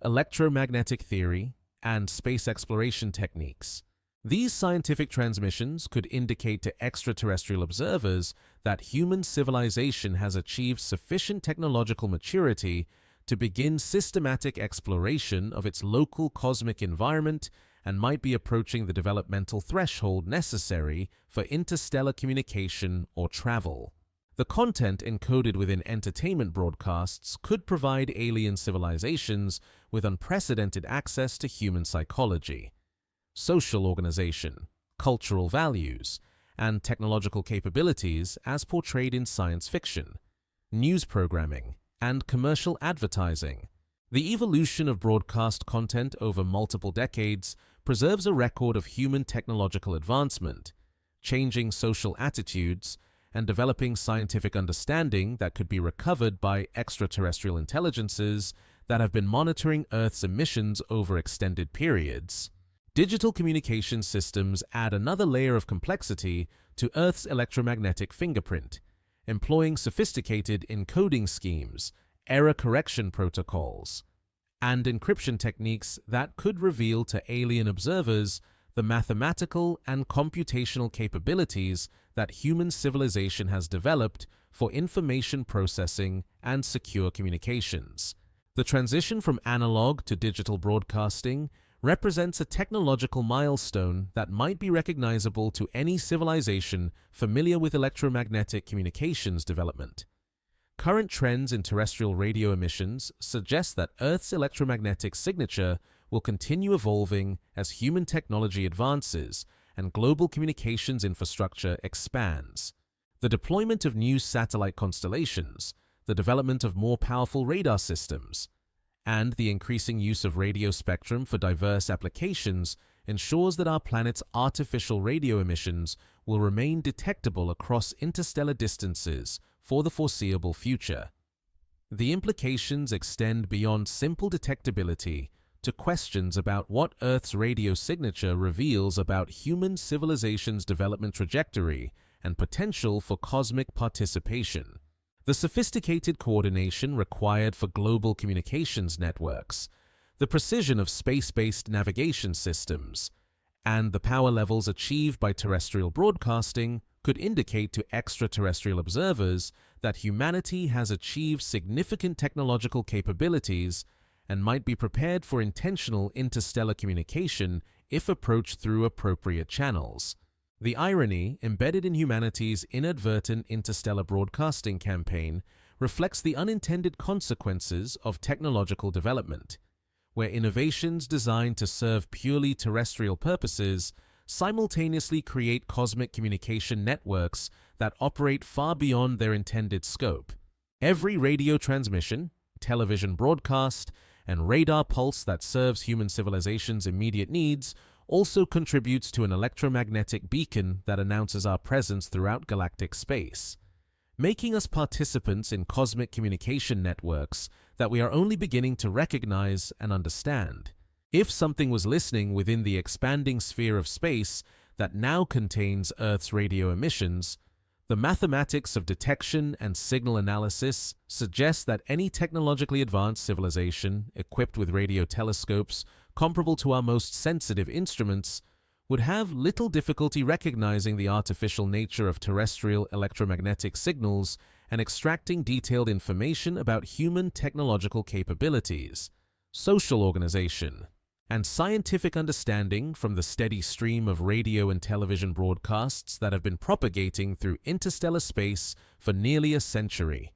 electromagnetic theory, and space exploration techniques. These scientific transmissions could indicate to extraterrestrial observers that human civilization has achieved sufficient technological maturity to begin systematic exploration of its local cosmic environment and might be approaching the developmental threshold necessary for interstellar communication or travel. The content encoded within entertainment broadcasts could provide alien civilizations with unprecedented access to human psychology, social organization, cultural values, and technological capabilities as portrayed in science fiction, news programming, and commercial advertising. The evolution of broadcast content over multiple decades preserves a record of human technological advancement, changing social attitudes, and developing scientific understanding that could be recovered by extraterrestrial intelligences that have been monitoring Earth's emissions over extended periods. Digital communication systems add another layer of complexity to Earth's electromagnetic fingerprint, employing sophisticated encoding schemes, error correction protocols, and encryption techniques that could reveal to alien observers the mathematical and computational capabilities that human civilization has developed for information processing and secure communications. The transition from analog to digital broadcasting represents a technological milestone that might be recognizable to any civilization familiar with electromagnetic communications development. Current trends in terrestrial radio emissions suggest that Earth's electromagnetic signature will continue evolving as human technology advances and global communications infrastructure expands. The deployment of new satellite constellations, the development of more powerful radar systems, and the increasing use of radio spectrum for diverse applications ensures that our planet's artificial radio emissions will remain detectable across interstellar distances for the foreseeable future. The implications extend beyond simple detectability to questions about what Earth's radio signature reveals about human civilization's development trajectory and potential for cosmic participation. The sophisticated coordination required for global communications networks, the precision of space-based navigation systems, and the power levels achieved by terrestrial broadcasting could indicate to extraterrestrial observers that humanity has achieved significant technological capabilities and might be prepared for intentional interstellar communication if approached through appropriate channels. The irony embedded in humanity's inadvertent interstellar broadcasting campaign reflects the unintended consequences of technological development, where innovations designed to serve purely terrestrial purposes simultaneously create cosmic communication networks that operate far beyond their intended scope. Every radio transmission, television broadcast, and radar pulse that serves human civilization's immediate needs also contributes to an electromagnetic beacon that announces our presence throughout galactic space, making us participants in cosmic communication networks that we are only beginning to recognize and understand. If something was listening within the expanding sphere of space that now contains Earth's radio emissions, the mathematics of detection and signal analysis suggest that any technologically advanced civilization equipped with radio telescopes comparable to our most sensitive instruments would have little difficulty recognizing the artificial nature of terrestrial electromagnetic signals and extracting detailed information about human technological capabilities, social organization, and scientific understanding from the steady stream of radio and television broadcasts that have been propagating through interstellar space for nearly a century.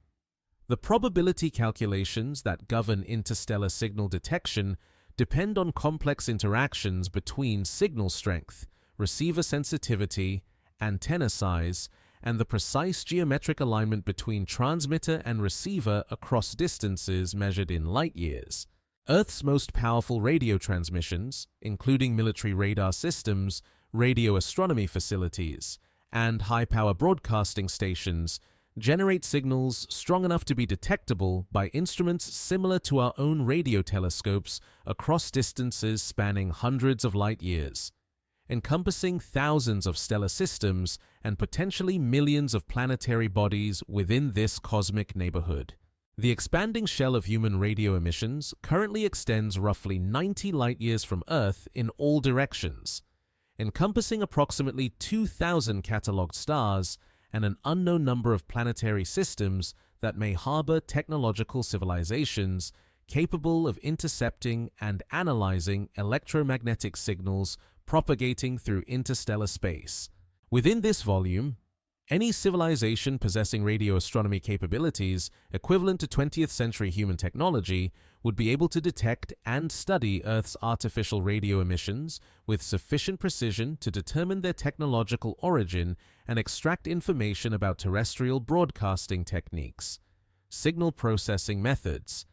The probability calculations that govern interstellar signal detection depend on complex interactions between signal strength, receiver sensitivity, antenna size, and the precise geometric alignment between transmitter and receiver across distances measured in light years. Earth's most powerful radio transmissions, including military radar systems, radio astronomy facilities, and high-power broadcasting stations, generate signals strong enough to be detectable by instruments similar to our own radio telescopes across distances spanning hundreds of light years, encompassing thousands of stellar systems and potentially millions of planetary bodies within this cosmic neighborhood. The expanding shell of human radio emissions currently extends roughly 90 light-years from Earth in all directions, encompassing approximately 2,000 catalogued stars and an unknown number of planetary systems that may harbor technological civilizations capable of intercepting and analyzing electromagnetic signals propagating through interstellar space. Within this volume, any civilization possessing radio astronomy capabilities equivalent to 20th century human technology would be able to detect and study Earth's artificial radio emissions with sufficient precision to determine their technological origin and extract information about terrestrial broadcasting techniques, signal processing methods,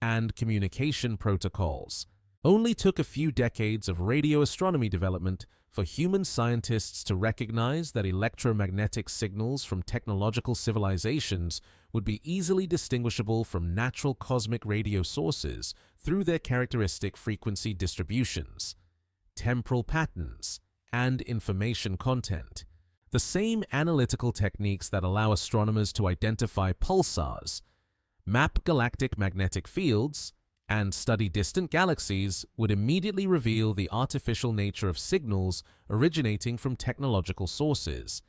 and communication protocols. Only took a few decades of radio astronomy development for human scientists to recognize that electromagnetic signals from technological civilizations would be easily distinguishable from natural cosmic radio sources through their characteristic frequency distributions, temporal patterns, and information content. The same analytical techniques that allow astronomers to identify pulsars, map galactic magnetic fields, and study distant galaxies would immediately reveal the artificial nature of signals originating from technological sources,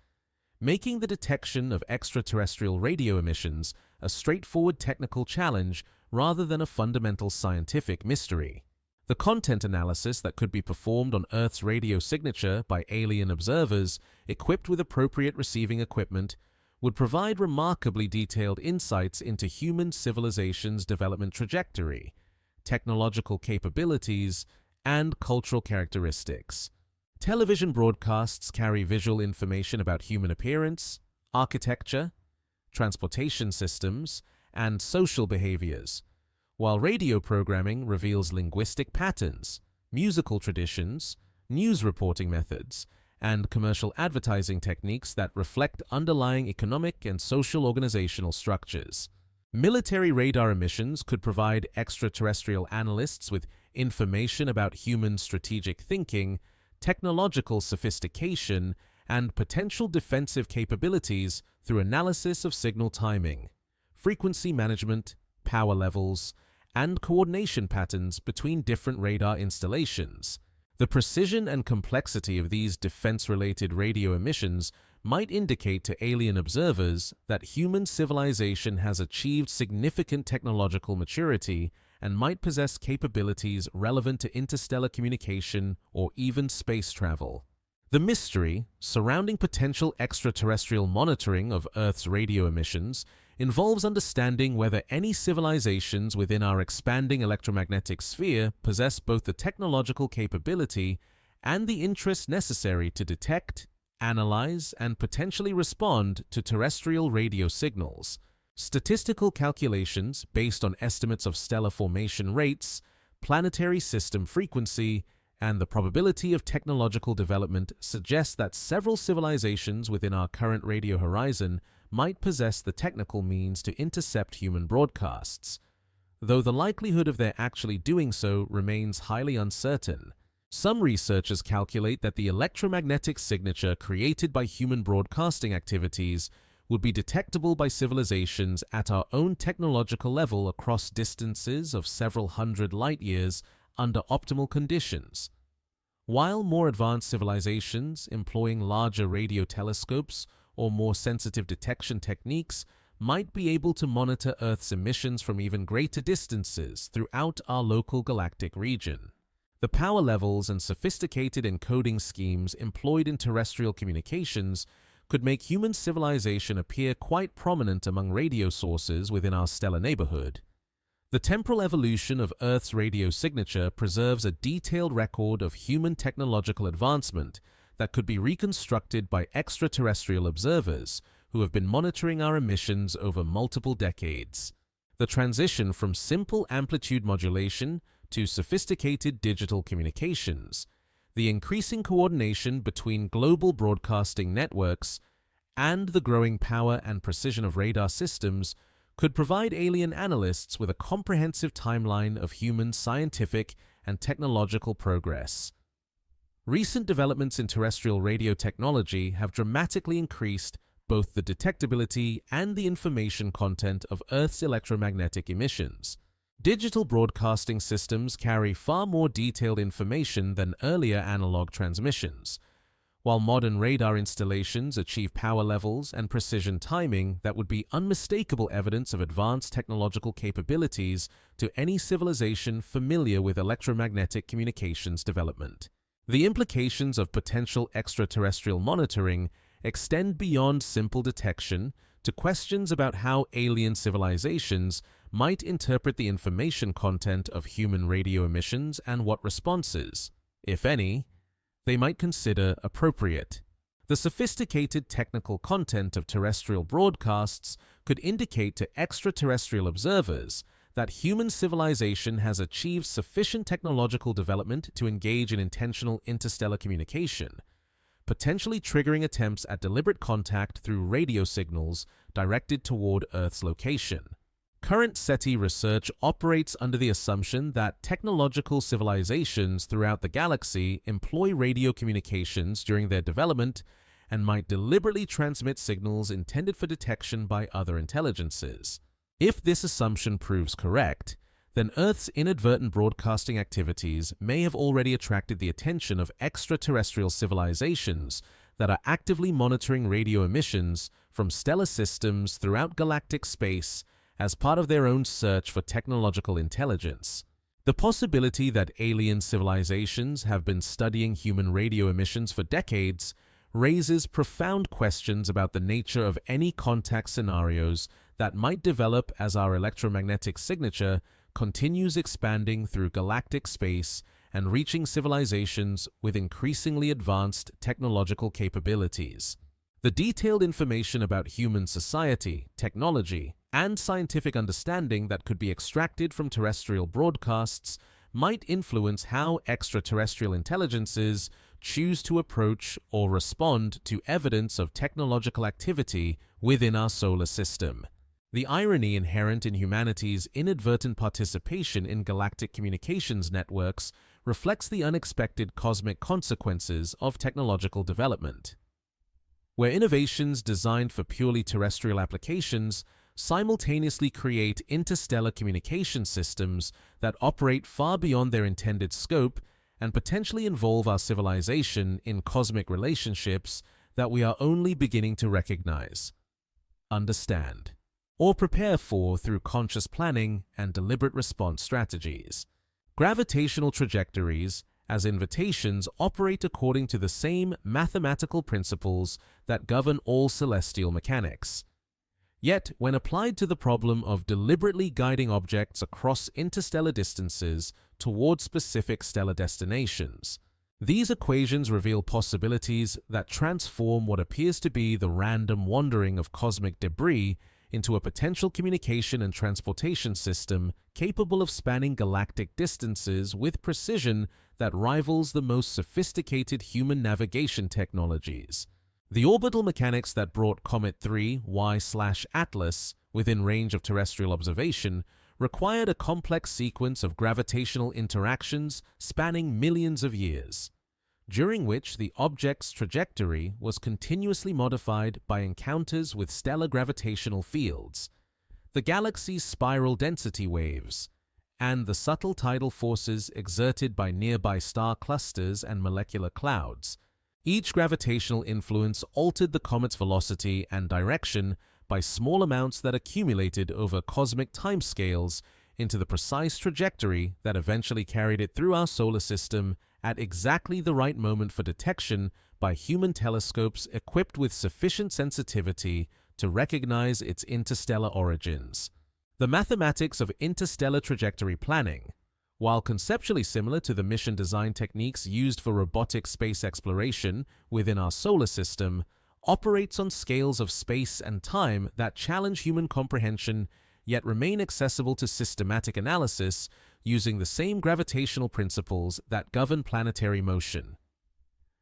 making the detection of extraterrestrial radio emissions a straightforward technical challenge rather than a fundamental scientific mystery. The content analysis that could be performed on Earth's radio signature by alien observers equipped with appropriate receiving equipment would provide remarkably detailed insights into human civilization's development trajectory, technological capabilities, and cultural characteristics. Television broadcasts carry visual information about human appearance, architecture, transportation systems, and social behaviors, while radio programming reveals linguistic patterns, musical traditions, news reporting methods, and commercial advertising techniques that reflect underlying economic and social organizational structures. Military radar emissions could provide extraterrestrial analysts with information about human strategic thinking, technological sophistication, and potential defensive capabilities through analysis of signal timing, frequency management, power levels, and coordination patterns between different radar installations. The precision and complexity of these defense-related radio emissions might indicate to alien observers that human civilization has achieved significant technological maturity and might possess capabilities relevant to interstellar communication or even space travel. The mystery surrounding potential extraterrestrial monitoring of Earth's radio emissions involves understanding whether any civilizations within our expanding electromagnetic sphere possess both the technological capability and the interest necessary to detect, analyze, and potentially respond to terrestrial radio signals. Statistical calculations based on estimates of stellar formation rates, planetary system frequency, and the probability of technological development suggest that several civilizations within our current radio horizon might possess the technical means to intercept human broadcasts, though the likelihood of their actually doing so remains highly uncertain. Some researchers calculate that the electromagnetic signature created by human broadcasting activities would be detectable by civilizations at our own technological level across distances of several hundred light-years under optimal conditions, while more advanced civilizations employing larger radio telescopes or more sensitive detection techniques might be able to monitor Earth's emissions from even greater distances throughout our local galactic region. The power levels and sophisticated encoding schemes employed in terrestrial communications could make human civilization appear quite prominent among radio sources within our stellar neighborhood. The temporal evolution of Earth's radio signature preserves a detailed record of human technological advancement that could be reconstructed by extraterrestrial observers who have been monitoring our emissions over multiple decades. The transition from simple amplitude modulation to sophisticated digital communications, the increasing coordination between global broadcasting networks, and the growing power and precision of radar systems could provide alien analysts with a comprehensive timeline of human scientific and technological progress. Recent developments in terrestrial radio technology have dramatically increased both the detectability and the information content of Earth's electromagnetic emissions. Digital broadcasting systems carry far more detailed information than earlier analog transmissions, while modern radar installations achieve power levels and precision timing that would be unmistakable evidence of advanced technological capabilities to any civilization familiar with electromagnetic communications development. The implications of potential extraterrestrial monitoring extend beyond simple detection to questions about how alien civilizations might interpret the information content of human radio emissions and what responses, if any, they might consider appropriate. The sophisticated technical content of terrestrial broadcasts could indicate to extraterrestrial observers that human civilization has achieved sufficient technological development to engage in intentional interstellar communication, potentially triggering attempts at deliberate contact through radio signals directed toward Earth's location. Current SETI research operates under the assumption that technological civilizations throughout the galaxy employ radio communications during their development and might deliberately transmit signals intended for detection by other intelligences. If this assumption proves correct, then Earth's inadvertent broadcasting activities may have already attracted the attention of extraterrestrial civilizations that are actively monitoring radio emissions from stellar systems throughout galactic space as part of their own search for technological intelligence. The possibility that alien civilizations have been studying human radio emissions for decades raises profound questions about the nature of any contact scenarios that might develop as our electromagnetic signature continues expanding through galactic space and reaching civilizations with increasingly advanced technological capabilities. The detailed information about human society, technology, and scientific understanding that could be extracted from terrestrial broadcasts might influence how extraterrestrial intelligences choose to approach or respond to evidence of technological activity within our solar system. The irony inherent in humanity's inadvertent participation in galactic communications networks reflects the unexpected cosmic consequences of technological development, where innovations designed for purely terrestrial applications simultaneously create interstellar communication systems that operate far beyond their intended scope and potentially involve our civilization in cosmic relationships that we are only beginning to recognize, understand, or prepare for through conscious planning and deliberate response strategies. Gravitational trajectories, as invitations, operate according to the same mathematical principles that govern all celestial mechanics. Yet, when applied to the problem of deliberately guiding objects across interstellar distances toward specific stellar destinations, these equations reveal possibilities that transform what appears to be the random wandering of cosmic debris into a potential communication and transportation system capable of spanning galactic distances with precision that rivals the most sophisticated human navigation technologies. The orbital mechanics that brought Comet 3 Y/Atlas within range of terrestrial observation required a complex sequence of gravitational interactions spanning millions of years, during which the object's trajectory was continuously modified by encounters with stellar gravitational fields, the galaxy's spiral density waves, and the subtle tidal forces exerted by nearby star clusters and molecular clouds. Each gravitational influence altered the comet's velocity and direction by small amounts that accumulated over cosmic timescales into the precise trajectory that eventually carried it through our solar system at exactly the right moment for detection by human telescopes equipped with sufficient sensitivity to recognize its interstellar origins. The mathematics of interstellar trajectory planning, while conceptually similar to the mission design techniques used for robotic space exploration within our solar system, operates on scales of space and time that challenge human comprehension yet remain accessible to systematic analysis using the same gravitational principles that govern planetary motion.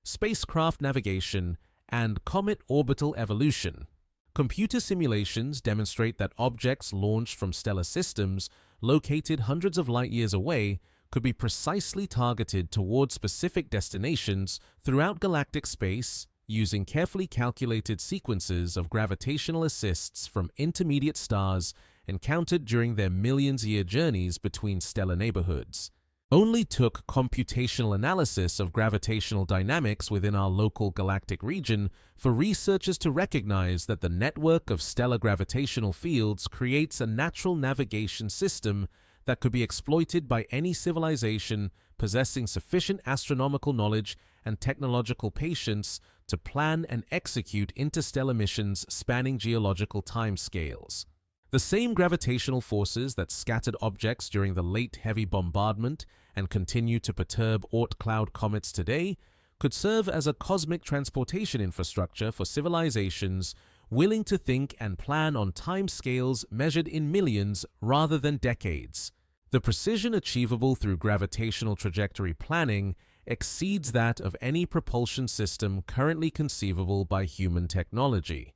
Spacecraft navigation and comet orbital evolution. Computer simulations demonstrate that objects launched from stellar systems located hundreds of light years away could be precisely targeted toward specific destinations throughout galactic space using carefully calculated sequences of gravitational assists from intermediate stars encountered during their millions-year journeys between stellar neighborhoods. Only took computational analysis of gravitational dynamics within our local galactic region for researchers to recognize that the network of stellar gravitational fields creates a natural navigation system that could be exploited by any civilization possessing sufficient astronomical knowledge and technological patience to plan and execute interstellar missions spanning geological timescales. The same gravitational forces that scattered objects during the late heavy bombardment and continue to perturb Oort cloud comets today could serve as a cosmic transportation infrastructure for civilizations willing to think and plan on timescales measured in millions rather than decades. The precision achievable through gravitational trajectory planning exceeds that of any propulsion system currently conceivable by human technology,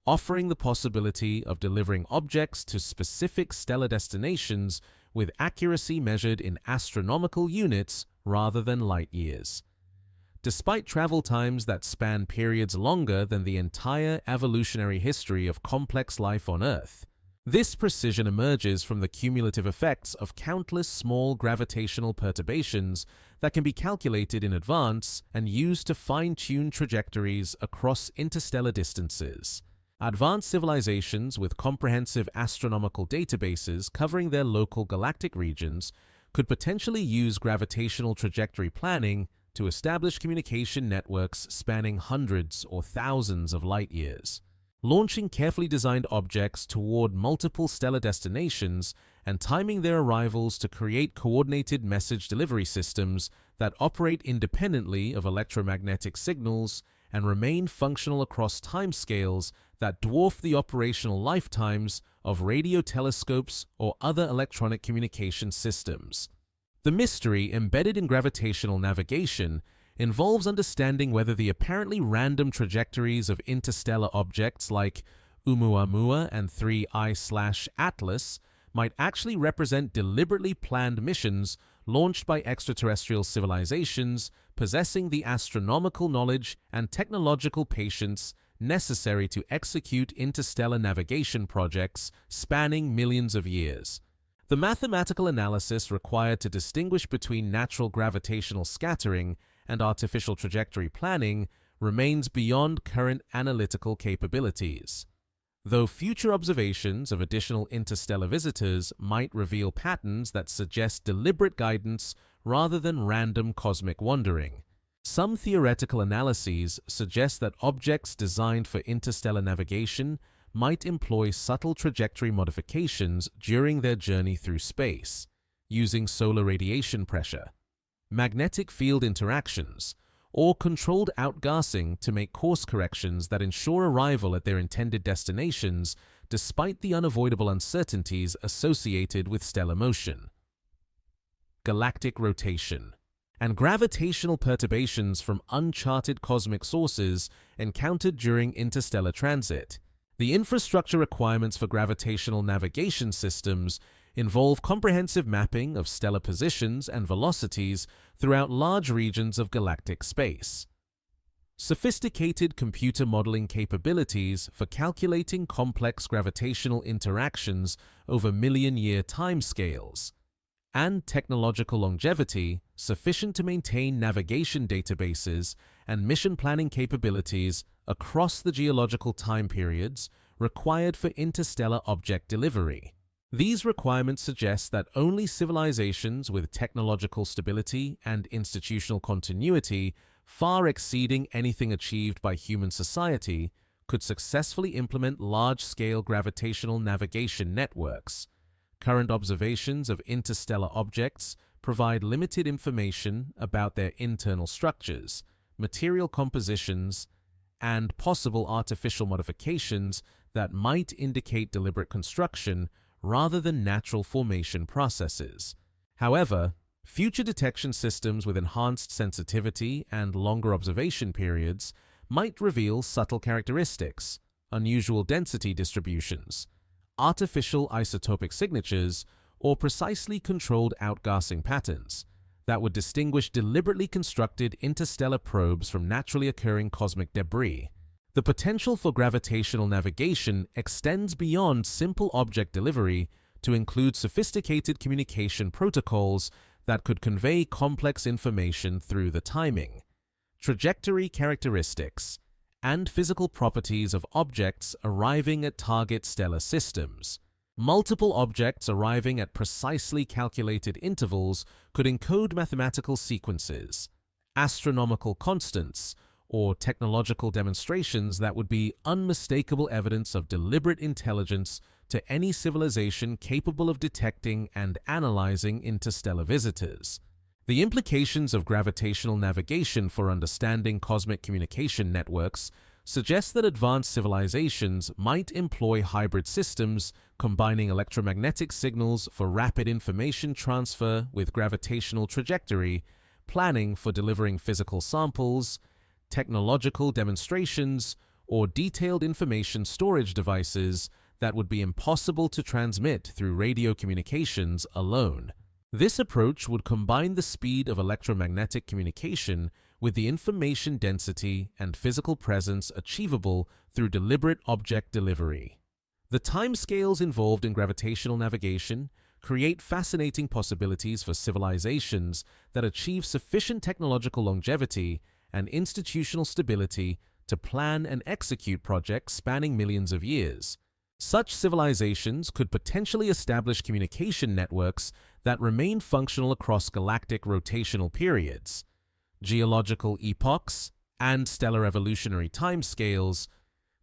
offering the possibility of delivering objects to specific stellar destinations with accuracy measured in astronomical units rather than light years. Despite travel times that span periods longer than the entire evolutionary history of complex life on Earth, this precision emerges from the cumulative effects of countless small gravitational perturbations that can be calculated in advance and used to fine-tune trajectories across interstellar distances. Advanced civilizations with comprehensive astronomical databases covering their local galactic regions could potentially use gravitational trajectory planning to establish communication networks spanning hundreds or thousands of light years. Launching carefully designed objects toward multiple stellar destinations and timing their arrivals to create coordinated message delivery systems that operate independently of electromagnetic signals and remain functional across timescales that dwarf the operational lifetimes of radio telescopes or other electronic communication systems. The mystery embedded in gravitational navigation involves understanding whether the apparently random trajectories of interstellar objects like Oumuamua and 3I/Atlas might actually represent deliberately planned missions launched by extraterrestrial civilizations possessing the astronomical knowledge and technological patience necessary to execute interstellar navigation projects spanning millions of years. The mathematical analysis required to distinguish between natural gravitational scattering and artificial trajectory planning remains beyond current analytical capabilities. Though future observations of additional interstellar visitors might reveal patterns that suggest deliberate guidance rather than random cosmic wandering, some theoretical analyses suggest that objects designed for interstellar navigation might employ subtle trajectory modifications during their journey through space, using solar radiation pressure, magnetic field interactions, or controlled outgassing to make course corrections that ensure arrival at their intended destinations despite the unavoidable uncertainties associated with stellar motion. Galactic rotation and gravitational perturbations from uncharted cosmic sources encountered during interstellar transit. The infrastructure requirements for gravitational navigation systems involve comprehensive mapping of stellar positions and velocities throughout large regions of galactic space. Sophisticated computer modeling capabilities for calculating complex gravitational interactions over million-year timescales, and technological longevity sufficient to maintain navigation databases and mission planning capabilities across the geological time periods required for interstellar object delivery. These requirements suggest that only civilizations with technological stability and institutional continuity far exceeding anything achieved by human society could successfully implement large-scale gravitational navigation networks, Current observations of interstellar objects provide limited information about their internal structures, material compositions, and possible artificial modifications that might indicate deliberate construction rather than natural formation processes. However, future detection systems with enhanced sensitivity and longer observation periods might reveal subtle characteristics, unusual density distributions, artificial isotopic signatures, or precisely controlled outgassing patterns that would distinguish deliberately constructed interstellar probes from naturally occurring cosmic debris. The potential for gravitational navigation extends beyond simple object delivery to include sophisticated communication protocols that could convey complex information through the timing, trajectory characteristics, and physical properties of objects arriving at target stellar systems. Multiple objects arriving at precisely calculated intervals could encode mathematical sequences, astronomical constants, or technological demonstrations that would be unmistakable evidence of deliberate intelligence to any civilization capable of detecting and analyzing interstellar visitors. The implications of gravitational navigation for understanding cosmic communication networks suggest that advanced civilizations might employ hybrid systems combining electromagnetic signals for rapid information transfer with gravitational trajectory, planning for delivering physical samples, technological demonstrations, or detailed information storage devices that would be impossible to transmit through radio communications alone. This approach would combine the speed of electromagnetic communication with the information density and physical presence achievable through deliberate object delivery. The timescales involved in gravitational navigation create fascinating possibilities for civilizations that achieve sufficient technological longevity and institutional stability to plan and execute projects spanning millions of years. Such civilizations could potentially establish communication networks that remain functional across galactic rotational periods, geological epochs, and stellar evolutionary timescales,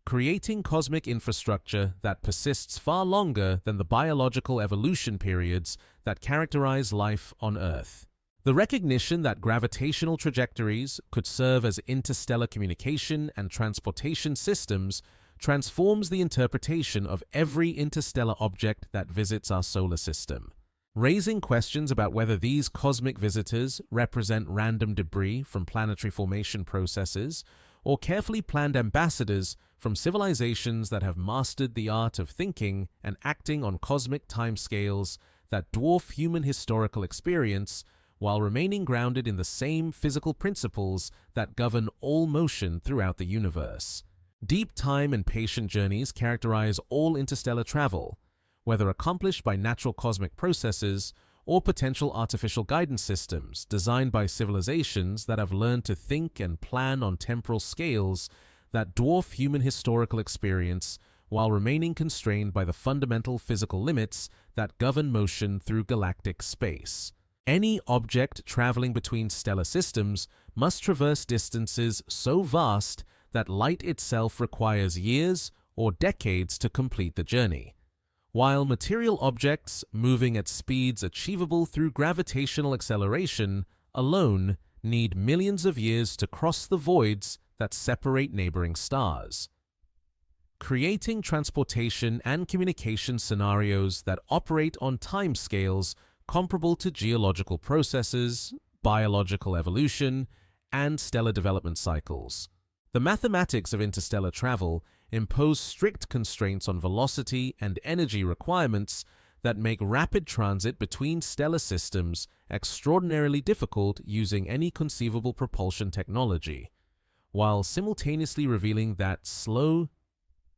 creating cosmic infrastructure that persists far longer than the biological evolution periods that characterize life on Earth. The recognition that gravitational trajectories could serve as interstellar communication and transportation systems transforms the interpretation of every interstellar object that visits our solar system, raising questions about whether these cosmic visitors represent random debris from planetary formation processes or carefully planned ambassadors from civilizations that have mastered the art of thinking and acting on cosmic timescales that dwarf human historical experience while remaining grounded in the same physical principles that govern all motion throughout the universe. Deep time and patient journeys characterize all interstellar travel, whether accomplished by natural cosmic processes or potential artificial guidance systems designed by civilizations that have learned to think and plan on temporal scales that dwarf human historical experience while remaining constrained by the fundamental physical limits that govern motion through galactic space. Any object traveling between stellar systems must traverse distances so vast that light itself requires years or decades to complete the journey, while material objects moving at speeds achievable through gravitational acceleration alone need millions of years to cross the voids that separate neighboring stars, creating transportation and communication scenarios that operate on timescales comparable to geological processes, biological evolution, and stellar development cycles. The mathematics of interstellar travel impose strict constraints on velocity and energy requirements that make rapid transit between stellar systems extraordinarily difficult using any conceivable propulsion technology, while simultaneously revealing that slow,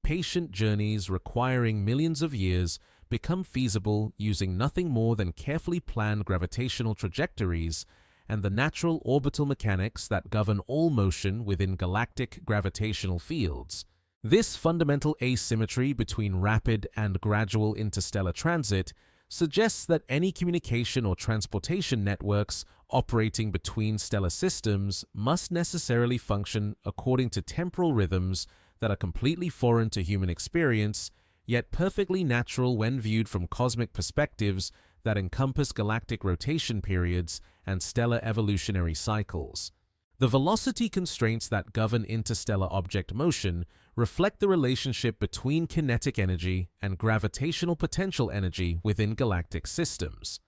patient journeys requiring millions of years become feasible using nothing more than carefully planned gravitational trajectories and the natural orbital mechanics that govern all motion within galactic gravitational fields. This fundamental asymmetry between rapid and gradual interstellar transit suggests that any communication or transportation networks operating between stellar systems must necessarily function according to temporal rhythms that are completely foreign to human experience, yet perfectly natural when viewed from cosmic perspectives that encompass galactic rotation periods and stellar evolutionary cycles. The velocity constraints that govern interstellar object motion reflect the relationship between kinetic energy and gravitational potential energy within galactic systems,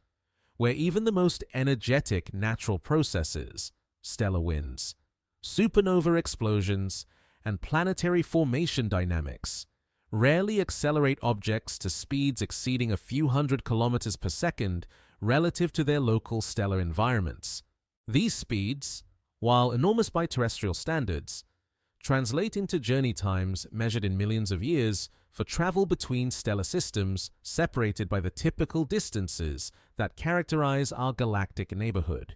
where even the most energetic natural processes, stellar winds, supernova explosions, and planetary formation dynamics, rarely accelerate objects to speeds exceeding a few hundred kilometers per second relative to their local stellar environments. These speeds, while enormous by terrestrial standards, translate into journey times measured in millions of years for travel between stellar systems separated by the typical distances that characterize our galactic neighborhood,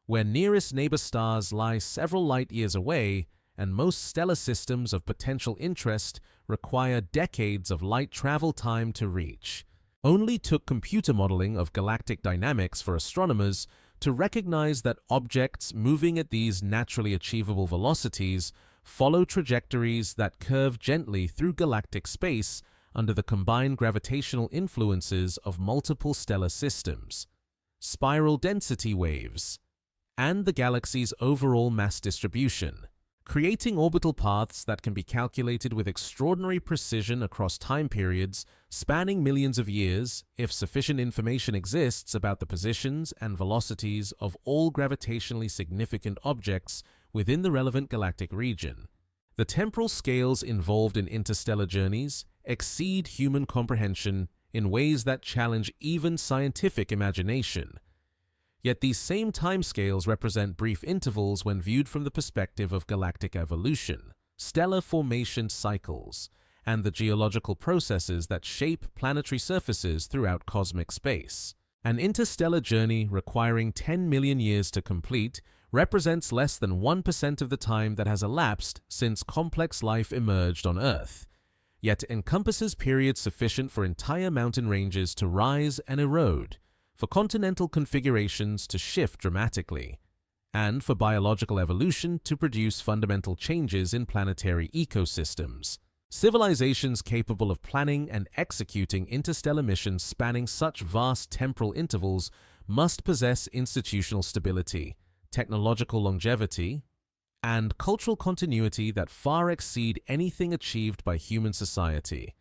where nearest neighbor stars lie several light-years away and most stellar systems of potential interest require decades of light travel time to reach. Only took computer modeling of galactic dynamics for astronomers to recognize that objects moving at these naturally achievable velocities follow trajectories that curve gently through galactic space under the combined gravitational influences of multiple stellar systems, spiral density waves, and the galaxy's overall mass distribution, creating orbital paths that can be calculated with extraordinary precision across time periods spanning millions of years if sufficient information exists about the positions and velocities of all gravitationally significant objects within the relevant galactic region. The temporal scales involved in interstellar journeys exceed human comprehension in ways that challenge even scientific imagination. Yet these same timescales represent brief intervals when viewed from the perspective of galactic evolution, stellar formation cycles, and the geological processes that shape planetary surfaces throughout cosmic space. An interstellar journey requiring 10 million years to complete represents less than 1% of the time that has elapsed since complex life emerged on Earth, yet encompasses periods sufficient for entire mountain ranges to rise and erode, for continental configurations to shift dramatically, and for biological evolution to produce fundamental changes in planetary ecosystems. Civilizations capable of planning and executing interstellar missions spanning such vast temporal intervals must possess institutional stability, technological longevity, and cultural continuity that far exceed anything achieved by human society,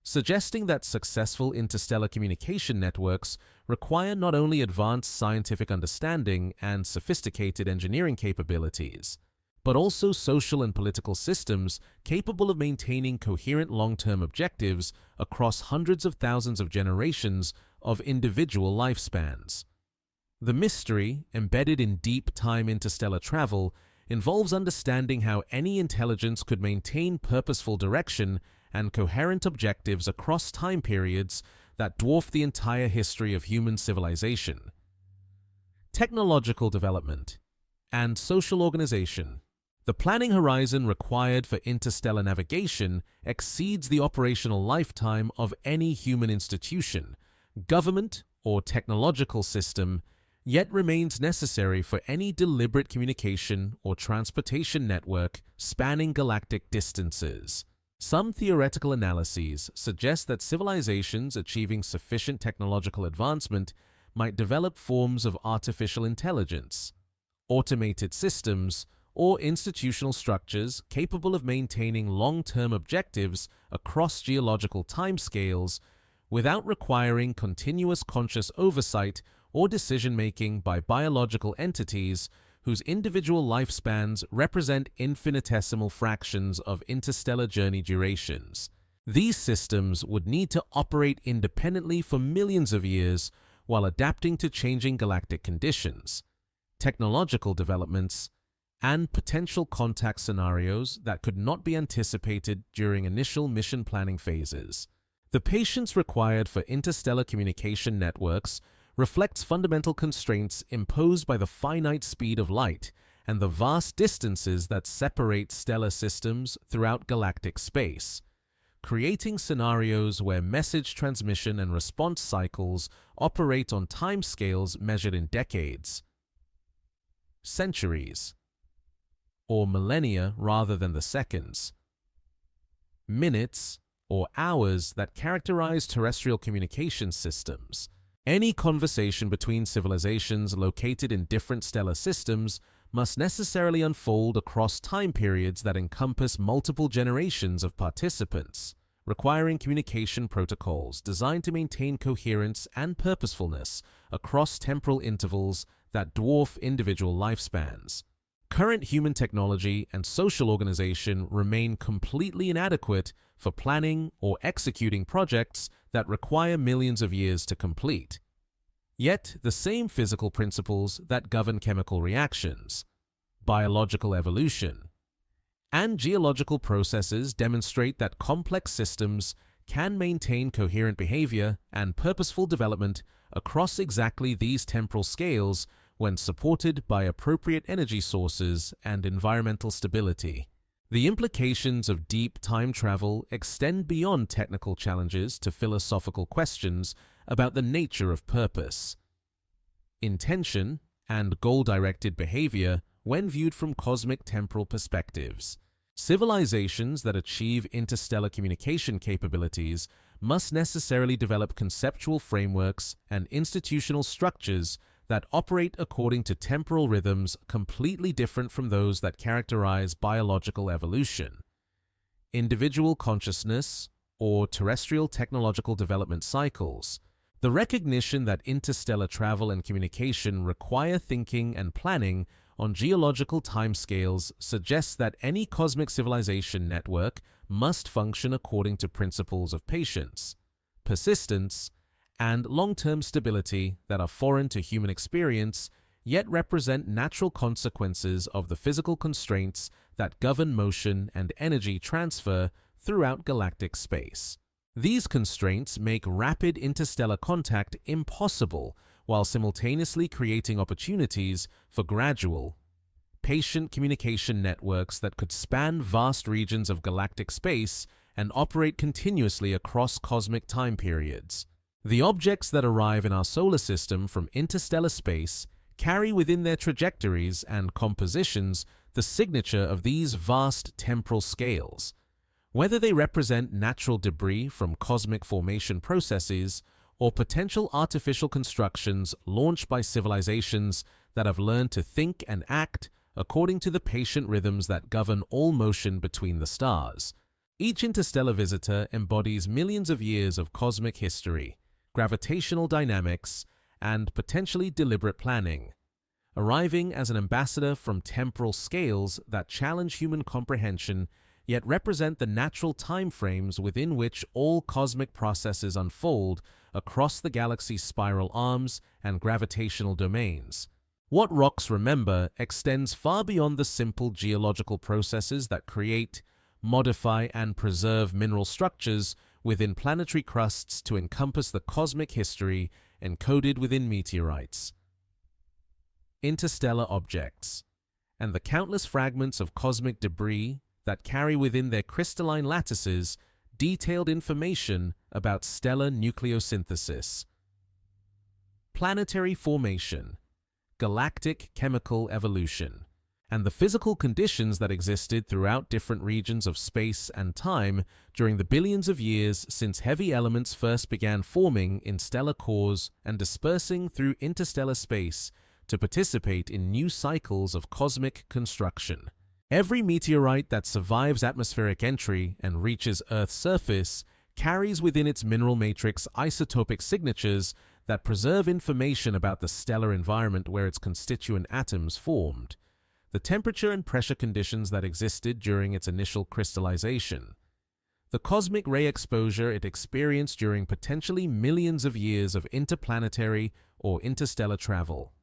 suggesting that successful interstellar communication networks require not only advanced scientific understanding and sophisticated engineering capabilities, but also social and political systems capable of maintaining coherent long-term objectives across hundreds of thousands of generations of individual lifespans. The mystery, embedded in deep time interstellar travel, involves understanding how any intelligence could maintain purposeful direction and coherent objectives across time periods that dwarf the entire history of human civilization. Technological development and social organization. The planning horizon required for interstellar navigation exceeds the operational lifetime of any human institution, government, or technological system, yet remains necessary for any deliberate communication or transportation network spanning galactic distances. Some theoretical analyses suggest that civilizations achieving sufficient technological advancement might develop forms of artificial intelligence, automated systems, or institutional structures capable of maintaining long-term objectives across geological timescales without requiring continuous conscious oversight or decision-making by biological entities whose individual lifespans represent infinitesimal fractions of interstellar journey durations. These systems would need to operate independently for millions of years while adapting to changing galactic conditions, technological developments, and potential contact scenarios that could not be anticipated during initial mission planning phases. The patience required for interstellar communication networks reflects fundamental constraints imposed by the finite speed of light and the vast distances that separate stellar systems throughout galactic space, creating scenarios where message transmission and response cycles operate on timescales measured in decades, centuries, or millennia rather than the seconds, minutes, or hours that characterize terrestrial communication systems. Any conversation between civilizations located in different stellar systems must necessarily unfold across time periods that encompass multiple generations of participants, requiring communication protocols designed to maintain coherence and purposefulness across temporal intervals that dwarf individual lifespans. Current human technology and social organization remain completely inadequate for planning or executing projects that require millions of years to complete. Yet, the same physical principles that govern chemical reactions, biological evolution, and geological processes demonstrate that complex systems can maintain coherent behavior and purposeful development across exactly these temporal scales when supported by appropriate energy sources and environmental stability. The implications of deep time travel extend beyond technical challenges to philosophical questions about the nature of purpose, intention, and goal-directed behavior when viewed from cosmic temporal perspectives. Civilizations that achieve interstellar communication capabilities must necessarily develop conceptual frameworks and institutional structures that operate according to temporal rhythms completely different from those that characterize biological evolution. Individual consciousness, or terrestrial technological development cycles. The recognition that interstellar travel and communication require thinking and planning on geological timescales suggests that any cosmic civilization network must function according to principles of patience, persistence, and long-term stability that are foreign to human experience, yet represent natural consequences of the physical constraints that govern motion and energy transfer throughout galactic space. These constraints make rapid interstellar contact impossible, while simultaneously creating opportunities for gradual, patient communication networks that could span vast regions of galactic space and operate continuously across cosmic time periods. The objects that arrive in our solar system from interstellar space carry within their trajectories and compositions the signature of these vast temporal scales. Whether they represent natural debris from cosmic formation processes or potential artificial constructions launched by civilizations that have learned to think and act according to the patient rhythms that govern all motion between the stars. Each interstellar visitor embodies millions of years of cosmic history, gravitational dynamics, and potentially deliberate planning, arriving as an ambassador from temporal scales that challenge human comprehension yet represent the natural time frames within which all cosmic processes unfold across the galaxy's spiral arms and gravitational domains. What rocks remember extends far beyond the simple geological processes that create, modify, and preserve mineral structures within planetary crusts to encompass the cosmic history encoded within meteorites, interstellar objects, and the countless fragments of cosmic debris that carry within their crystalline lattices detailed information about stellar nucleosynthesis, planetary formation, galactic chemical evolution, and the physical conditions that existed throughout different regions of space and time during the billions of years since heavy elements first began forming in stellar cores and dispersing through interstellar space to participate in new cycles of cosmic construction. Every meteorite that survives atmospheric entry and reaches Earth's surface carries within its mineral matrix isotopic signatures that preserve information about the stellar environment where its constituent atoms formed, the temperature and pressure conditions that existed during its initial crystallization, the cosmic ray exposure it experienced during potentially millions of years of interplanetary or interstellar travel,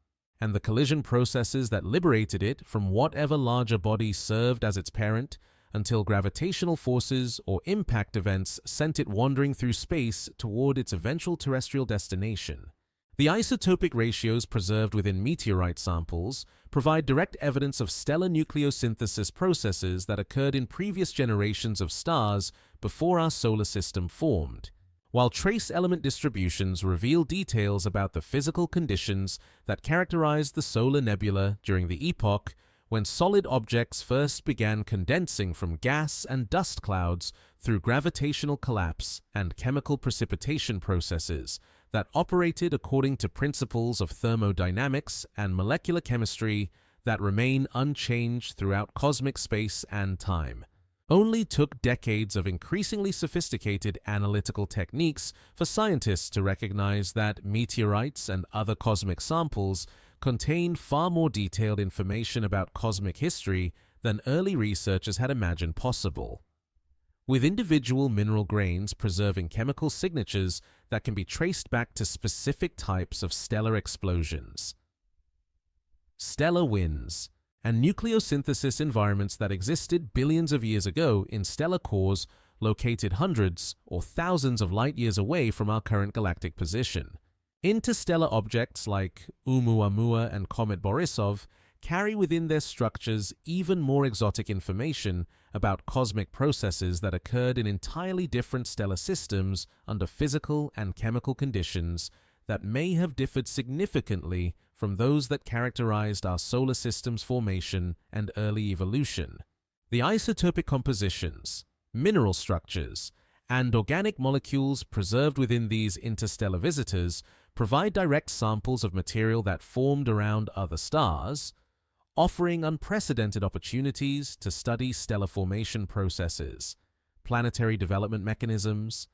and the collision processes that liberated it from whatever larger body served as its parent until gravitational forces or impact events sent it wandering through space toward its eventual terrestrial destination. The isotopic ratios preserved within meteorite samples provide direct evidence of stellar nucleosynthesis processes that occurred in previous generations of stars before our solar system formed, while trace element distributions reveal details about the physical conditions that characterized the solar nebula during the epoch when solid objects first began condensing from gas and dust clouds through gravitational collapse and chemical precipitation processes that operated according to principles of thermodynamics and molecular chemistry that remain unchanged throughout cosmic space and time. Only took decades of increasingly sophisticated analytical techniques for scientists to recognize that meteorites and other cosmic samples contained far more detailed information about cosmic history than early researchers had imagined possible. With individual mineral grains preserving chemical signatures that can be traced back to specific types of stellar explosions. Stellar winds and nucleosynthesis environments that existed billions of years ago in stellar cores located hundreds or thousands of light years away from our current galactic position. Interstellar objects like Oumuamua and Comet Borisov carry within their structures even more exotic information about cosmic processes that occurred in entirely different stellar systems under physical and chemical conditions that may have differed significantly from those that characterized our solar system's formation and early evolution. The isotopic compositions, mineral structures, and organic molecules preserved within these interstellar visitors provide direct samples of material that formed around other stars, offering unprecedented opportunities to study stellar formation processes, planetary development mechanisms,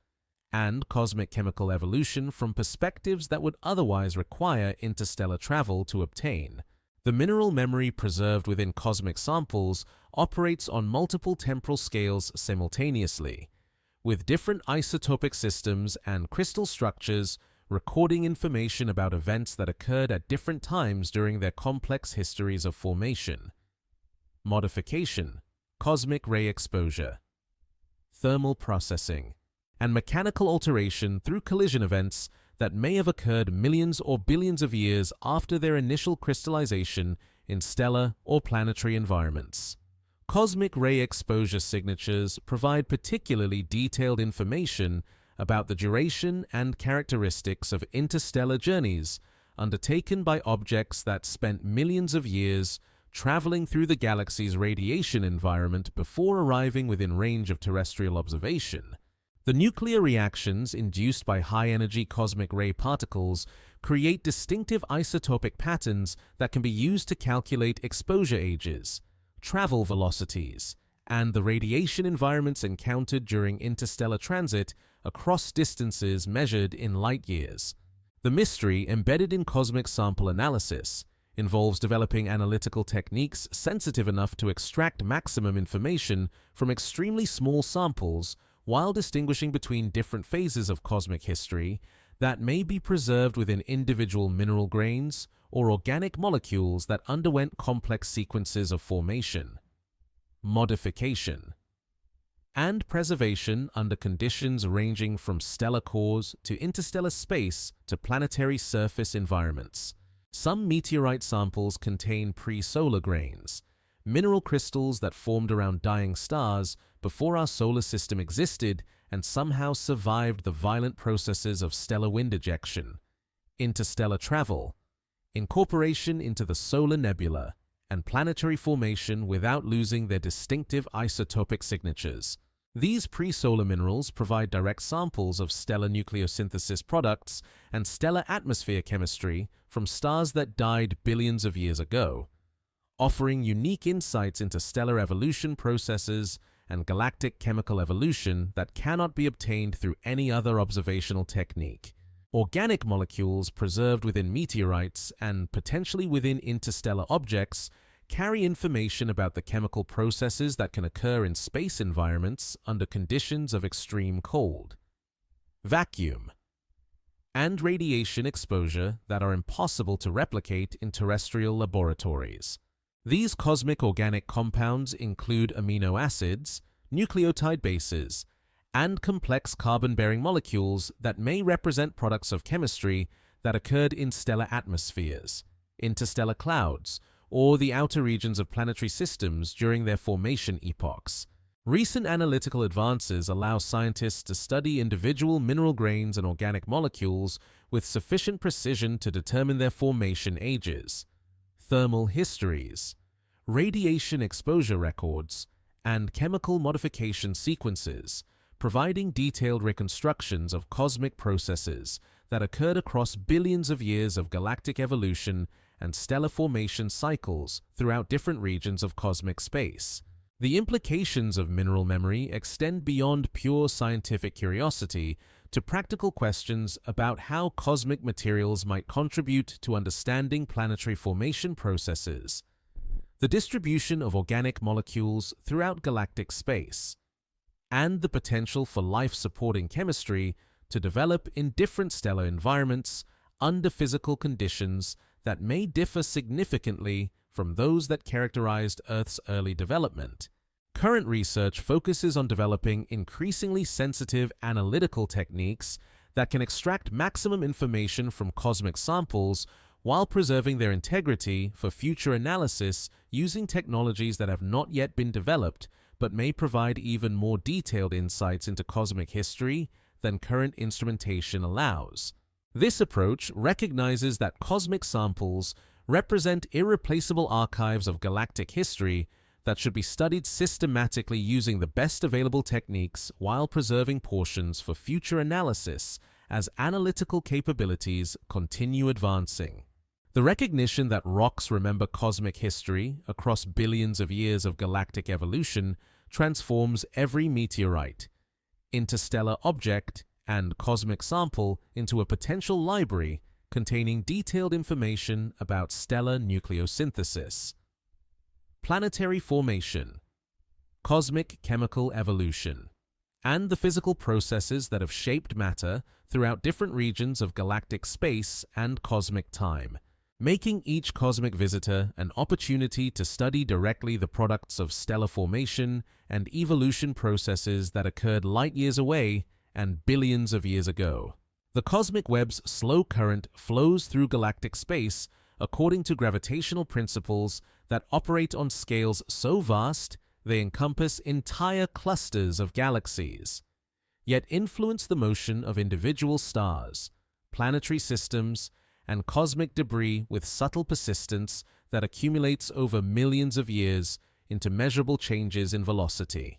and cosmic chemical evolution from perspectives that would otherwise require interstellar travel to obtain. The mineral memory preserved within cosmic samples operates on multiple temporal scales simultaneously, with different isotopic systems and crystal structures recording information about events that occurred at different times during their complex histories of formation. Modification, cosmic ray exposure, thermal processing, and mechanical alteration through collision events that may have occurred millions or billions of years after their initial crystallization in stellar or planetary environments. Cosmic ray exposure signatures provide particularly detailed information about the duration and characteristics of interstellar journeys undertaken by objects that spent millions of years traveling through the galaxy's radiation environment before arriving within range of terrestrial observation. The nuclear reactions induced by high-energy cosmic ray particles create distinctive isotopic patterns that can be used to calculate exposure ages, travel velocities, and the radiation environments encountered during interstellar transit across distances measured in light years. The mystery embedded in cosmic sample analysis involves developing analytical techniques sensitive enough to extract maximum information from extremely small samples while distinguishing between different phases of cosmic history that may be preserved within individual mineral grains or organic molecules that underwent complex sequences of formation, modification, and preservation under conditions ranging from stellar cores to interstellar space to planetary surface environments. Some meteorite samples contain pre-solar grains, mineral crystals that formed around dying stars before our solar system existed and somehow survived the violent processes of stellar wind ejection, interstellar travel, incorporation into the solar nebula, and planetary formation without losing their distinctive isotopic signatures. These pre-solar minerals provide direct samples of stellar nucleosynthesis products and stellar atmosphere chemistry from stars that died billions of years ago, offering unique insights into stellar evolution processes and galactic chemical evolution that cannot be obtained through any other observational technique. Organic molecules preserved within meteorites and potentially within interstellar objects carry information about the chemical processes that can occur in space environments under conditions of extreme cold, vacuum, and radiation exposure that are impossible to replicate in terrestrial laboratories. These cosmic organic compounds include amino acids, nucleotide bases, and complex carbon-bearing molecules that may represent products of chemistry that occurred in stellar atmospheres, interstellar clouds, or the outer regions of planetary systems during their formation epochs. Recent analytical advances allow scientists to study individual mineral grains and organic molecules with sufficient precision to determine their formation ages, thermal histories, radiation exposure records, and chemical modification sequences, providing detailed reconstructions of cosmic processes that occurred across billions of years of galactic evolution and stellar formation cycles throughout different regions of cosmic space. The implications of mineral memory extend beyond pure scientific curiosity to practical questions about how cosmic materials might contribute to understanding planetary formation processes, the distribution of organic molecules throughout galactic space, and the potential for life-supporting chemistry to develop in different stellar environments under physical conditions that may differ significantly from those that characterized Earth's early development. Current research focuses on developing increasingly sensitive analytical techniques that can extract maximum information from cosmic samples while preserving their integrity for future analysis using technologies that have not yet been developed but may provide even more detailed insights into cosmic history than current instrumentation allows. This approach recognizes that cosmic samples represent irreplaceable archives of galactic history that should be studied systematically using the best available techniques while preserving portions for future analysis as analytical capabilities continue advancing. The recognition that rocks remember cosmic history across billions of years of galactic evolution transforms every meteorite, interstellar object, and cosmic sample into a potential library containing detailed information about stellar nucleosynthesis, planetary formation, cosmic chemical evolution, and the physical processes that have shaped matter throughout different regions of galactic space and cosmic time, making each cosmic visitor an opportunity to study directly the products of stellar formation and evolution processes that occurred light years away and billions of years ago. The cosmic web's slow current flows through galactic space according to gravitational principles that operate on scales so vast they encompass entire clusters of galaxies, yet influence the motion of individual stars, planetary systems, and cosmic debris with subtle persistence that accumulates over millions of years into measurable changes in velocity,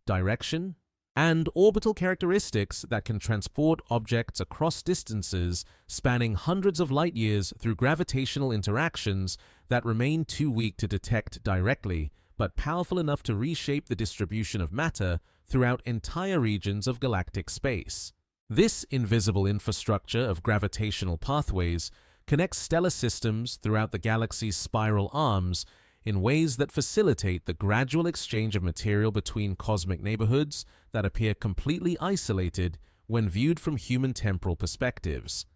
direction, and orbital characteristics that can transport objects across distances spanning hundreds of light years through gravitational interactions that remain too weak to detect directly, but powerful enough to reshape the distribution of matter throughout entire regions of galactic space. This invisible infrastructure of gravitational pathways connects stellar systems throughout the galaxy's spiral arms in ways that facilitate the gradual exchange of material between cosmic neighborhoods that appear completely isolated when viewed from human temporal perspectives,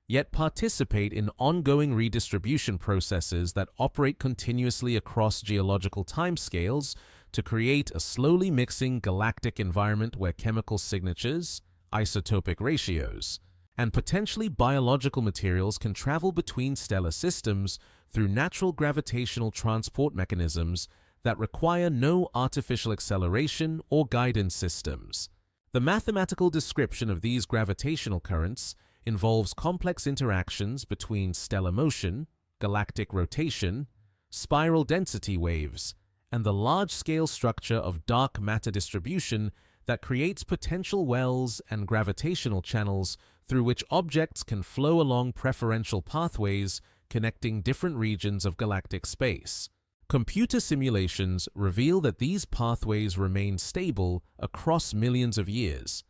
yet participate in ongoing redistribution processes that operate continuously across geological timescales to create a slowly mixing galactic environment where chemical signatures, isotopic ratios, and potentially biological materials can travel between stellar systems through natural gravitational transport mechanisms that require no artificial acceleration or guidance systems. The mathematical description of these gravitational currents involves complex interactions between stellar motion, galactic rotation, spiral density waves, and the large-scale structure of dark matter distribution that creates potential wells and gravitational channels through which objects can flow along preferential pathways connecting different regions of galactic space. Computer simulations reveal that these pathways remain stable across millions of years,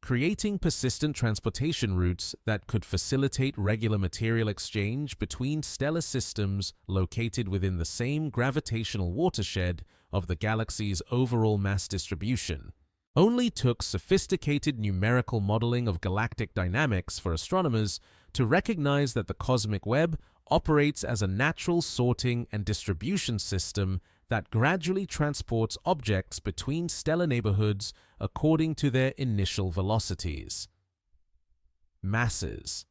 creating persistent transportation routes that could facilitate regular material exchange between stellar systems located within the same gravitational watershed of the galaxy's overall mass distribution. Only took sophisticated numerical modeling of galactic dynamics for astronomers to recognize that the cosmic web operates as a natural sorting and distribution system that gradually transports objects between stellar neighborhoods according to their initial velocities, masses,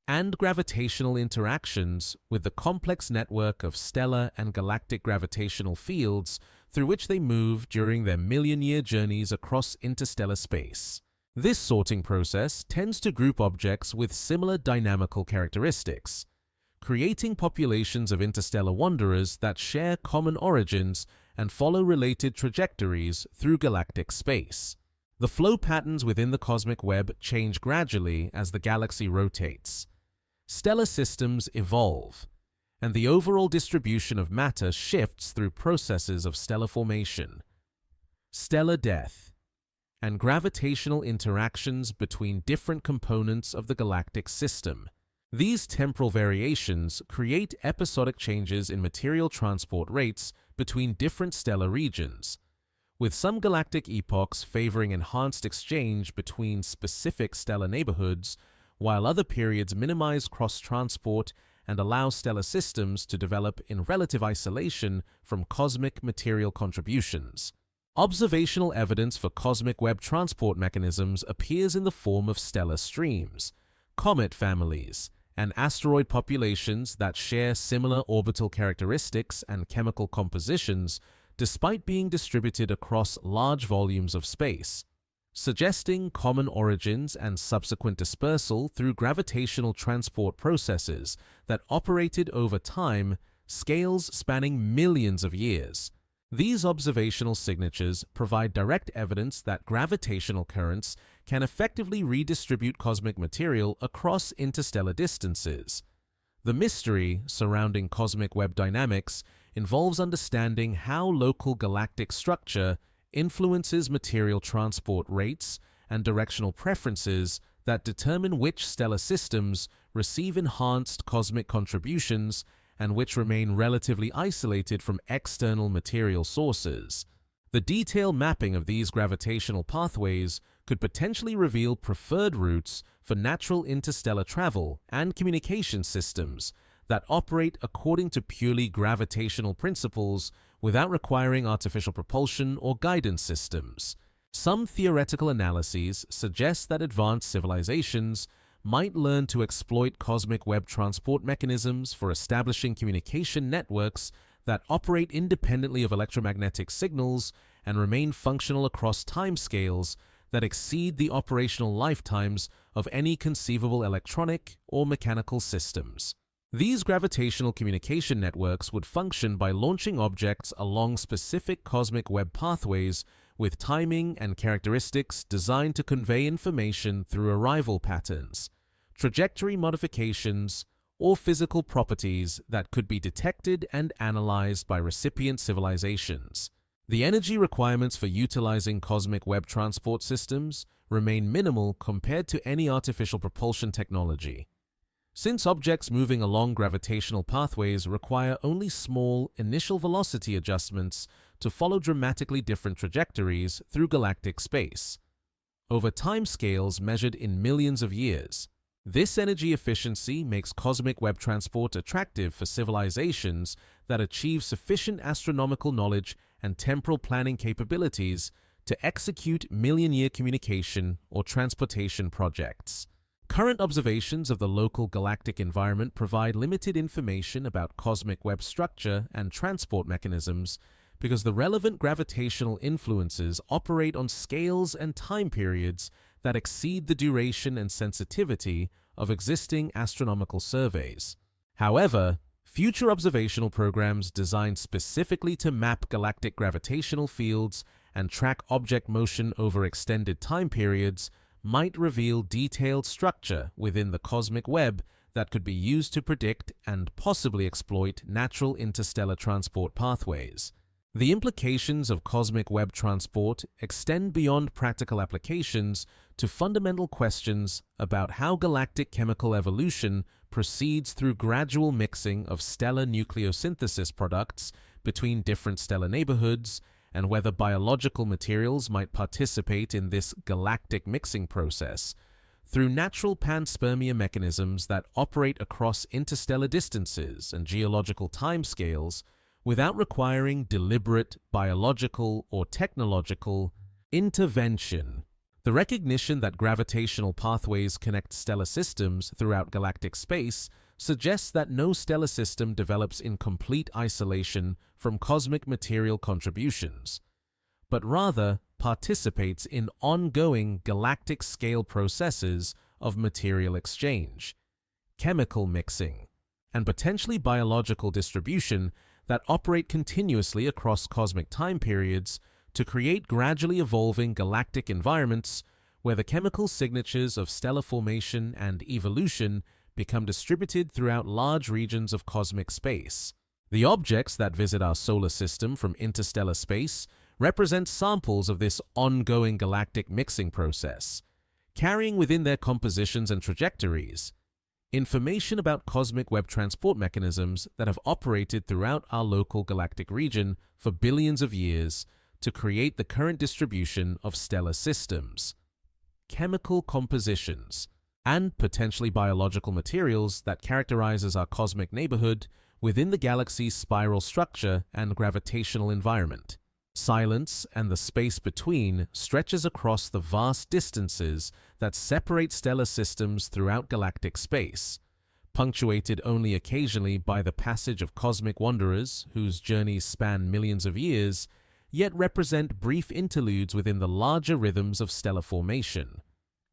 and gravitational interactions with the complex network of stellar and galactic gravitational fields through which they move during their million-year journeys across interstellar space. This sorting process tends to group objects with similar dynamical characteristics, creating populations of interstellar wanderers that share common origins and follow related trajectories through galactic space. The flow patterns within the cosmic web change gradually as the galaxy rotates. Stellar systems evolve, and the overall distribution of matter shifts through processes of stellar formation, stellar death, and gravitational interactions between different components of the galactic system. These temporal variations create episodic changes in material transport rates between different stellar regions, with some galactic epochs favoring enhanced exchange between specific stellar neighborhoods, while other periods minimize cross-transport and allow stellar systems to develop in relative isolation from cosmic material contributions. Observational evidence for cosmic web transport mechanisms appears in the form of stellar streams, comet families, and asteroid populations that share similar orbital characteristics and chemical compositions despite being distributed across large volumes of space, suggesting common origins and subsequent dispersal through gravitational transport processes that operated over time, scales spanning millions of years. These observational signatures provide direct evidence that gravitational currents can effectively redistribute cosmic material across interstellar distances. The mystery surrounding cosmic web dynamics involves understanding how local galactic structure influences material transport rates and directional preferences that determine which stellar systems receive enhanced cosmic contributions and which remain relatively isolated from external material sources. The detailed mapping of these gravitational pathways could potentially reveal preferred routes for natural interstellar travel and communication systems that operate according to purely gravitational principles without requiring artificial propulsion or guidance systems. Some theoretical analyses suggest that advanced civilizations might learn to exploit cosmic web transport mechanisms for establishing communication networks that operate independently of electromagnetic signals and remain functional across timescales that exceed the operational lifetimes of any conceivable electronic or mechanical systems. These gravitational communication networks would function by launching objects along specific cosmic web pathways with timing and characteristics designed to convey information through arrival patterns, trajectory modifications, or physical properties that could be detected and analyzed by recipient civilizations. The energy requirements for utilizing cosmic web transport systems remain minimal compared to any artificial propulsion technology. Since objects moving along gravitational pathways require only small initial velocity adjustments to follow dramatically different trajectories through galactic space, over timescales measured in millions of years. This energy efficiency makes cosmic web transport attractive for civilizations that achieve sufficient astronomical knowledge and temporal planning capabilities to execute million-year communication or transportation projects. Current observations of the local galactic environment provide limited information about cosmic web structure and transport mechanisms because the relevant gravitational influences operate on scales and time periods that exceed the duration and sensitivity of existing astronomical surveys. However, future observational programs designed specifically to map galactic gravitational fields and track object motion over extended time periods might reveal detailed structure within the cosmic web that could be used to predict and possibly exploit natural interstellar transport pathways. The implications of cosmic web transport extend beyond practical applications to fundamental questions about how galactic chemical evolution proceeds through gradual mixing of stellar nucleosynthesis products between different stellar neighborhoods, and whether biological materials might participate in this galactic mixing process through natural panspermia mechanisms that operate across interstellar distances and geological timescales without requiring deliberate biological or technological intervention. The recognition that gravitational pathways connect stellar systems throughout galactic space suggests that no stellar system develops in complete isolation from cosmic material contributions, but rather participates in ongoing galactic scale processes of material exchange, chemical mixing, and potentially biological distribution that operate continuously across cosmic time periods to create gradually evolving galactic environments where the chemical signatures of stellar formation and evolution become distributed throughout large regions of cosmic space. The objects that visit our solar system from interstellar space represent samples of this ongoing galactic mixing process, carrying within their compositions and trajectories information about cosmic web transport mechanisms that have operated throughout our local galactic region for billions of years to create the current distribution of stellar systems, chemical compositions, and potentially biological materials that characterizes our cosmic neighborhood within the galaxy's spiral structure and gravitational environment. Silence and the space between stretches across the vast distances that separate stellar systems throughout galactic space, punctuated only occasionally by the passage of cosmic wanderers whose journeys span millions of years, yet represent brief interludes within the larger rhythms of stellar formation,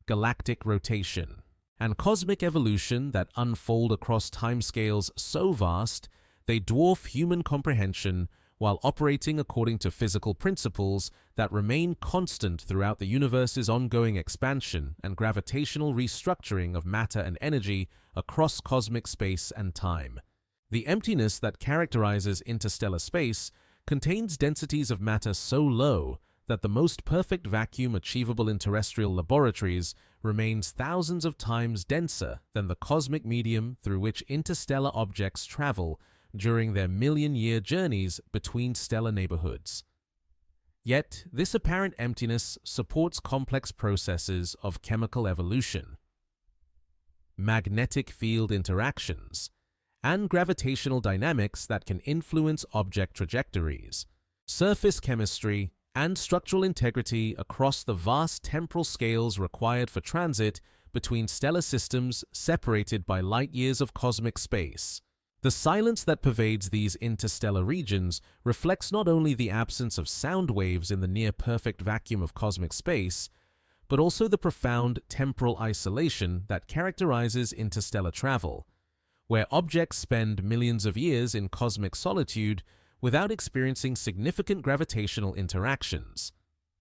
galactic rotation, and cosmic evolution that unfold across timescales so vast they dwarf human comprehension while operating according to physical principles that remain constant throughout the universe's ongoing expansion and gravitational restructuring of matter and energy across cosmic space and time. The emptiness that characterizes interstellar space contains densities of matter so low that the most perfect vacuum achievable in terrestrial laboratories remains thousands of times denser than the cosmic medium through which interstellar objects travel during their million-year journeys between stellar neighborhoods. Yet, this apparent emptiness supports complex processes of chemical evolution, magnetic field interactions, and gravitational dynamics that can influence object trajectories, surface chemistry, and structural integrity across the vast temporal scales required for transit between stellar systems separated by light-years of cosmic space. The silence that pervades these interstellar regions reflects not only the absence of sound waves in the near-perfect vacuum of cosmic space, but also the profound temporal isolation that characterizes interstellar travel, where objects spend millions of years in cosmic solitude without experiencing significant gravitational interactions,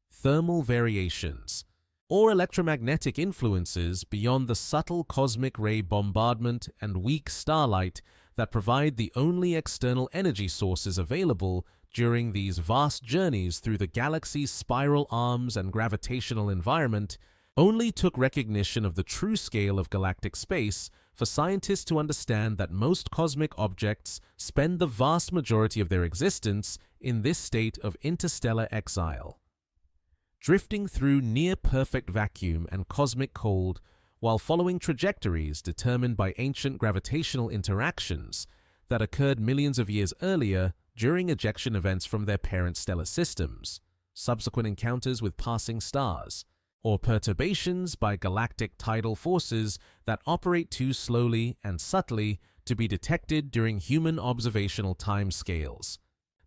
thermal variations, or electromagnetic influences beyond the subtle cosmic ray bombardment and weak starlight that provide the only external energy sources available during these vast journeys through the galaxy's spiral arms and gravitational environment. Only took recognition of the true scale of galactic space for scientists to understand that most cosmic objects spend the vast majority of their existence in this state of interstellar exile, drifting through near-perfect vacuum and cosmic cold while following trajectories determined by ancient gravitational interactions that occurred millions of years earlier during ejection events from their parent stellar systems, subsequent encounters with passing stars, or perturbations by galactic tidal forces that operate too slowly and subtly to be detected during human observational time scales.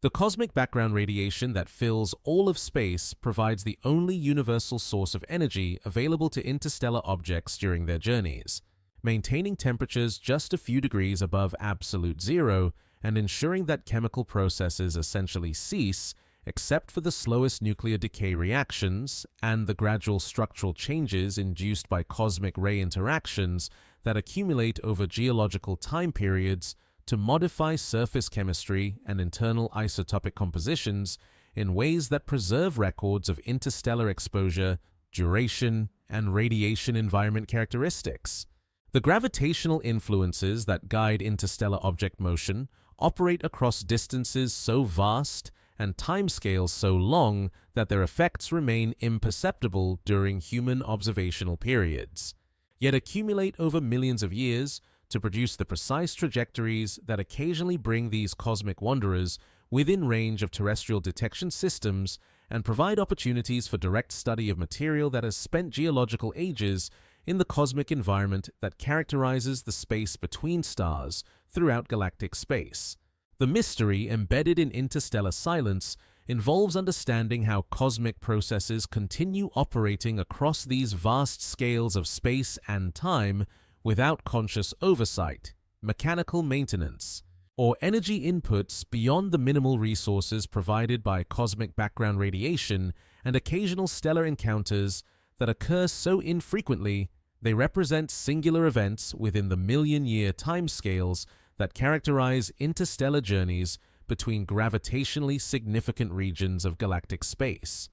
The cosmic background radiation that fills all of space provides the only universal source of energy available to interstellar objects during their journeys, maintaining temperatures just a few degrees above absolute zero and ensuring that chemical processes essentially cease except for the slowest nuclear decay reactions and the gradual structural changes induced by cosmic ray interactions that accumulate over geological time periods to modify surface chemistry and internal isotopic compositions in ways that preserve records of interstellar exposure, duration, and radiation environment characteristics. The gravitational influences that guide interstellar object motion operate across distances so vast and timescales so long that their effects remain imperceptible during human observational periods, yet accumulate over millions of years to produce the precise trajectories that occasionally bring these cosmic wanderers within range of terrestrial detection systems and provide opportunities for direct study of material that has spent geological ages in the cosmic environment that characterizes the space between stars throughout galactic space. The mystery embedded in interstellar silence involves understanding how cosmic processes continue operating across these vast scales of space and time without conscious oversight, mechanical maintenance, or energy inputs beyond the minimal resources provided by cosmic background radiation and occasional stellar encounters that occur so infrequently they represent singular events within the million-year timescales that characterize interstellar journeys between gravitationally significant regions of galactic space.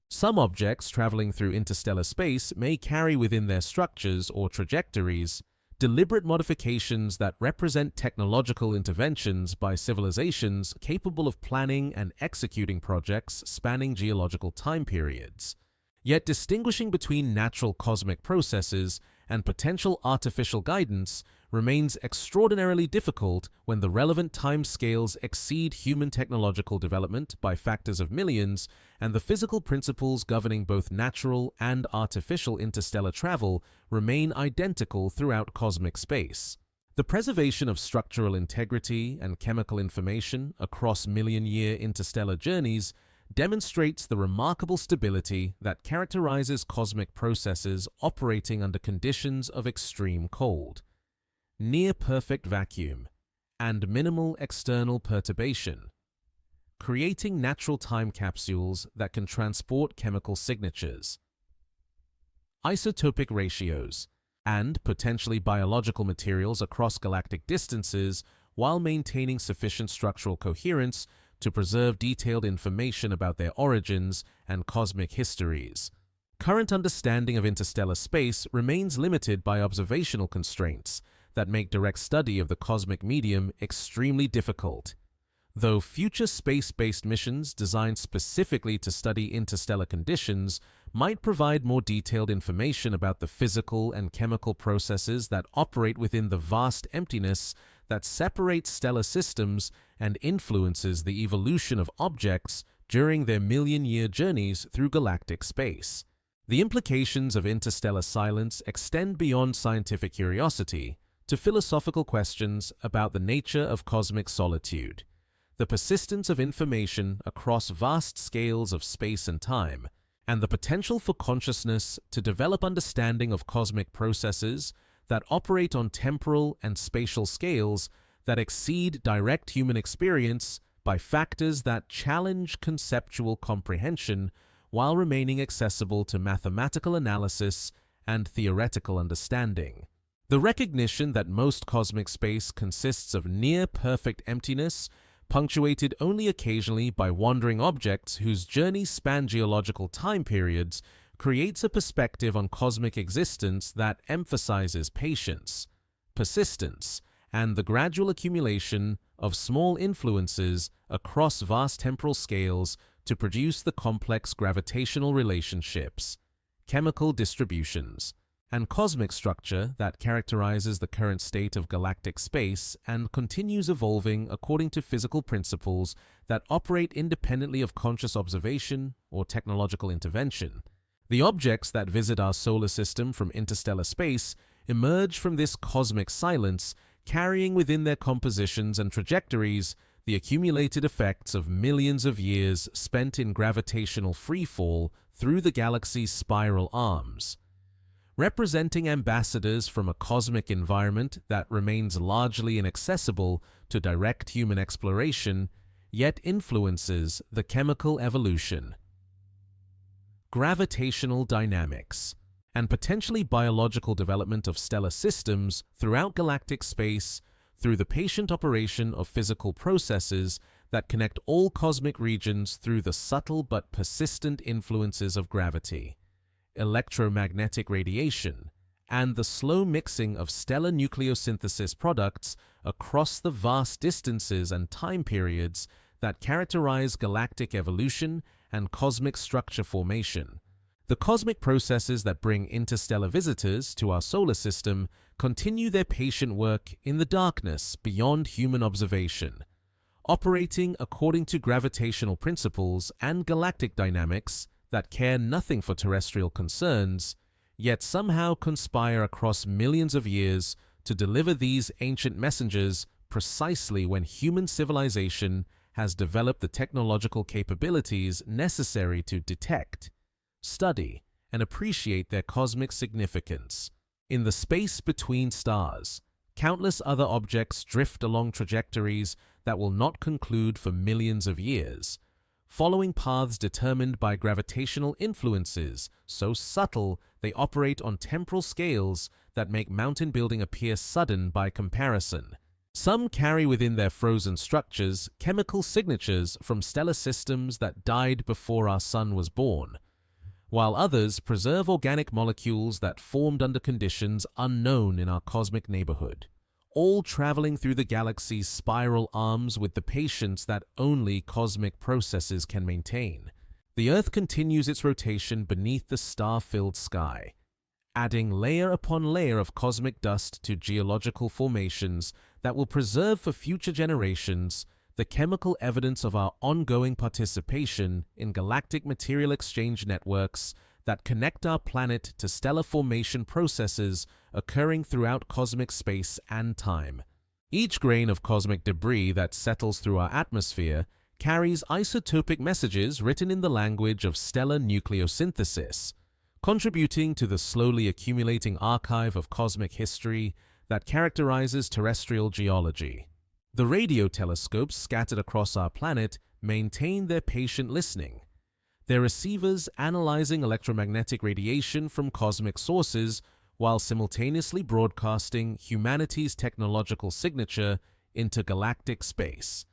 Some objects traveling through interstellar space may carry within their structures or trajectories deliberate modifications that represent technological interventions by civilizations capable of planning and executing projects spanning geological time periods. Yet distinguishing between natural cosmic processes and potential artificial guidance remains extraordinarily difficult when the relevant timescales exceed human technological development by factors of millions, and the physical principles governing both natural and artificial interstellar travel remain identical throughout cosmic space. The preservation of structural integrity and chemical information across million-year interstellar journeys demonstrates the remarkable stability that characterizes cosmic processes operating under conditions of extreme cold, near-perfect vacuum, and minimal external perturbation, creating natural time capsules that can transport chemical signatures, isotopic ratios, and potentially biological materials across galactic distances while maintaining sufficient structural coherence to preserve detailed information about their origins and cosmic histories. Current understanding of interstellar space remains limited by observational constraints that make direct study of the cosmic medium extremely difficult. Though future space-based missions designed specifically to study interstellar conditions might provide more detailed information about the physical and chemical processes that operate within the vast emptiness that separates stellar systems and influences the evolution of objects during their million-year journeys through galactic space. The implications of interstellar silence extend beyond scientific curiosity to philosophical questions about the nature of cosmic solitude, the persistence of information across vast scales of space and time, and the potential for consciousness to develop understanding of cosmic processes that operate on temporal and spatial scales that exceed direct human experience by factors that challenge conceptual comprehension while remaining accessible to mathematical analysis and theoretical understanding. The recognition that most cosmic space consists of near-perfect emptiness, punctuated only occasionally by wandering objects whose journeys span geological time periods, creates a perspective on cosmic existence that emphasizes patience, persistence, and the gradual accumulation of small influences across vast temporal scales to produce the complex gravitational relationships, chemical distributions, and cosmic structure that characterizes the current state of galactic space and continues evolving according to physical principles that operate independently of conscious observation or technological intervention. The objects that visit our solar system from interstellar space emerge from this cosmic silence, carrying within their compositions and trajectories the accumulated effects of millions of years spent in gravitational freefall through the galaxy's spiral arms. Representing ambassadors from a cosmic environment that remains largely inaccessible to direct human exploration, yet influences the chemical evolution, gravitational dynamics, and potentially biological development of stellar systems throughout galactic space through the patient operation of physical processes that connect all cosmic regions through the subtle but persistent influences of gravity, electromagnetic radiation, and the slow mixing of stellar nucleosynthesis products across the vast distances and time periods that characterize galactic evolution and cosmic structure formation. The cosmic processes that bring interstellar visitors to our solar system continue their patient work in the darkness beyond human observation, operating according to gravitational principles and galactic dynamics that care nothing for terrestrial concerns, yet somehow conspire across millions of years to deliver these ancient messengers precisely when human civilization has developed the technological capabilities necessary to detect, study, and appreciate their cosmic significance. In the space between stars, countless other objects drift along trajectories that will not conclude for millions of years, following paths determined by gravitational influences so subtle they operate on temporal scales that make mountain building appear sudden by comparison. Some carry within their frozen structures chemical signatures from stellar systems that died before our sun was born, while others preserve organic molecules that formed under conditions unknown in our cosmic neighborhood, all traveling through the galaxy's spiral arms with the patience that only cosmic processes can maintain. The Earth continues its rotation beneath the star-filled sky, adding layer upon layer of cosmic dust to geological formations that will preserve for future generations the chemical evidence of our ongoing participation in galactic material exchange networks that connect our planet to stellar formation processes occurring throughout cosmic space and time. Each grain of cosmic debris that settles through our atmosphere carries isotopic messages written in the language of stellar nucleosynthesis, contributing to the slowly accumulating archive of cosmic history that characterizes terrestrial geology. The radio telescopes scattered across our planet maintain their patient listening, their receivers analyzing electromagnetic radiation from cosmic sources while simultaneously broadcasting humanity's technological signature into galactic space,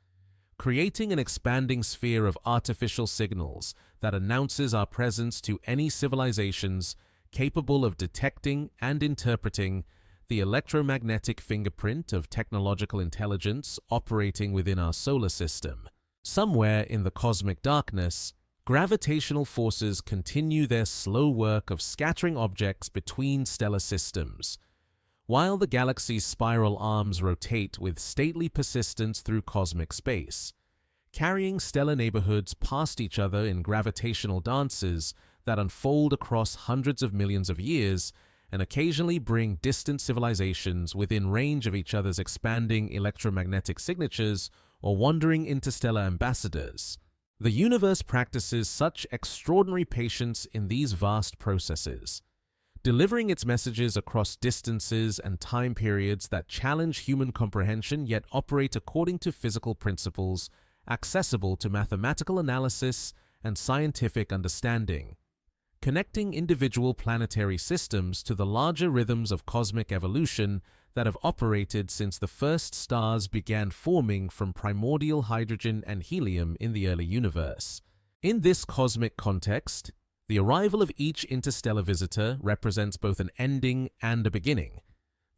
creating an expanding sphere of artificial signals that announces our presence to any civilizations capable of detecting and interpreting the electromagnetic fingerprint of technological intelligence operating within our solar system. Somewhere in the cosmic darkness, gravitational forces continue their slow work of scattering objects between stellar systems, while the galaxy's spiral arms rotate with stately persistence through cosmic space, carrying stellar neighborhoods past each other in gravitational dances that unfold across hundreds of millions of years and occasionally bring distant civilizations within range of each other's expanding electromagnetic signatures or wandering interstellar ambassadors. The universe practices such extraordinary patience in these vast processes, delivering its messages across distances and time periods that challenge human comprehension yet operate according to physical principles accessible to mathematical analysis and scientific understanding, connecting individual planetary systems to the larger rhythms of cosmic evolution that have operated since the first stars began forming from primordial hydrogen and helium in the early universe. In this cosmic context, the arrival of each interstellar visitor represents both an ending and a beginning,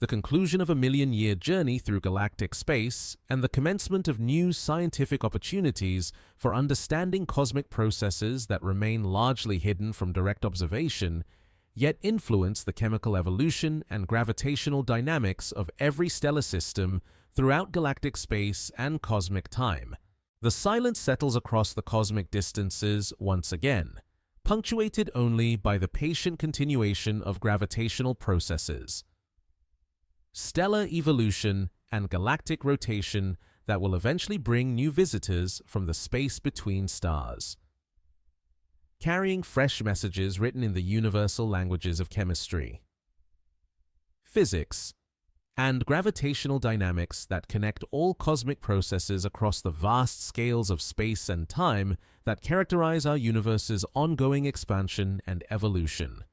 the conclusion of a million-year journey through galactic space, and the commencement of new scientific opportunities for understanding cosmic processes that remain largely hidden from direct observation, yet influence the chemical evolution and gravitational dynamics of every stellar system throughout galactic space and cosmic time. The silence settles across the cosmic distances once again, punctuated only by the patient continuation of gravitational processes, stellar evolution, and galactic rotation that will eventually bring new visitors from the space between stars, carrying fresh messages written in the universal languages of chemistry, physics, and gravitational dynamics that connect all cosmic processes across the vast scales of space and time that characterize our universe's ongoing expansion and evolution.